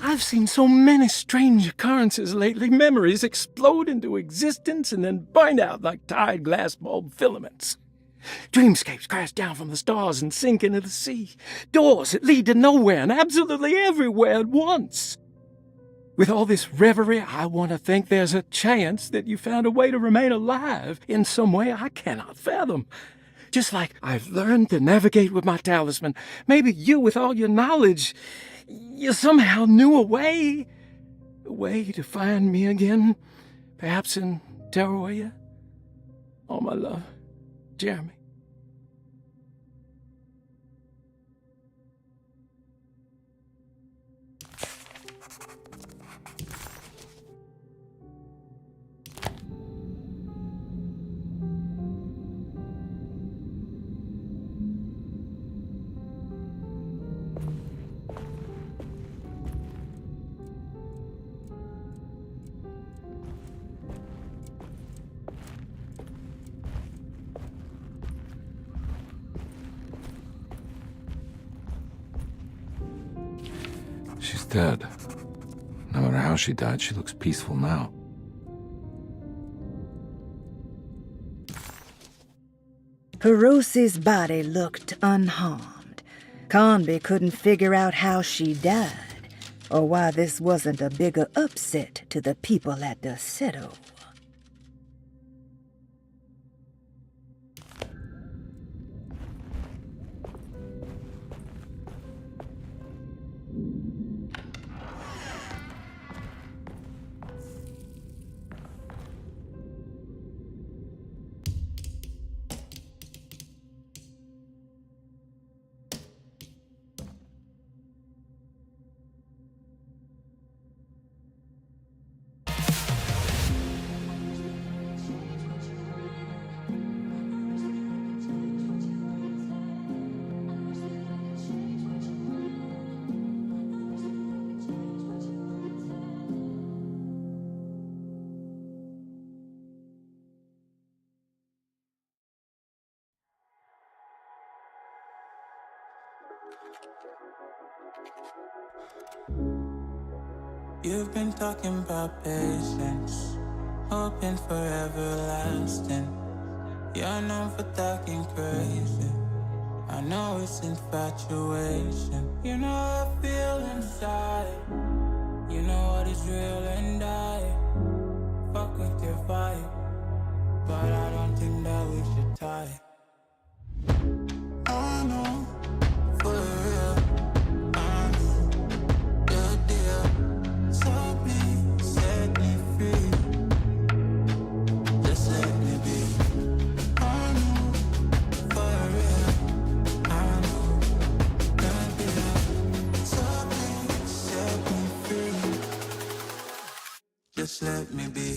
K: I've seen so many strange occurrences lately. Memories explode into existence and then burn out like tired glass bulb filaments. Dreamscapes crash down from the stars and sink into the sea. Doors that lead to nowhere and absolutely everywhere at once. With all this reverie, I want to think there's a chance that you found a way to remain alive in some way I cannot fathom. Just like I've learned to navigate with my talisman, maybe you, with all your knowledge, you somehow knew a way to find me again, perhaps in Tarawea. All my love, Jeremy.
B: She's dead. No matter how she died, she looks peaceful now.
M: Hirosi's body looked unharmed. Karnbi couldn't figure out how she died, or why this wasn't a bigger upset to the people at Tercetto.
U: You've been talking about patience, hoping for everlasting. You're known for talking crazy. I know it's infatuation. You know I feel inside. You know what is real and I fuck with your vibe, but I don't think that we should tie. I know, for real, I know the deal. So please set me free. Just let me be. I know, for real, I know the deal. So please set me free. Just let me be.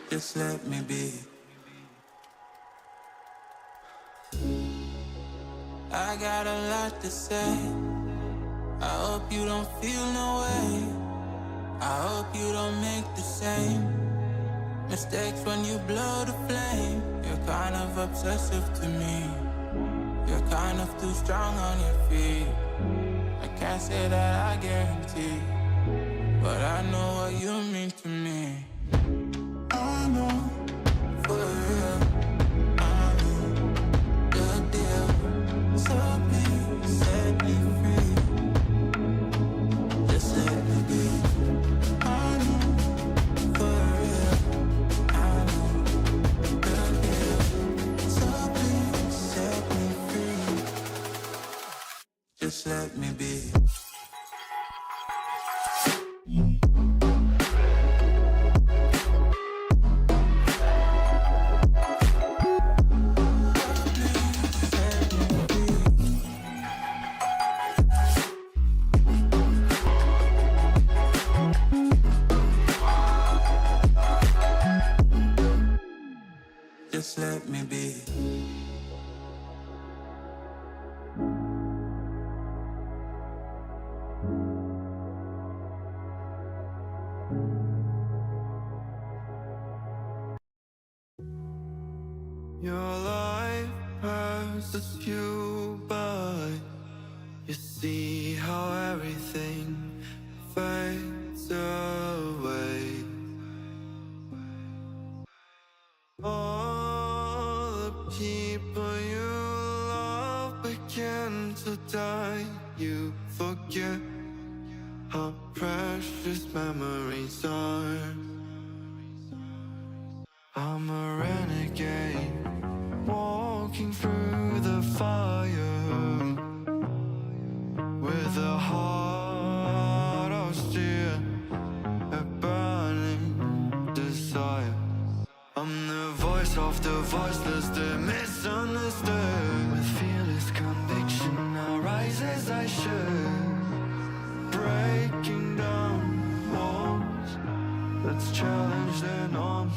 U: Just let me be. I got a lot to say. I hope you don't feel no way. I hope you don't make the same mistakes when you blow the flame. You're kind of obsessive to me. You're kind of too strong on your feet. I can't say that I guarantee, but I know what you mean to me. I know, for real, I know the deal. So please set me free. Just let me be. I know, for real, I know the deal. So please set me free. Just let me be. Just let me be. Your life passes you by. You see how everything fades away. All the people you love begin to die. You forget how precious memories are. I'm a renegade, walking through the fire, with a heart of steel, a burning desire. I'm the voice of the voiceless, the misunderstood. With fearless conviction, I rise as I should, breaking down walls. Let's challenge the norms.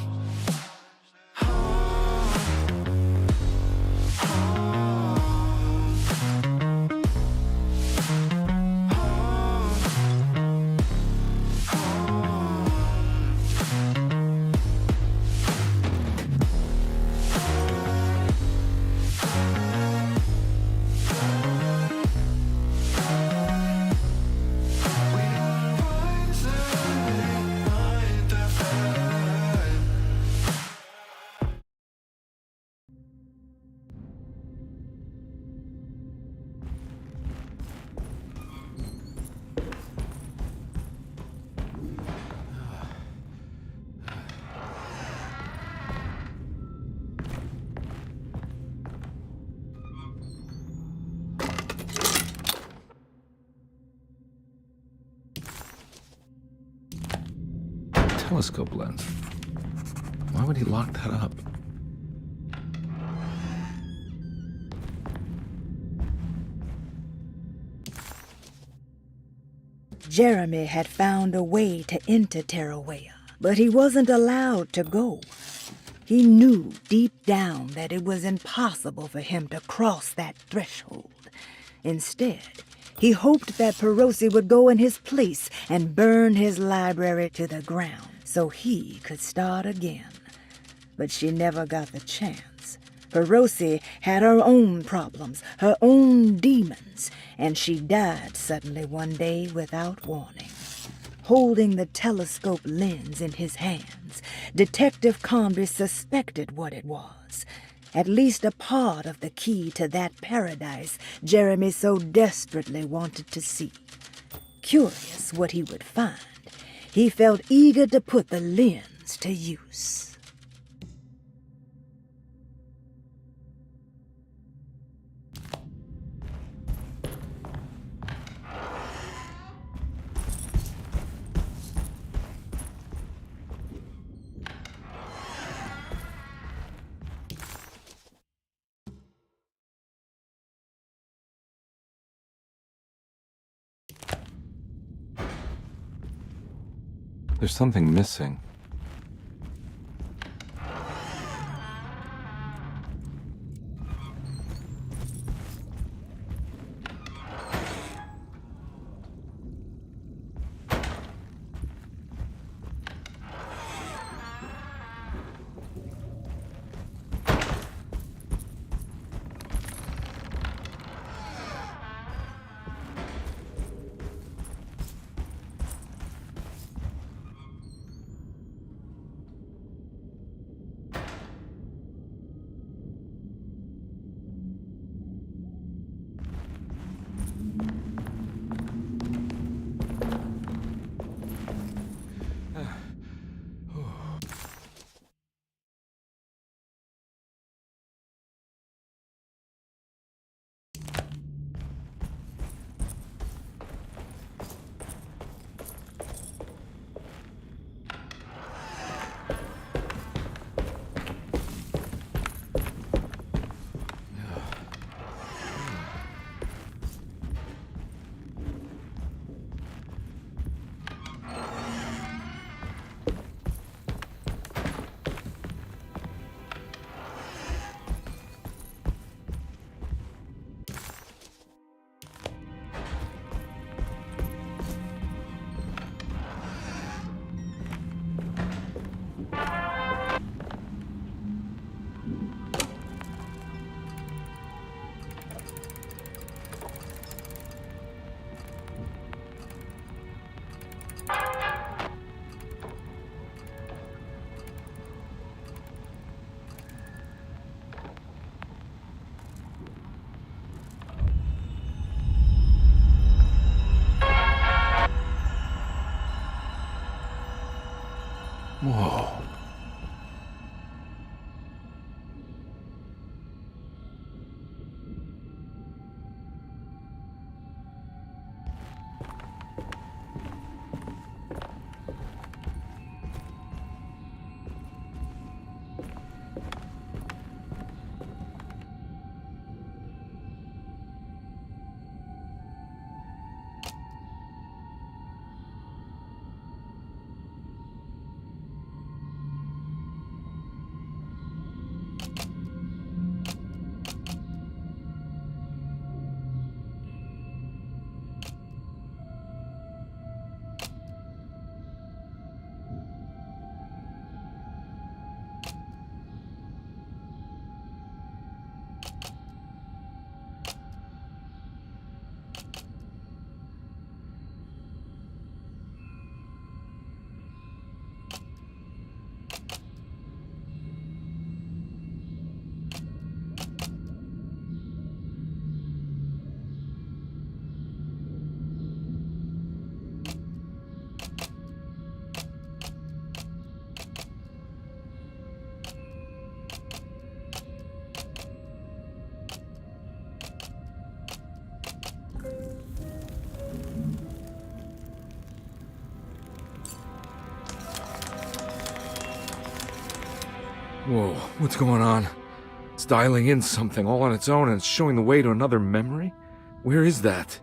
B: Telescope lens. Why would he lock that up?
M: Jeremy had found a way to enter Tarawea, but he wasn't allowed to go. He knew deep down that it was impossible for him to cross that threshold. Instead, he hoped that Perosi would go in his place and burn his library to the ground, so he could start again. But she never got the chance. For Rosie had her own problems, her own demons, and she died suddenly one day without warning. Holding the telescope lens in his hands, Detective Karnbi suspected what it was. At least a part of the key to that paradise Jeremy so desperately wanted to see. Curious what he would find, he felt eager to put the lens to use.
B: There's something missing. Whoa. Whoa, what's going on? It's dialing in something all on its own and it's showing the way to another memory? Where is that?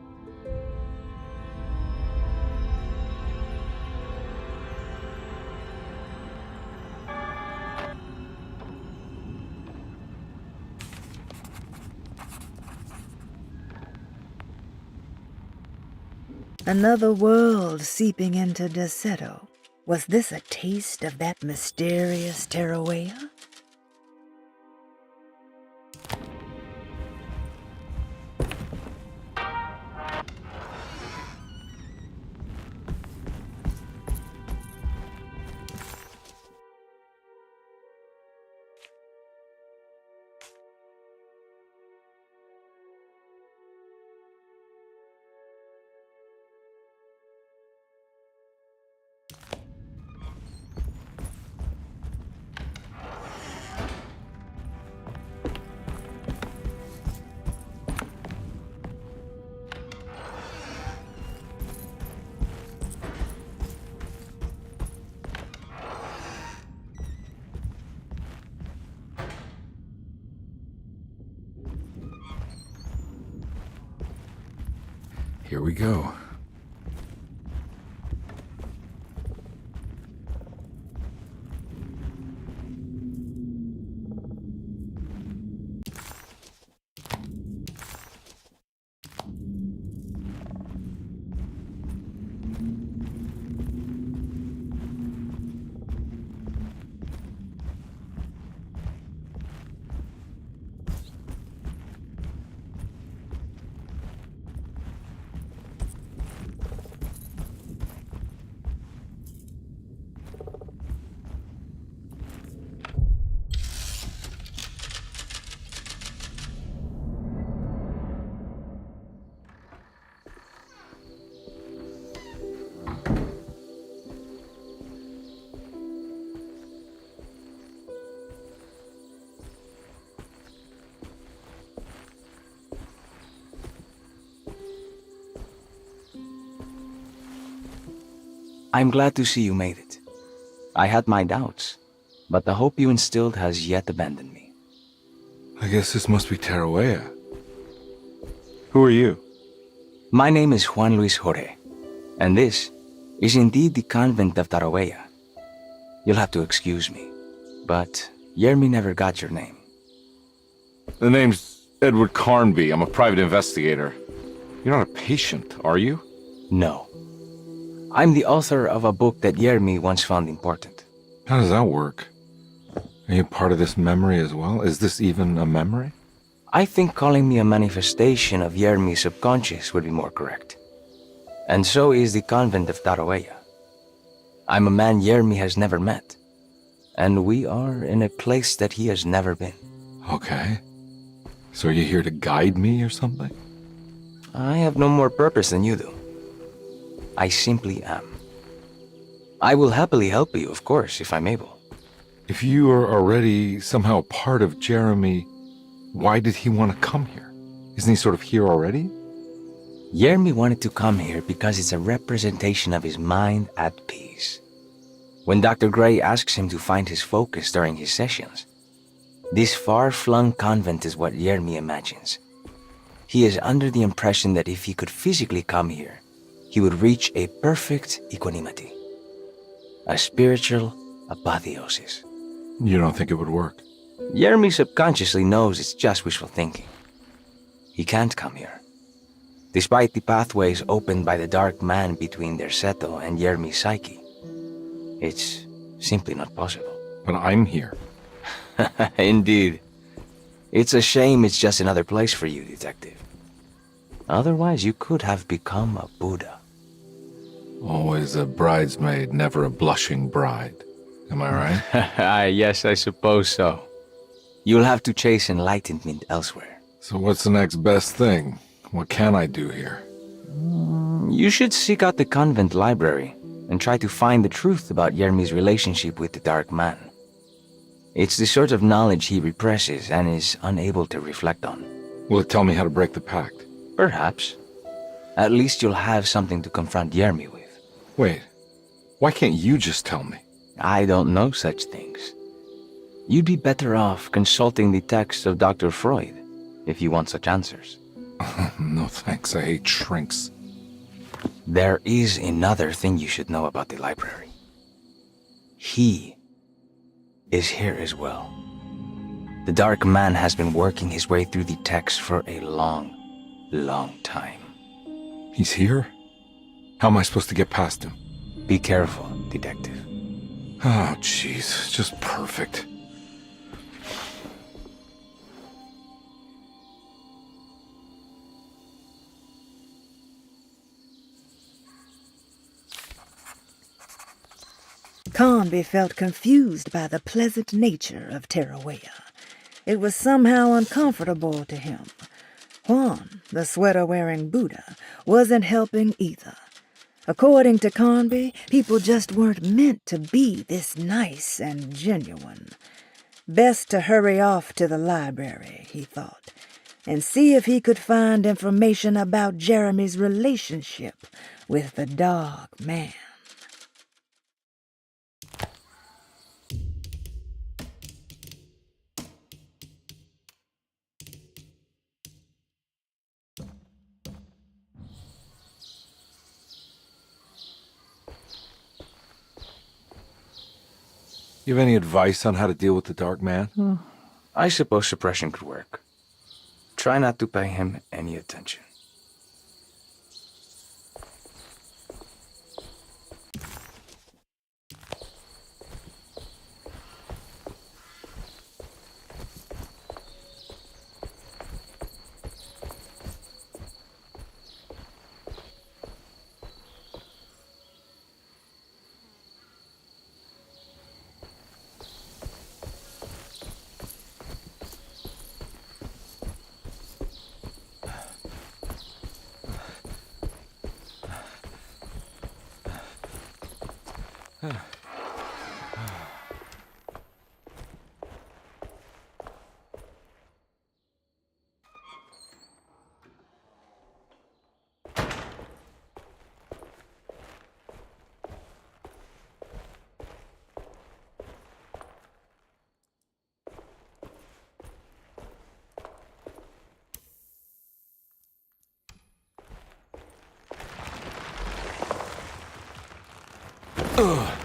M: Another world seeping into Deseto. Was this a taste of that mysterious Terawea?
B: Here we go.
P: I'm glad to see you made it. I had my doubts, but the hope you instilled has yet abandoned me.
B: I guess this must be Terawea. Who are you?
P: My name is Juan Luis Jorge, and this is indeed the convent of Tarawea. You'll have to excuse me, but Yermi never got your name.
B: The name's Edward Karnbi. I'm a private investigator. You're not a patient, are you?
P: No. I'm the author of a book that Yermi once found important.
B: How does that work? Are you part of this memory as well? Is this even a memory?
P: I think calling me a manifestation of Yermi's subconscious would be more correct. And so is the convent of Tarawea. I'm a man Yermi has never met, and we are in a place that he has never been.
B: Okay. So are you here to guide me or something?
P: I have no more purpose than you do. I simply am. I will happily help you, of course, if I'm able.
B: If you are already somehow part of Jeremy, why did he want to come here? Isn't he sort of here already?
P: Yermi wanted to come here because it's a representation of his mind at peace. When Dr. Gray asks him to find his focus during his sessions, this far-flung convent is what Yermi imagines. He is under the impression that if he could physically come here, he would reach a perfect equanimity, a spiritual apotheosis.
B: You don't think it would work?
P: Yermi subconsciously knows it's just wishful thinking. He can't come here. Despite the pathways opened by the dark man between their Seto and Yermi's psyche, it's simply not possible.
B: But I'm here.
P: Indeed. It's a shame it's just another place for you, Detective. Otherwise, you could have become a Buddha.
B: Always a bridesmaid, never a blushing bride. Am I right?
P: Yes, I suppose so. You'll have to chase enlightenment elsewhere.
B: So what's the next best thing? What can I do here?
P: You should seek out the convent library and try to find the truth about Yermi's relationship with the Dark Man. It's the sort of knowledge he represses and is unable to reflect on.
B: Will it tell me how to break the pact?
P: Perhaps. At least you'll have something to confront Yermi with.
B: Wait, why can't you just tell me?
P: I don't know such things. You'd be better off consulting the texts of Dr. Freud if you want such answers.
B: No thanks, I hate shrinks.
P: There is another thing you should know about the library. He is here as well. The Dark Man has been working his way through the texts for a long time.
B: He's here? How am I supposed to get past him?
P: Be careful, Detective.
B: Oh, jeez. Just perfect.
M: Carnby felt confused by the pleasant nature of Terawea. It was somehow uncomfortable to him. Juan, the sweater-wearing Buddha, wasn't helping either. According to Carnby, people just weren't meant to be this nice and genuine. Best to hurry off to the library, he thought, and see if he could find information about Jeremy's relationship with the dog man.
B: You have any advice on how to deal with the dark man?
P: I suppose suppression could work. Try not to pay him any attention.
B: Oh.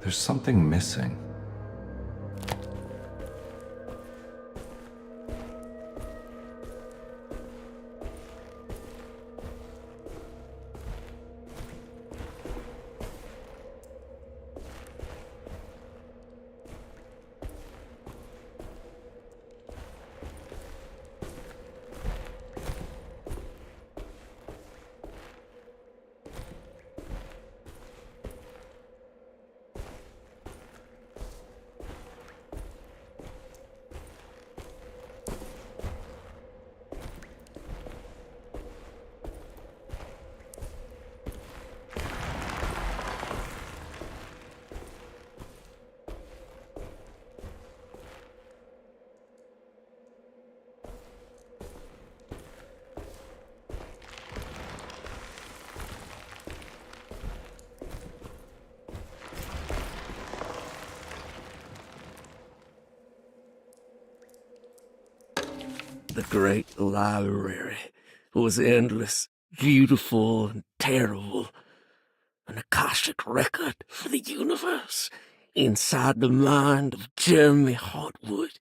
B: There's something missing.
E: The great library was endless, beautiful, and terrible. An Akashic record for the universe inside the mind of Jeremy Hartwood,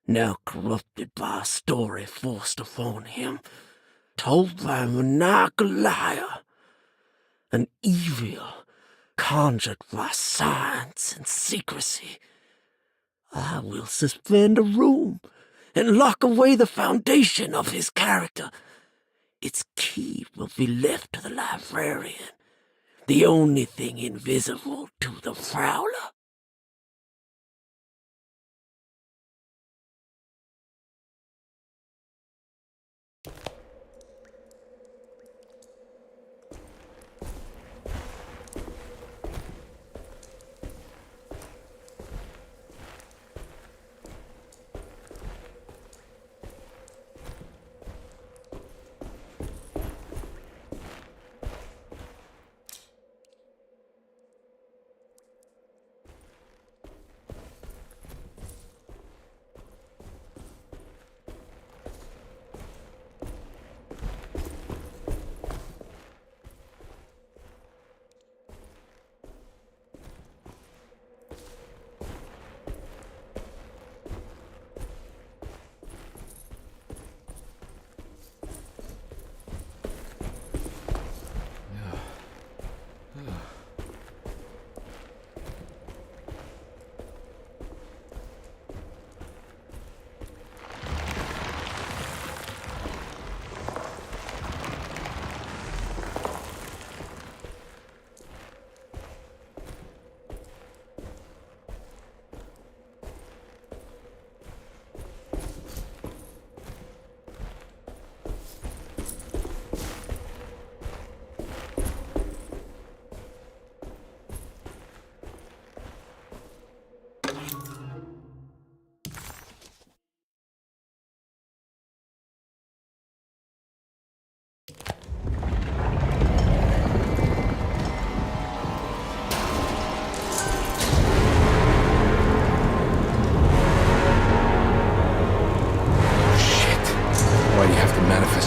E: now corrupted by a story forced upon him, told by a maniacal liar, an evil conjured by science and secrecy. I will suspend a room and lock away the foundation of his character. Its key will be left to the librarian, the only thing invisible to the prowler.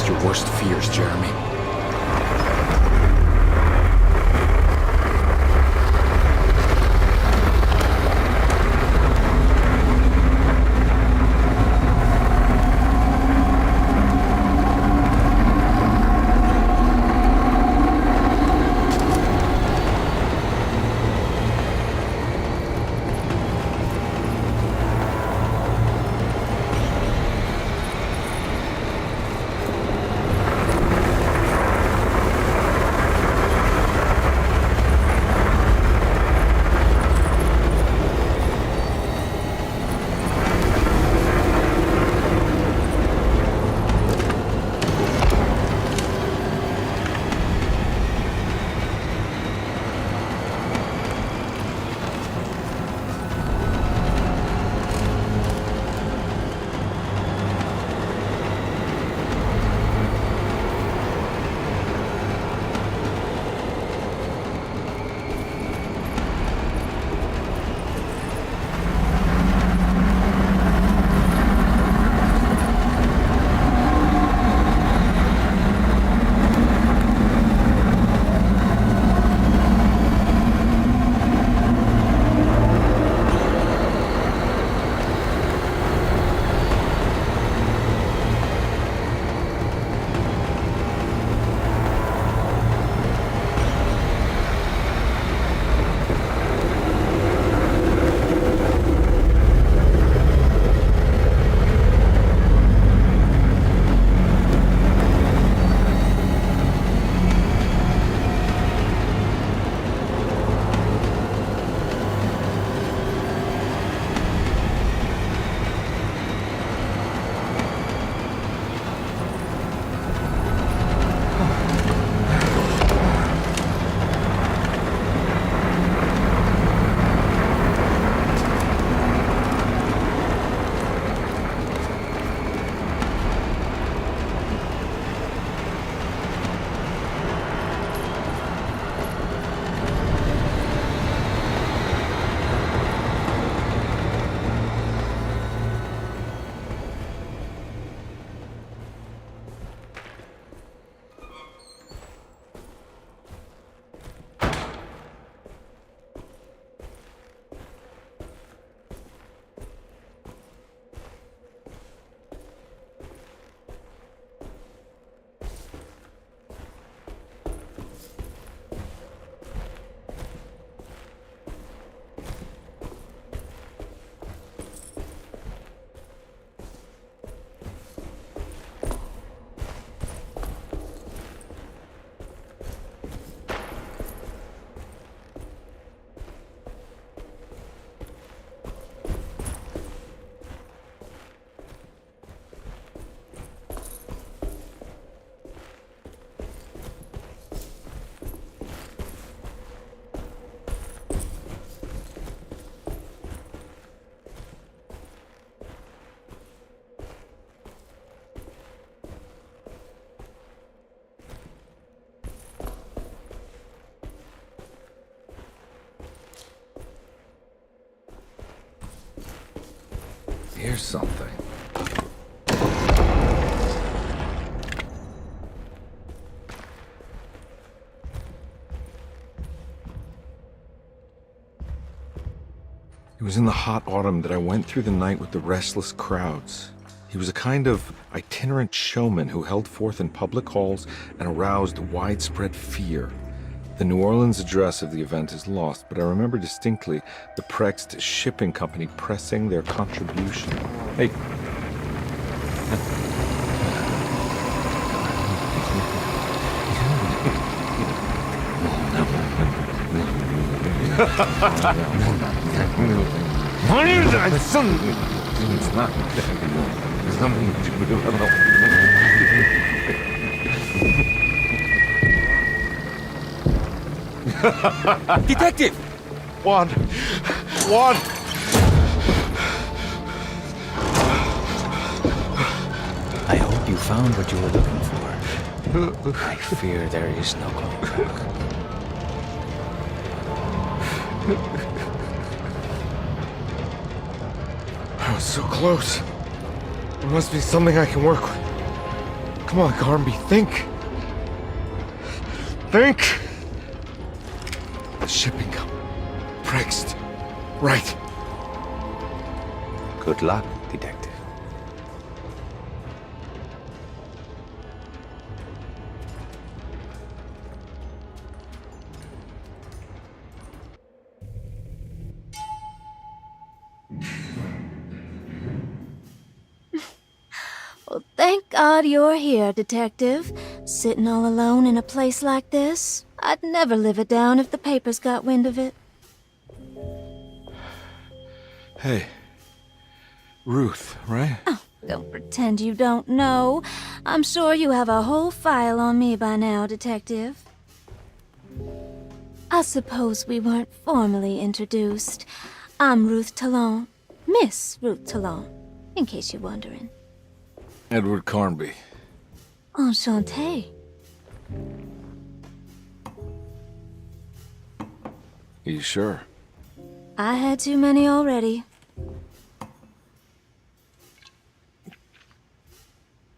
B: Your worst fears, Jeremy. Here's something. It was in the hot autumn that I went through the night with the restless crowds. He was a kind of itinerant showman who held forth in public halls and aroused widespread fear. The New Orleans address of the event is lost, but I remember distinctly the Prext Shipping Company pressing their contribution. Hey.
A: Detective!
B: Juan! Juan!
P: I hope you found what you were looking for. I fear there is no going back.
B: I was so close. There must be something I can work with. Come on, Karnbi, think! Think! The shipping company. Prext. Right.
P: Good luck, detective.
S: Well, thank God you're here, Detective. Sitting all alone in a place like this. I'd never live it down if the papers got wind of it.
B: Hey. Ruth, right?
S: Oh, don't pretend you don't know. I'm sure you have a whole file on me by now, Detective. I suppose we weren't formally introduced. I'm Ruth Talon. Miss Ruth Talon, in case you're wondering.
B: Edward Karnbi.
S: Enchanté.
B: You sure?
S: I had too many already.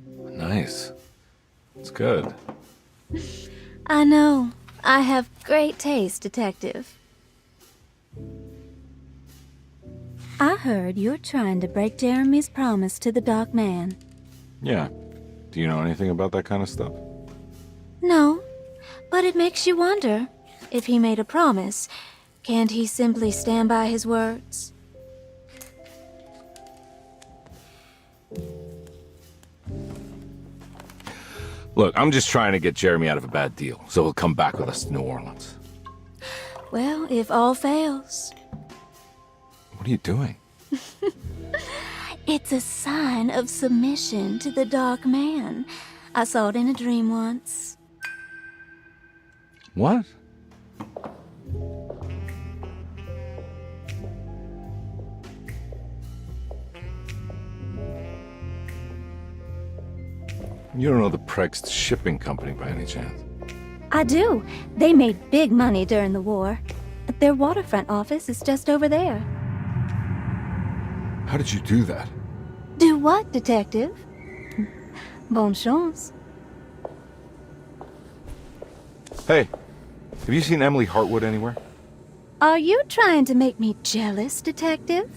B: Nice. It's good.
S: I know. I have great taste, Detective. I heard you're trying to break Jeremy's promise to the Dark Man.
B: Yeah. Do you know anything about that kind of stuff?
S: No, but it makes you wonder. If he made a promise, can't he simply stand by his words?
B: Look, I'm just trying to get Jeremy out of a bad deal, so he'll come back with us to New Orleans.
S: Well, if all fails.
B: What are you doing?
S: It's a sign of submission to the Dark Man. I saw it in a dream once.
B: What? You don't know the Prext Shipping Company by any chance?
S: I do. They made big money during the war. Their waterfront office is just over there.
B: How did you do that?
S: Do what, Detective? Bonne chance.
B: Hey, have you seen Emily Hartwood anywhere?
S: Are you trying to make me jealous, Detective?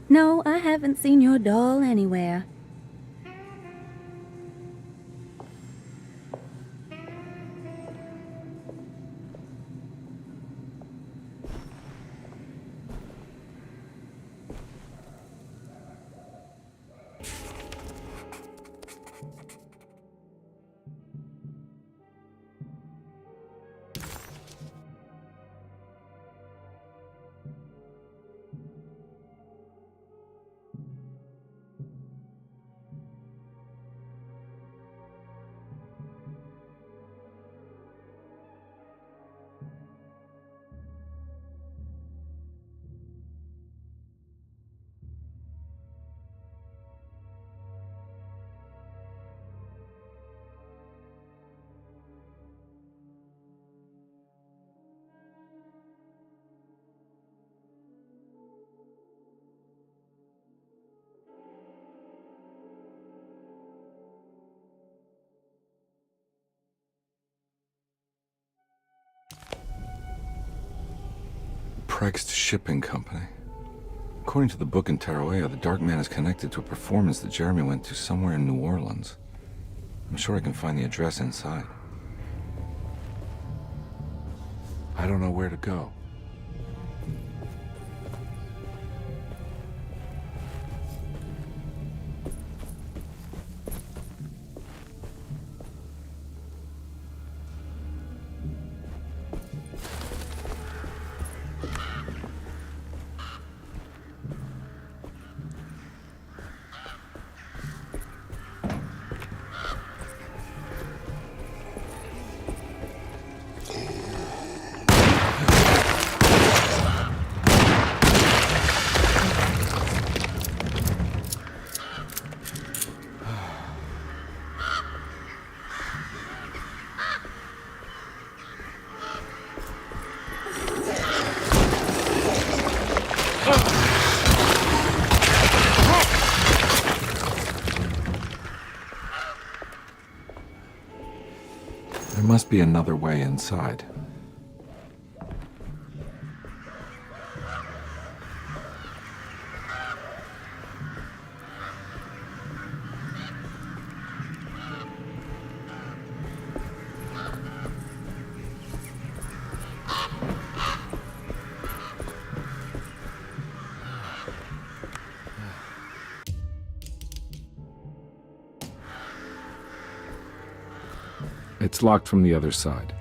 S: No, I haven't seen your doll anywhere.
B: Prext Shipping Company. According to the book in Tarawea, the Dark Man is connected to a performance that Jeremy went to somewhere in New Orleans. I'm sure I can find the address inside. I don't know where to go. There must be another way inside. It's locked from the other side.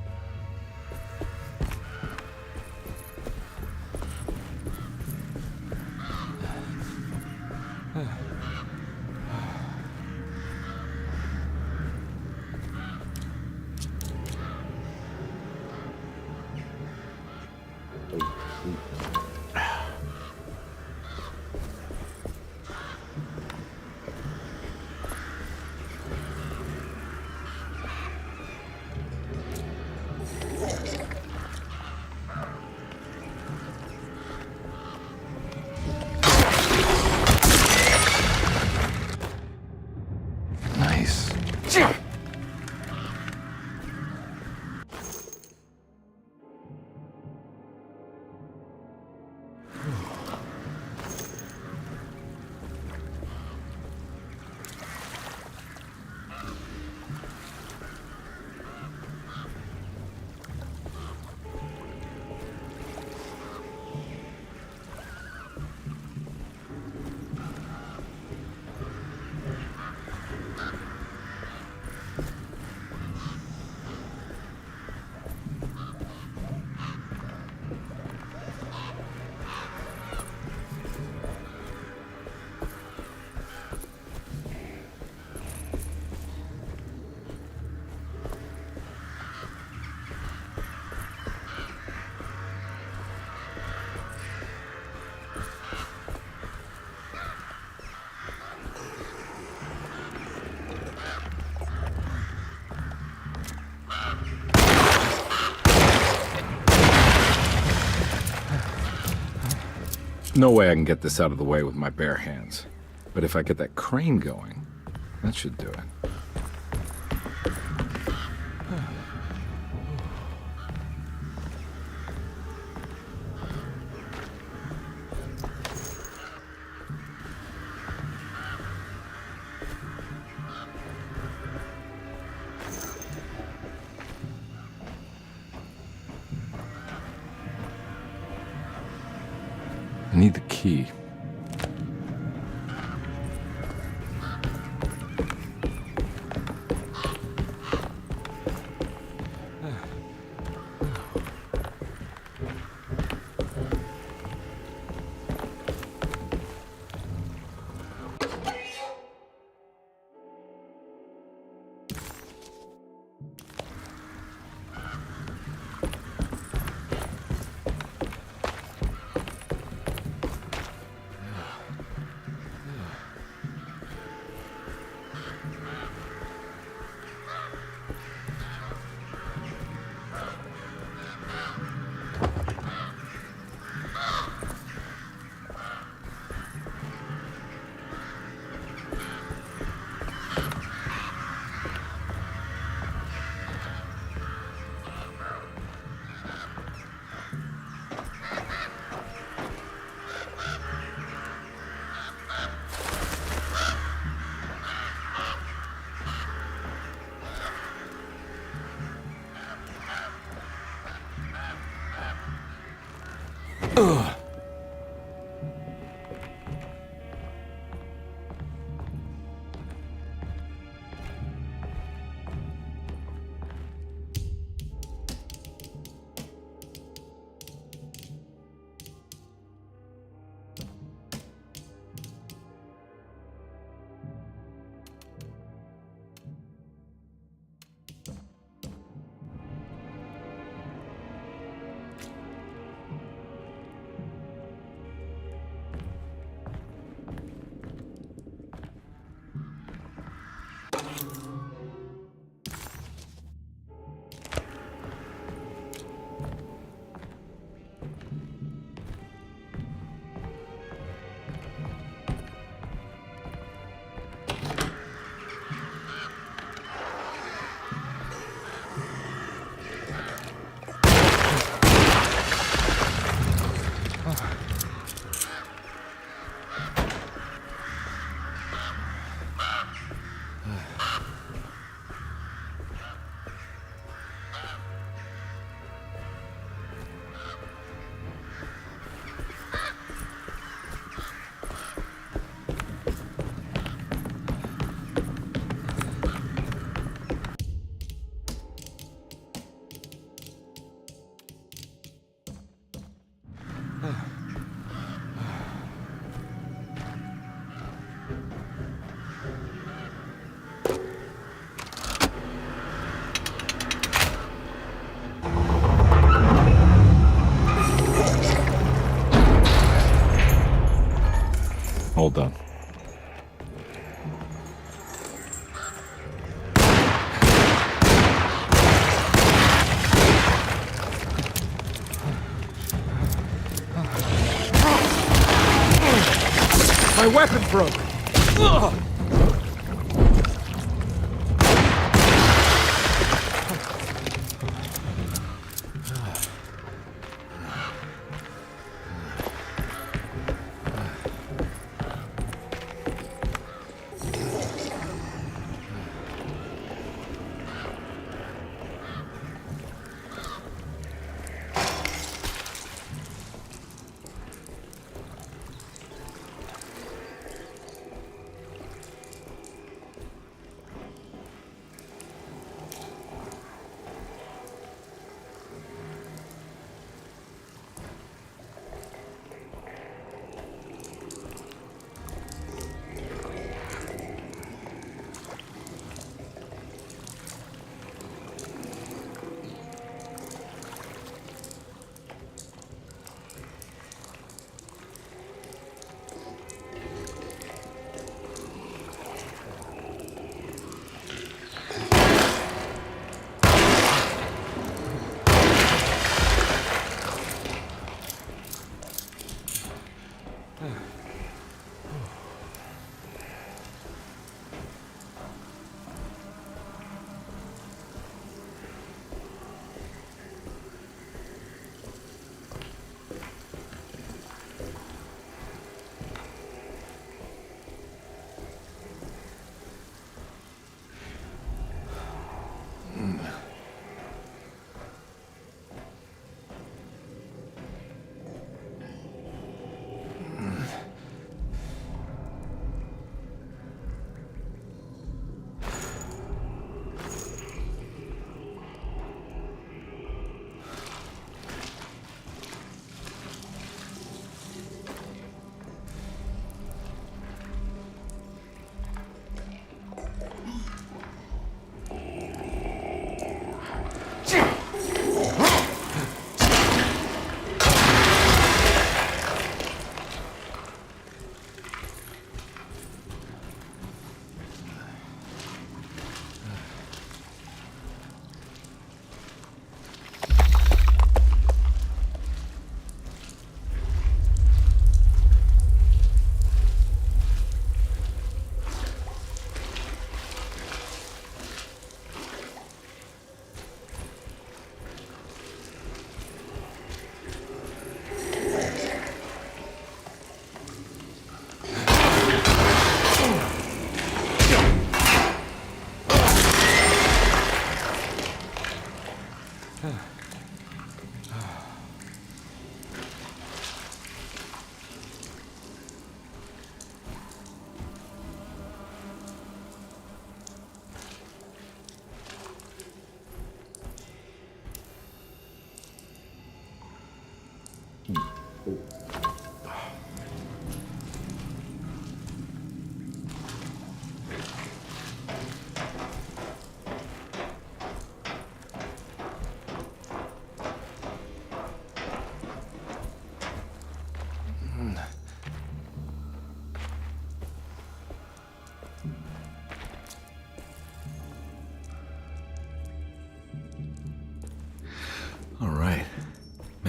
B: No way I can get this out of the way with my bare hands. But if I get that crane going, that should do it. I need the key. Ugh. Hold on. My weapon broke! Ugh!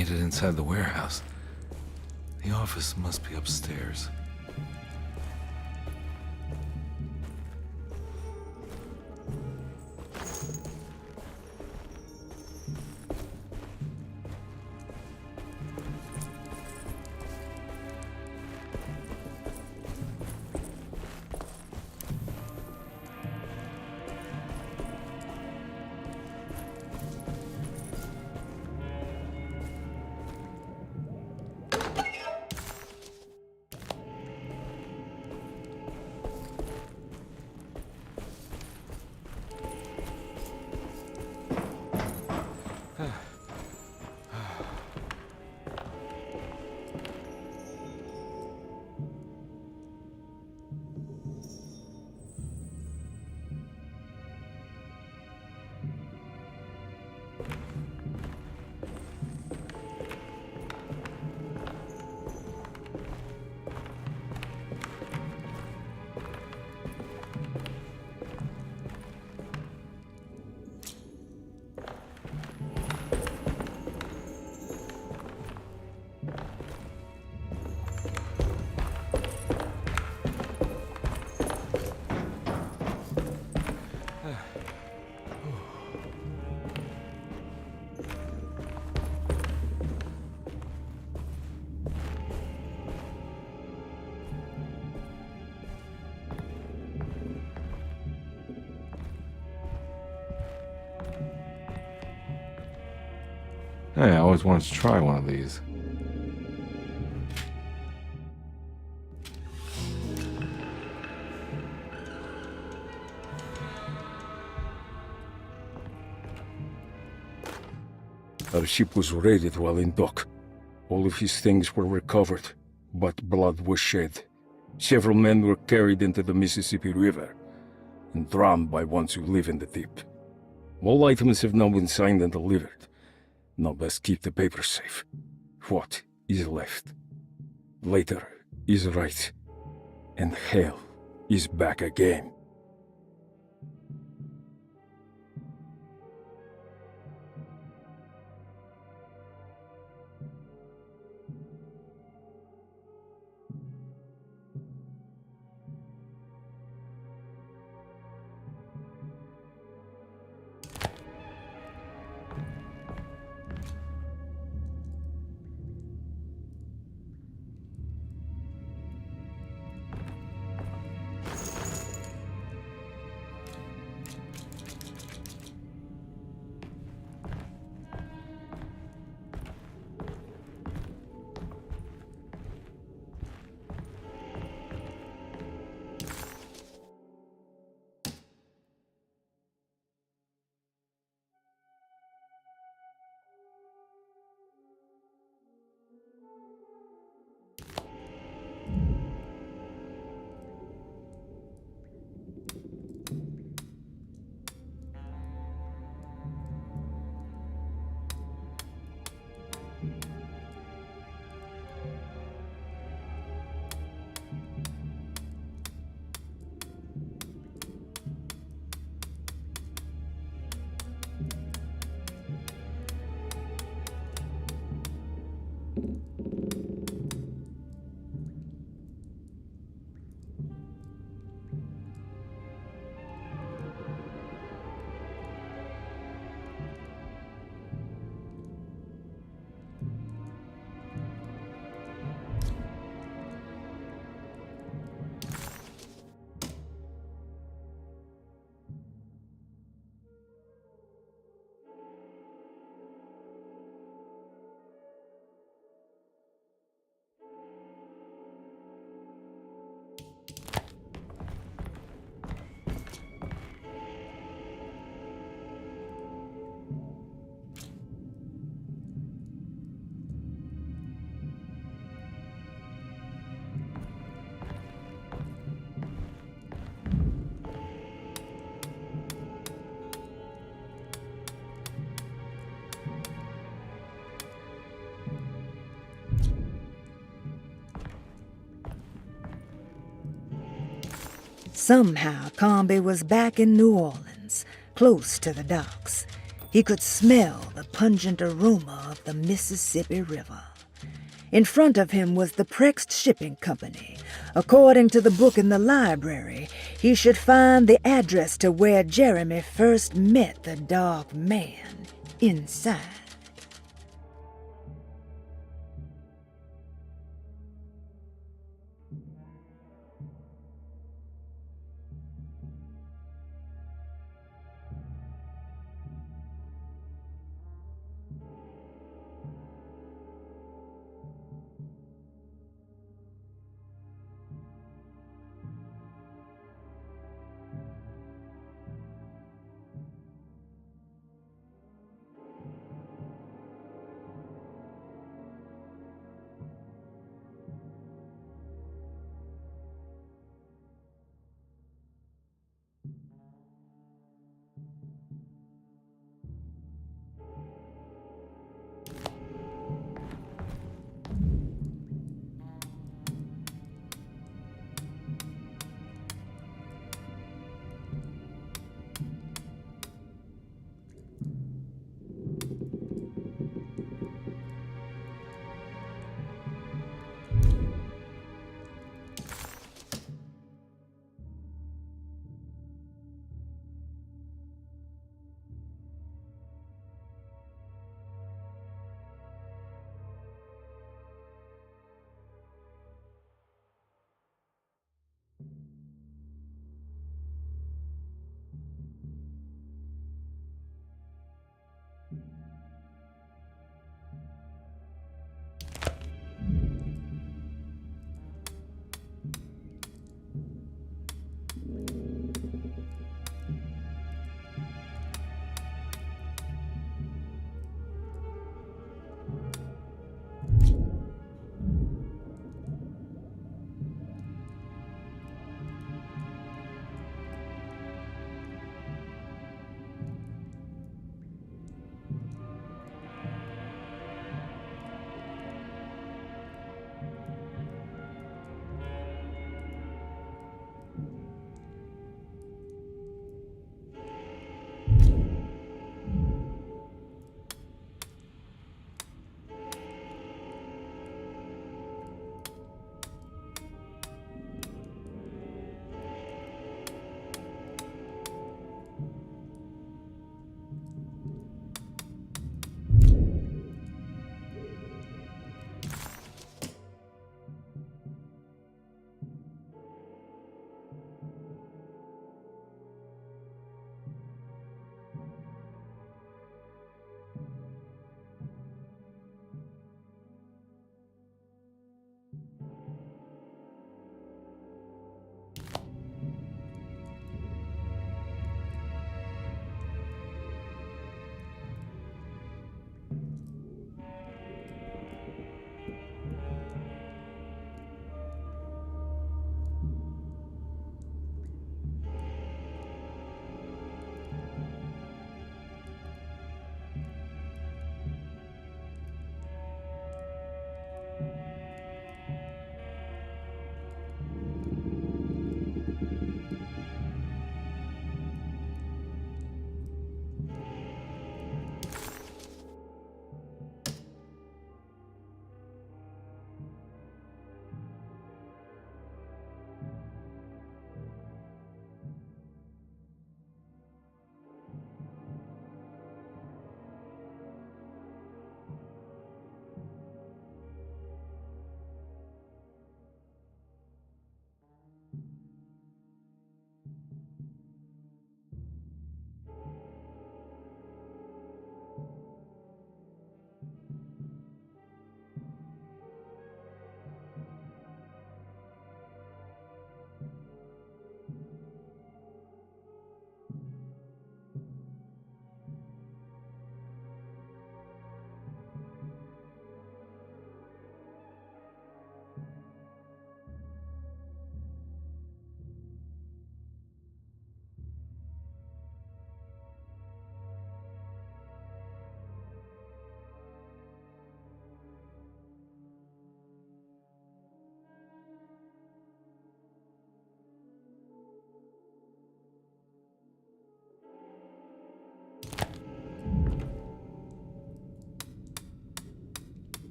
B: made it inside the warehouse. The office must be upstairs. Hey, I always wanted to try one of these.
K: Our ship was raided while in dock. All of his things were recovered, but blood was shed. Several men were carried into the Mississippi River and drowned by ones who live in the deep. All items have now been signed and delivered. Now best keep the papers safe. What is left? Later is right, and hell is back again.
M: Somehow, Karnbi was back in New Orleans, close to the docks. He could smell the pungent aroma of the Mississippi River. In front of him was the Prext Shipping Company. According to the book in the library, he should find the address to where Jeremy first met the dark man inside.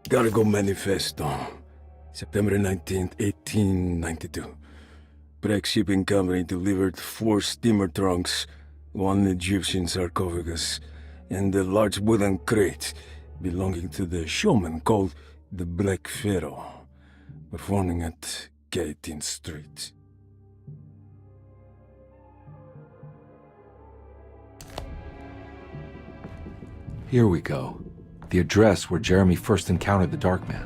K: Cargo Manifesto, September 19th, 1892. Breck Shipping Company delivered 4 steamer trunks, 1 Egyptian sarcophagus, and a large wooden crate belonging to the showman called the Black Pharaoh, performing at 18th Street.
B: Here we go. The address where Jeremy first encountered the Dark Man.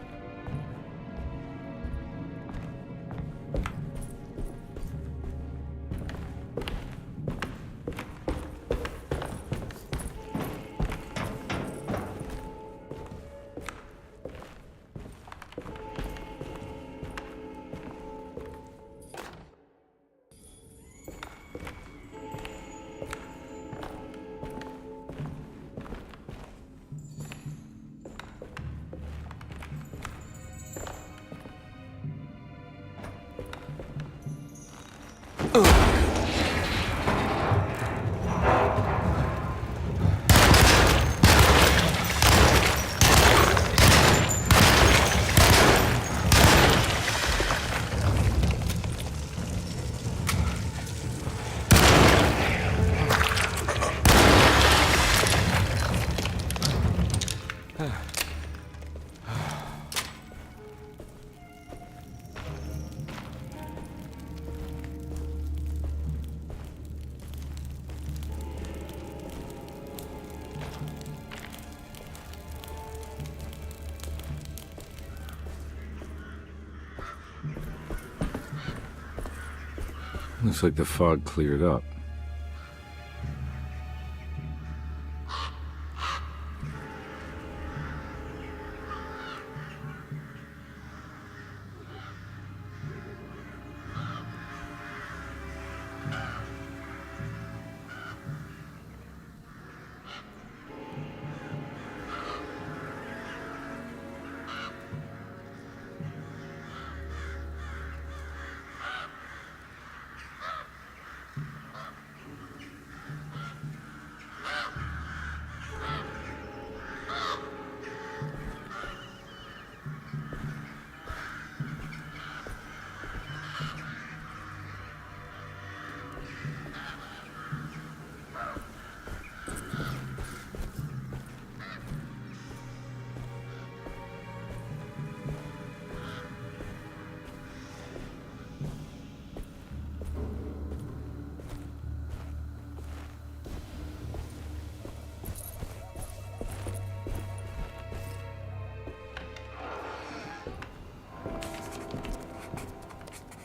B: Looks like the fog cleared up.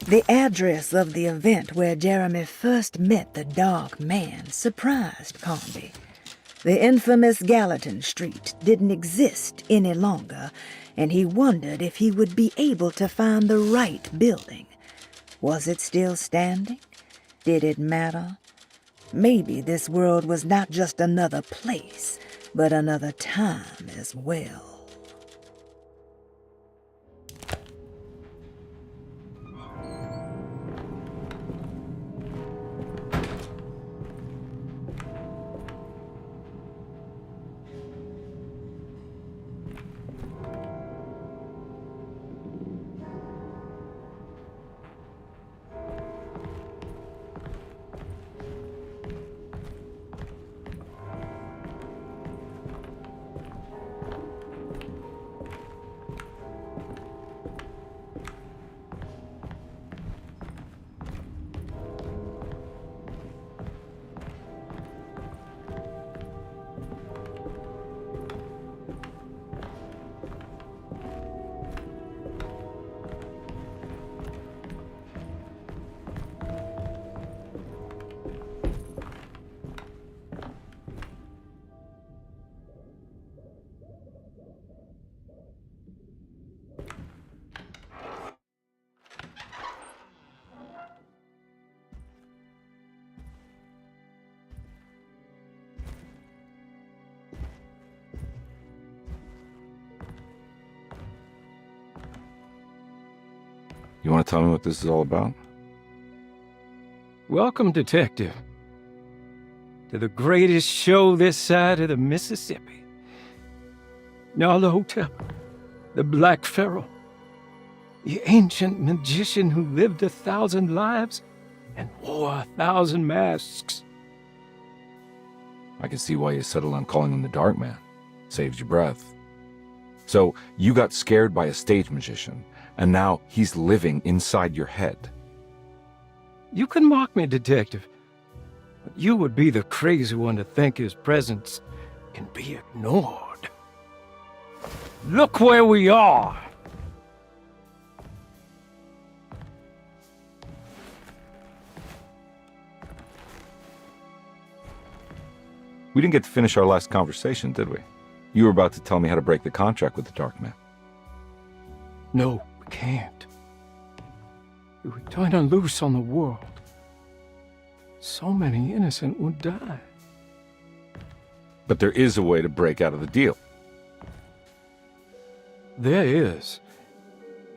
M: The address of the event where Jeremy first met the Dark Man surprised Karnbi. The infamous Gallatin Street didn't exist any longer, and he wondered if he would be able to find the right building. Was it still standing? Did it matter? Maybe this world was not just another place, but another time as well.
B: You want to tell me what this is all about?
K: Welcome, Detective, to the greatest show this side of the Mississippi. Now the hotel. The Black Pharaoh. The ancient magician who lived 1,000 lives and wore 1,000 masks.
B: I can see why you settled on calling him the Dark Man. Saves your breath. So, you got scared by a stage magician, and now he's living inside your head.
K: You can mock me, Detective, but you would be the crazy one to think his presence can be ignored. Look where we are!
B: We didn't get to finish our last conversation, did we? You were about to tell me how to break the contract with the Dark Man.
K: No, we can't. If we turn her loose on the world, so many innocent would die.
B: But there is a way to break out of the deal.
K: There is.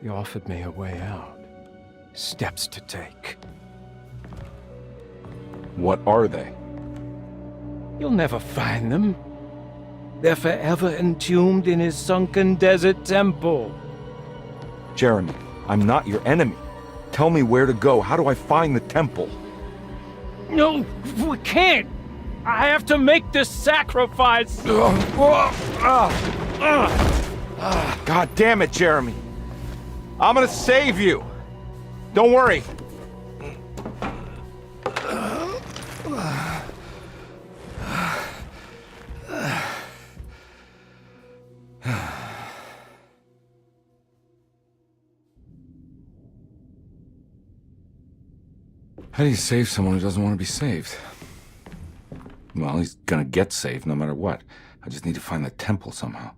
K: He offered me a way out. Steps to take.
B: What are they?
K: You'll never find them. They're forever entombed in his sunken desert temple.
B: Jeremy, I'm not your enemy. Tell me where to go. How do I find the temple?
K: No, we can't. I have to make this sacrifice.
B: God damn it, Jeremy. I'm gonna save you. Don't worry. How do you save someone who doesn't want to be saved? Well, he's gonna get saved no matter what. I just need to find the temple somehow.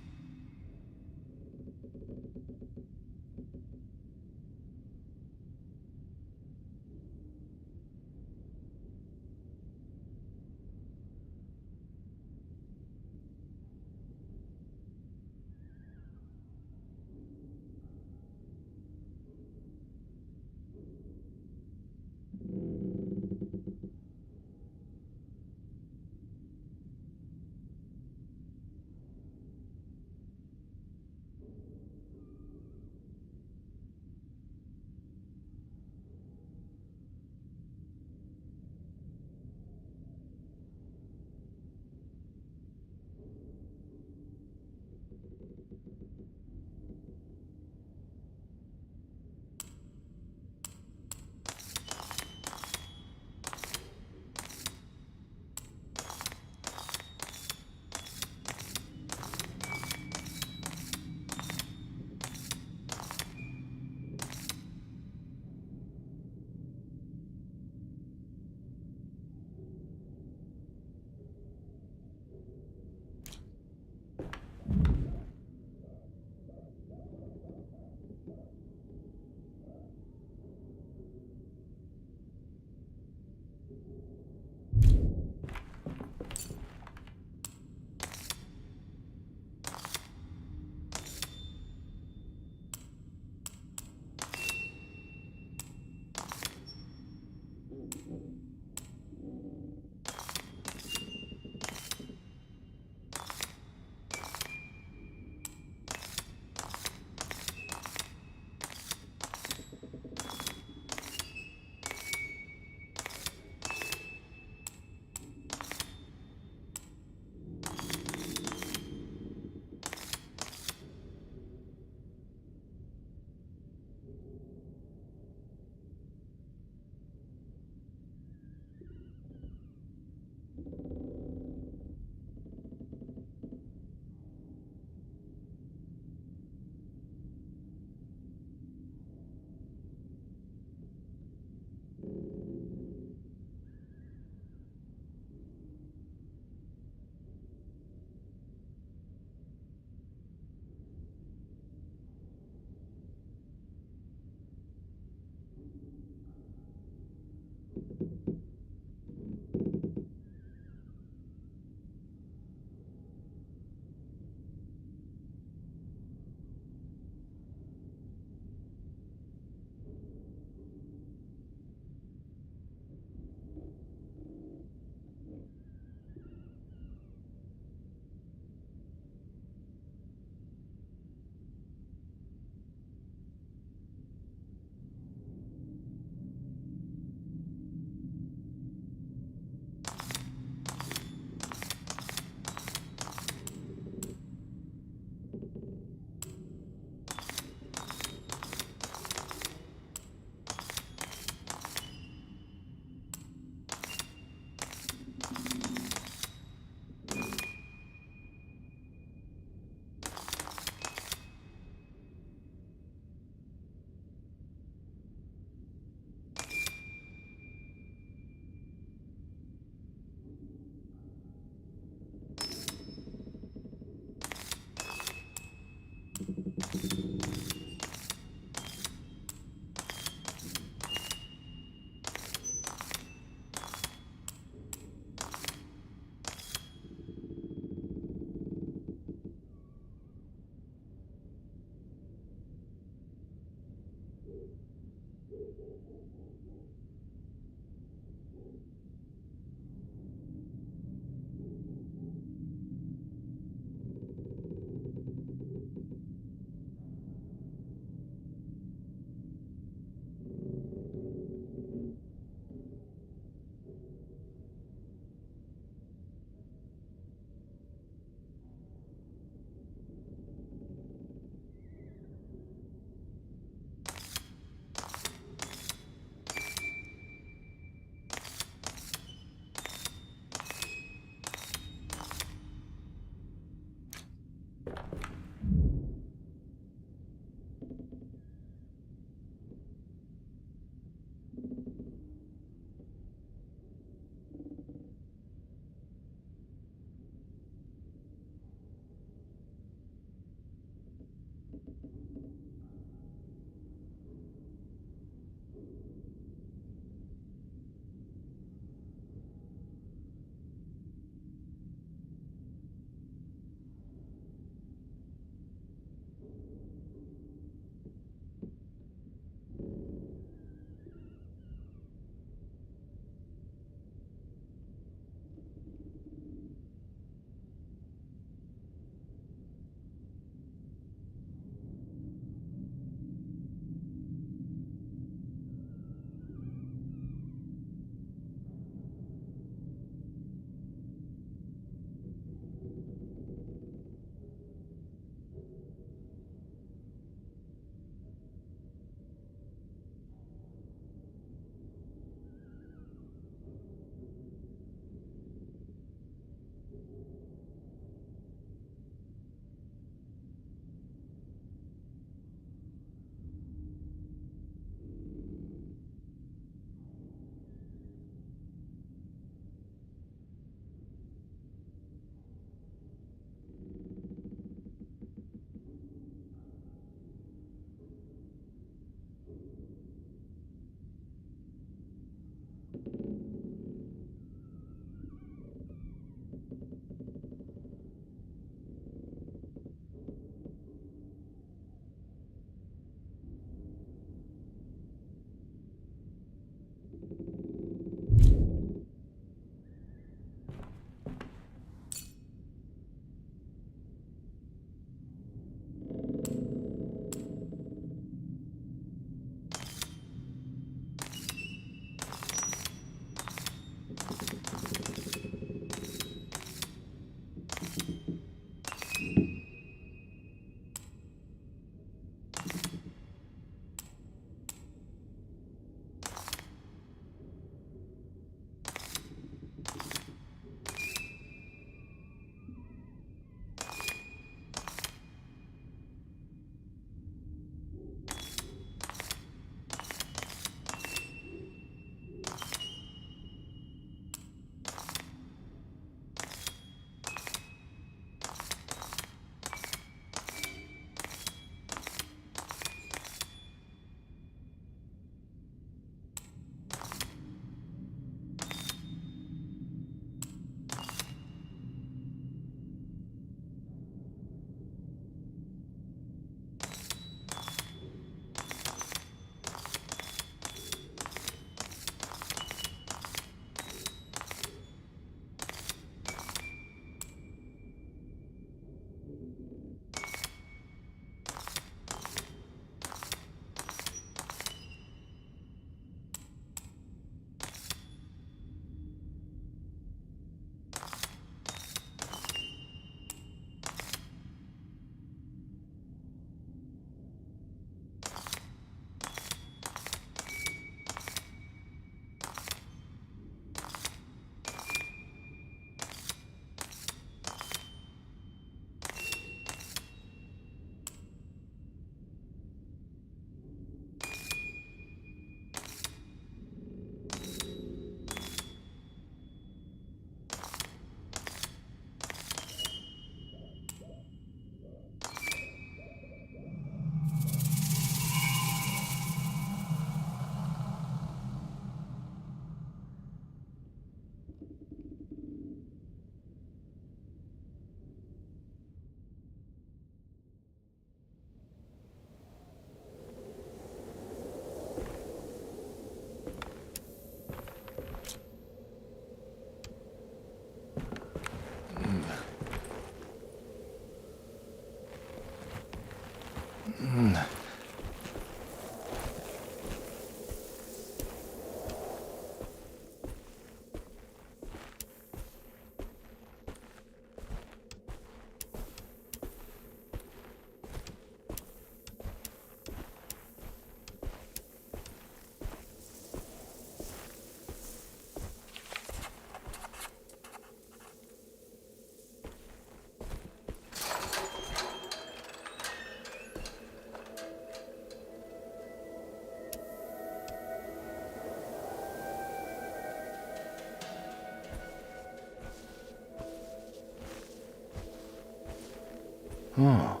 K: Oh.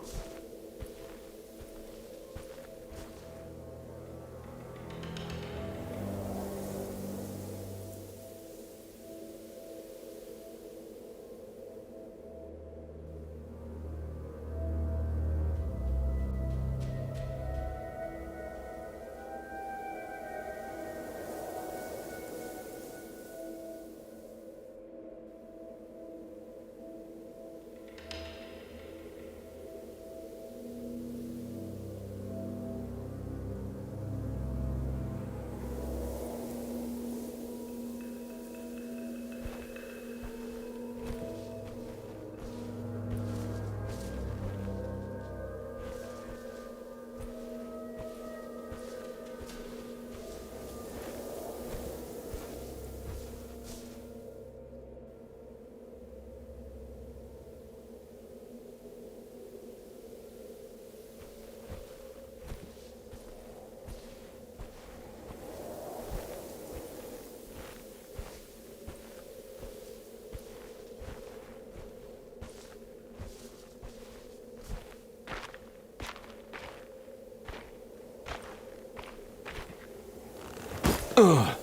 K: Ugh.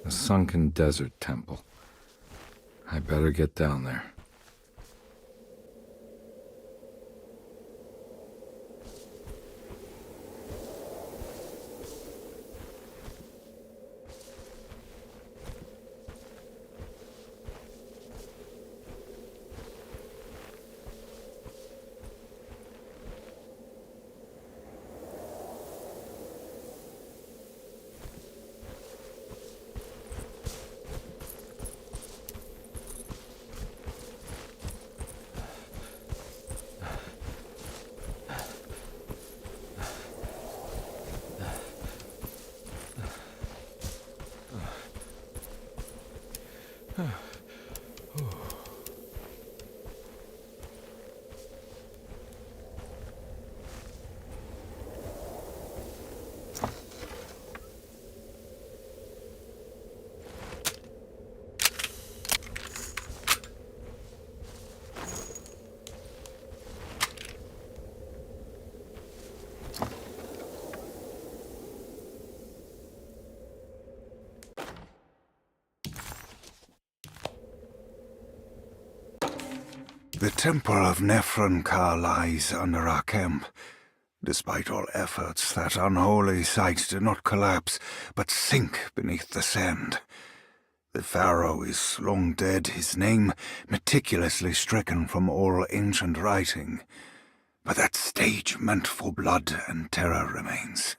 B: A sunken desert temple. I better get down there.
A: The temple of Nephron-Ka lies under our camp. Despite all efforts, that unholy site did not collapse, but sink beneath the sand. The pharaoh is long dead, his name meticulously stricken from all ancient writing. But that stage meant for blood and terror remains.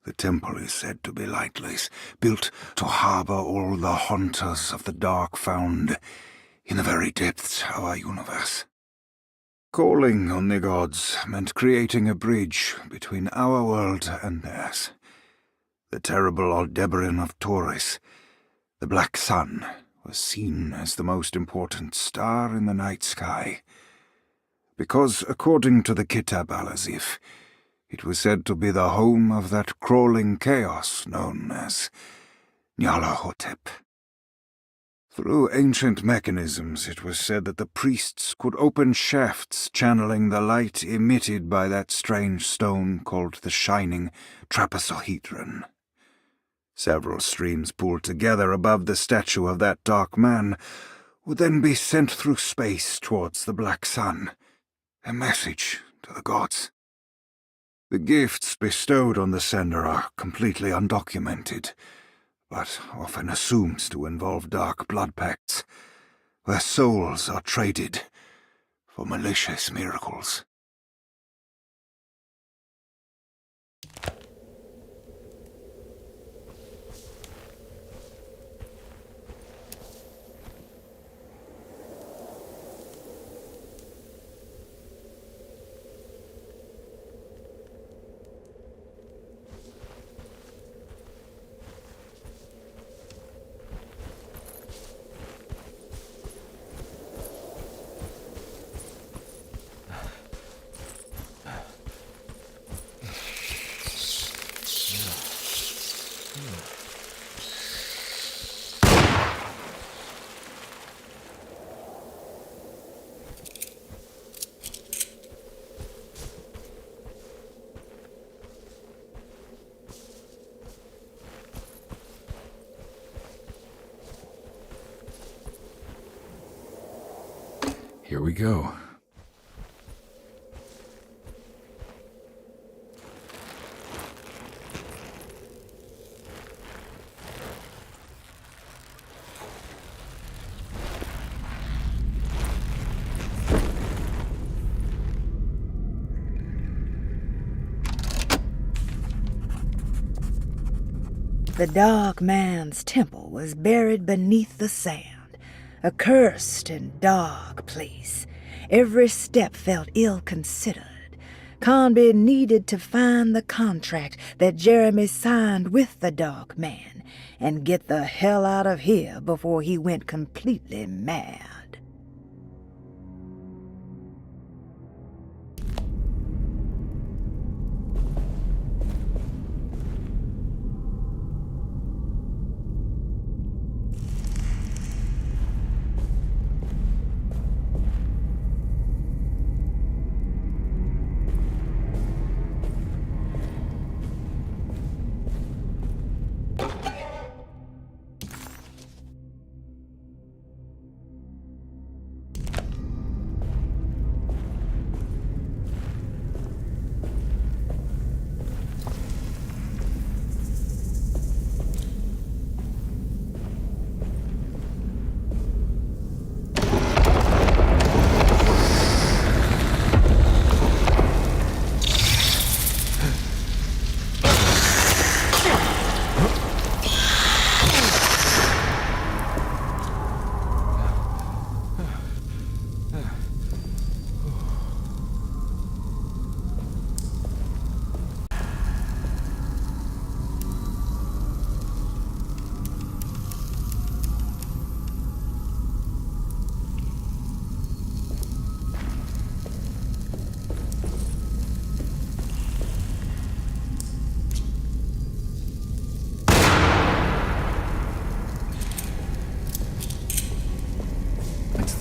A: The temple is said to be lightless, built to harbor all the haunters of the dark found in the very depths of our universe. Calling on the gods meant creating a bridge between our world and theirs. The terrible Aldebaran of Taurus, the Black Sun, was seen as the most important star in the night sky, because, according to the Kitab al-Azif, it was said to be the home of that crawling chaos known as Nyarlathotep. Through ancient mechanisms, it was said that the priests could open shafts channeling the light emitted by that strange stone called the Shining Trapezohedron. Several streams pooled together above the statue of that dark man would then be sent through space towards the Black Sun, a message to the gods. The gifts bestowed on the sender are completely undocumented, but often assumed to involve dark blood pacts. where souls are traded for malicious miracles.
B: Here we go.
M: The Dark Man's temple was buried beneath the sand, a cursed and dark place. Every step felt ill-considered. Karnbi needed to find the contract that Jeremy signed with the Dark Man and get the hell out of here before he went completely mad.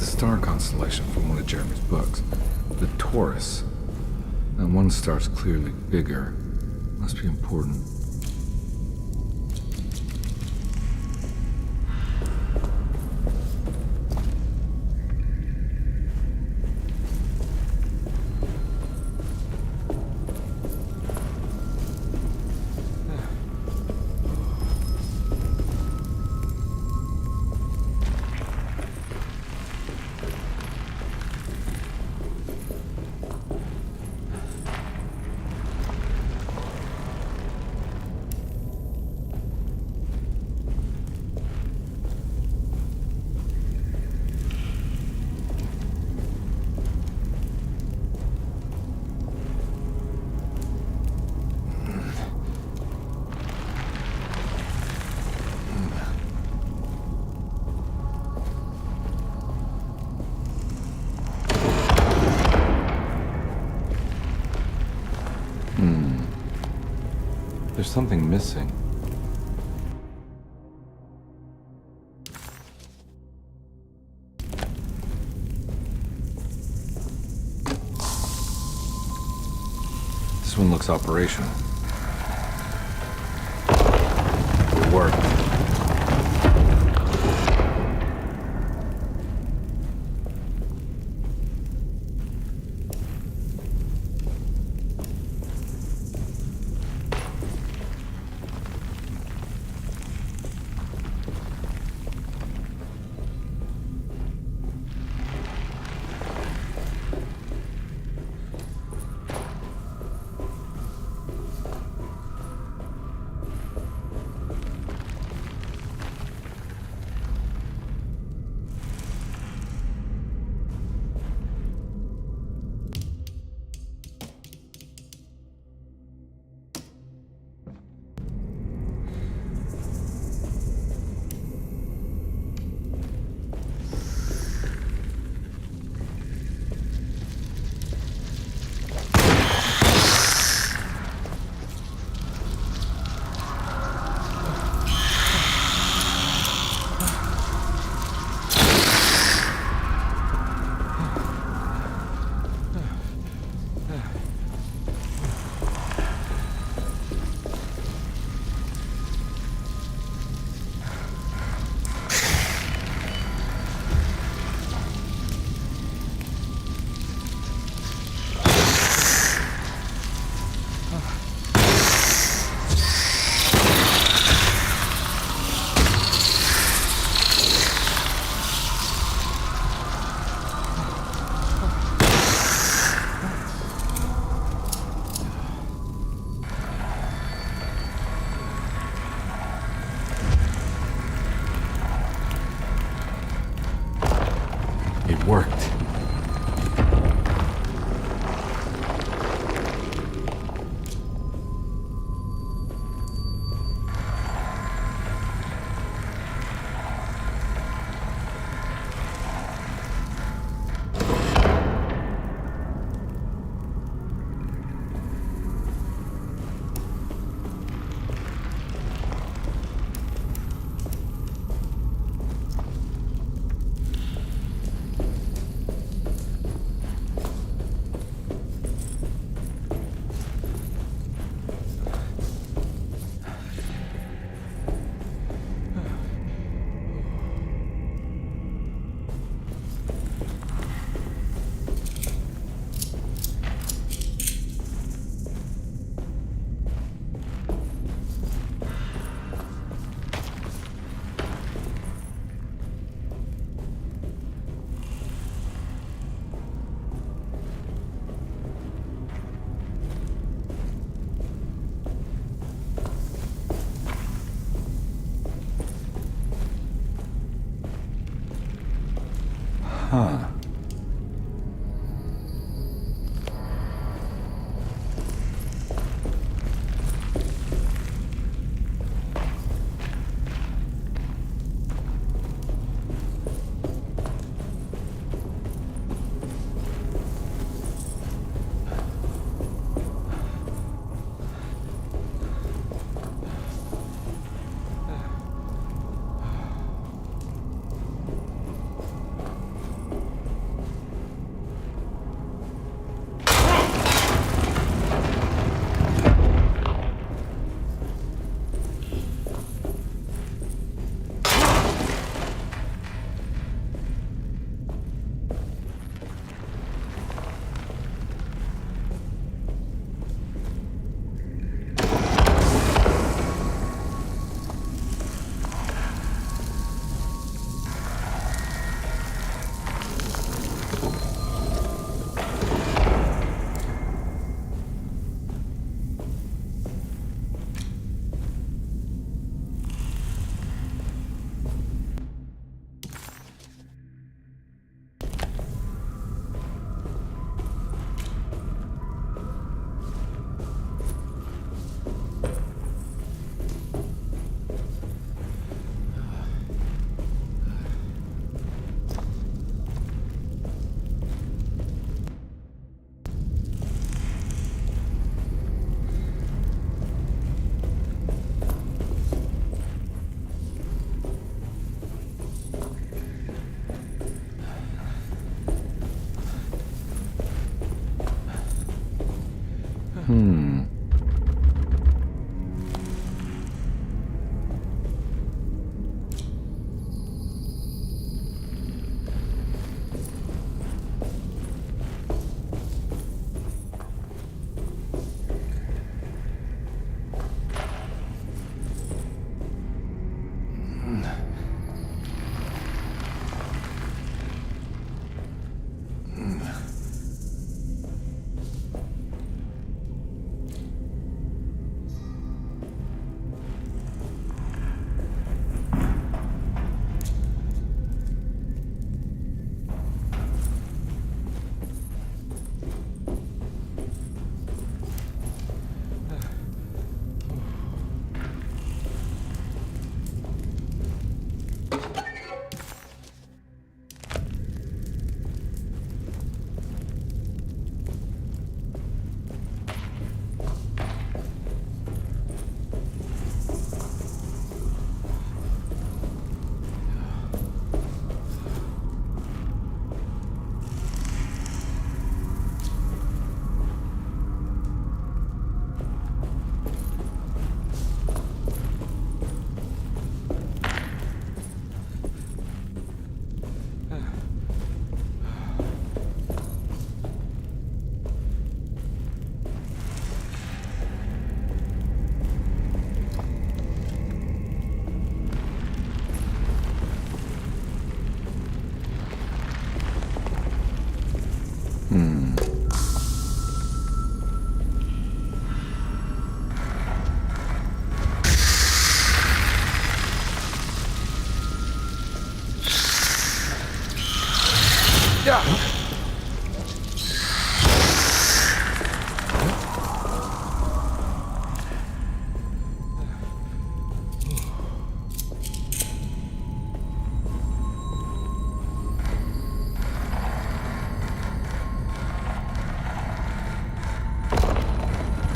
B: Star constellation from one of Jeremy's books. The Taurus. That one star's clearly bigger. Must be important. There's something missing. This one looks operational. It worked. It worked. Huh.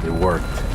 B: It worked.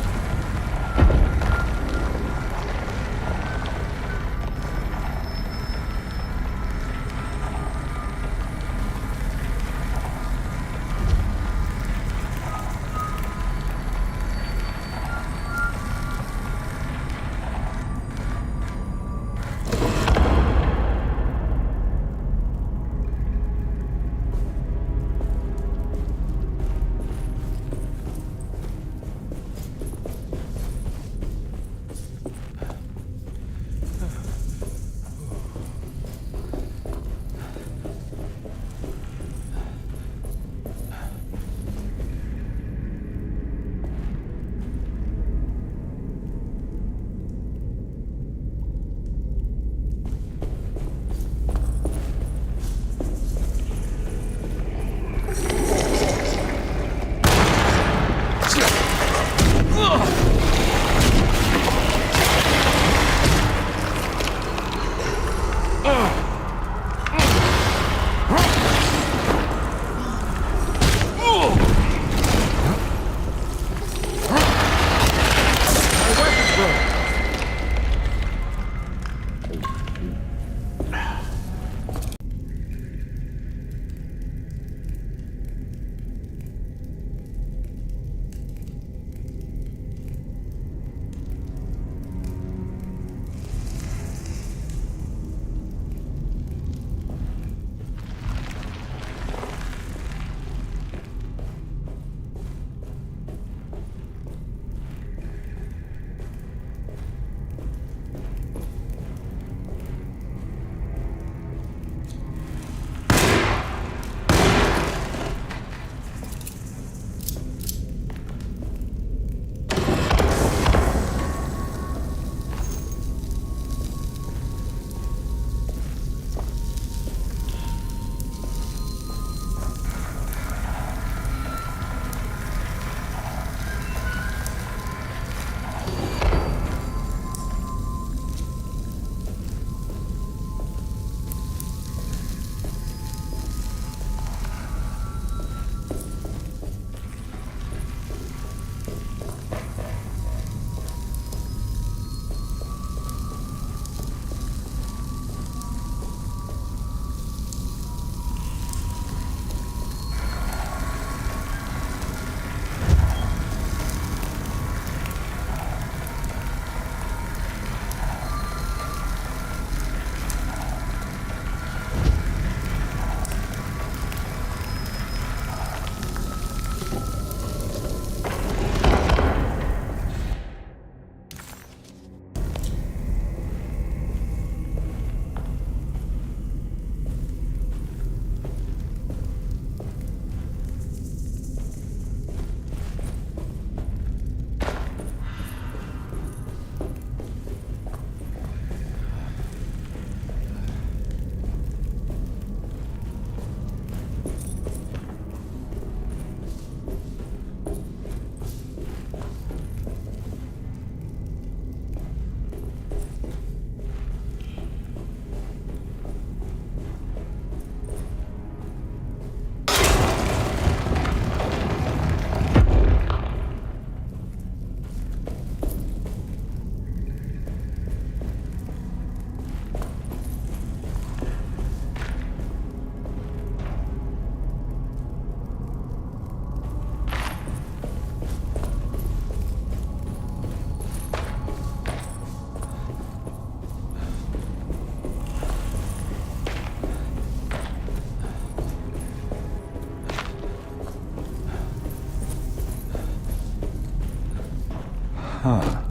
A: Huh.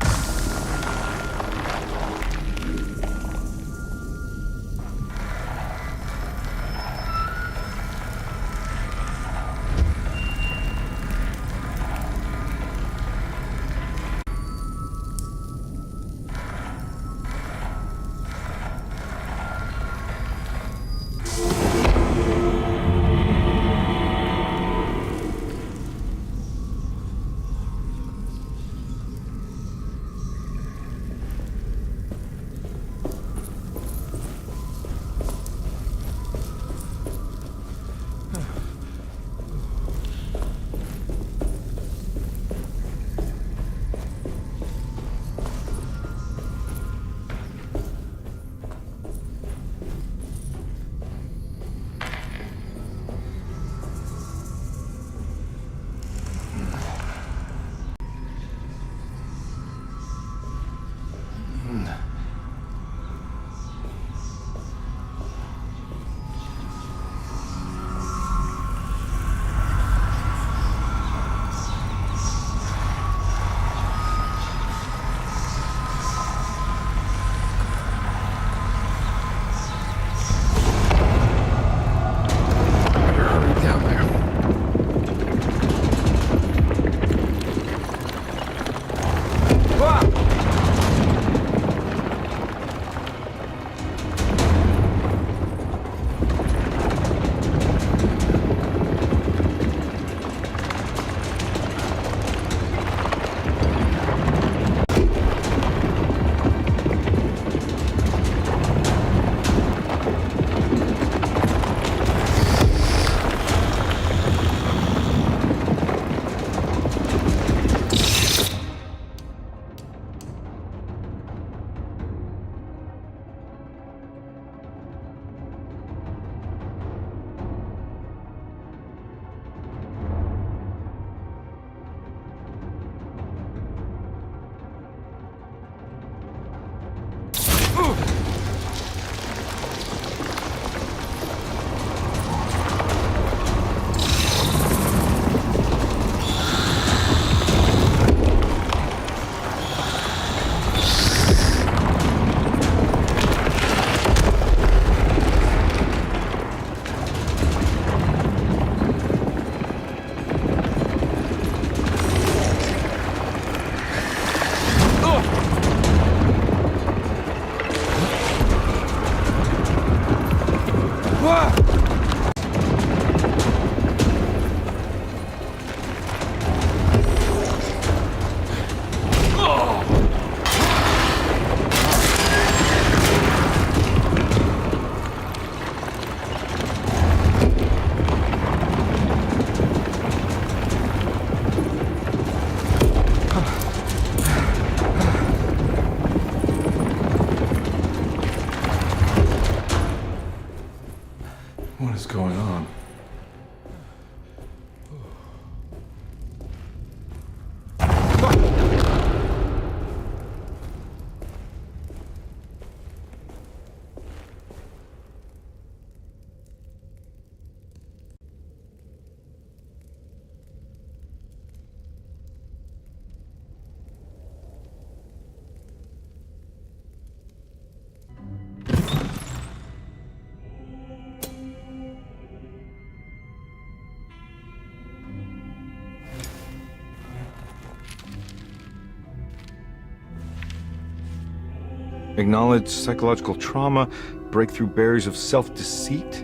B: Acknowledge psychological trauma, break through barriers of self-deceit,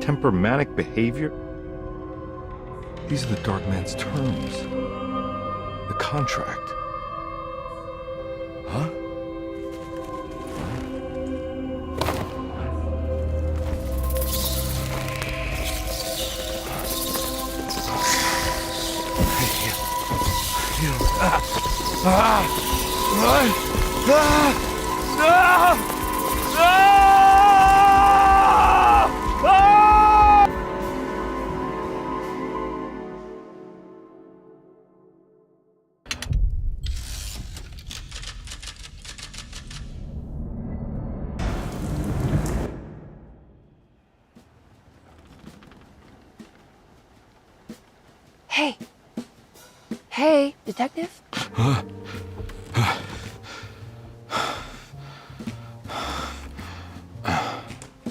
B: temper manic behavior. These are the Dark Man's terms. The contract. Huh?
C: Hey. Hey, detective?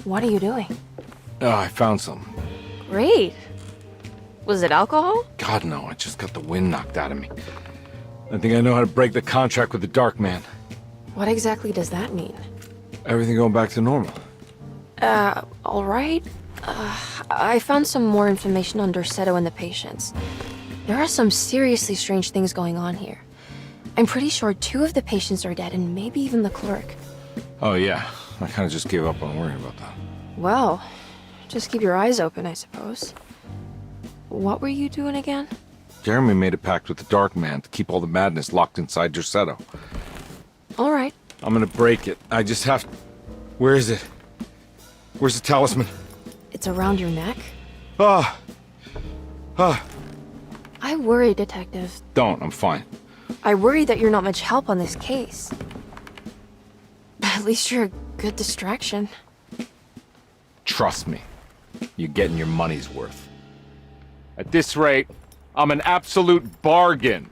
C: What are you doing?
B: Oh, I found some.
C: Great. Was it alcohol?
B: God, no, I just got the wind knocked out of me. I think I know how to break the contract with the Dark Man.
C: What exactly does that mean?
B: Everything going back to normal.
C: All right. I found some more information on Dorsetto and the patients. There are some seriously strange things going on here. I'm pretty sure 2 of the patients are dead and maybe even the clerk.
B: Oh, yeah. I kind of just gave up on worrying about that.
C: Well, just keep your eyes open, I suppose. What were you doing again?
B: Jeremy made a pact with the Dark Man to keep all the madness locked inside Dorsetto.
C: All right.
B: I'm gonna break it. I just have to... Where is it? Where's the talisman?
C: It's around your neck? I worry, Detective.
B: Don't, I'm fine.
C: I worry that you're not much help on this case. At least you're a good distraction.
B: Trust me. You're getting your money's worth. At this rate, I'm an absolute bargain.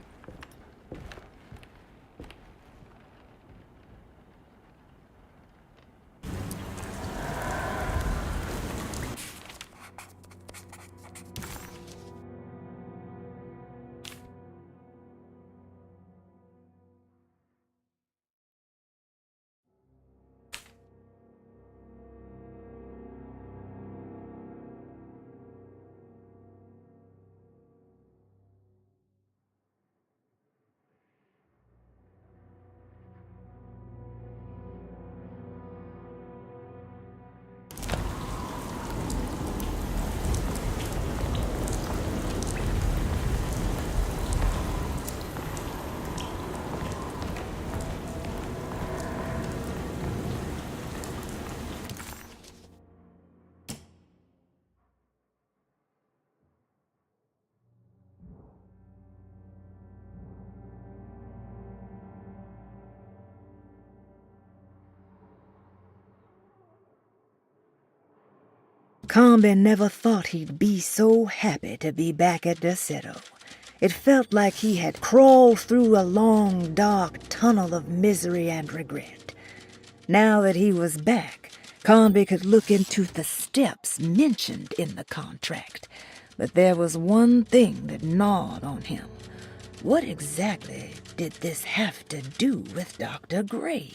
M: Karnbi never thought he'd be so happy to be back at Dorsetto. It felt like he had crawled through a long, dark tunnel of misery and regret. Now that he was back, Karnbi could look into the steps mentioned in the contract. But there was one thing that gnawed on him. What exactly did this have to do with Dr. Gray?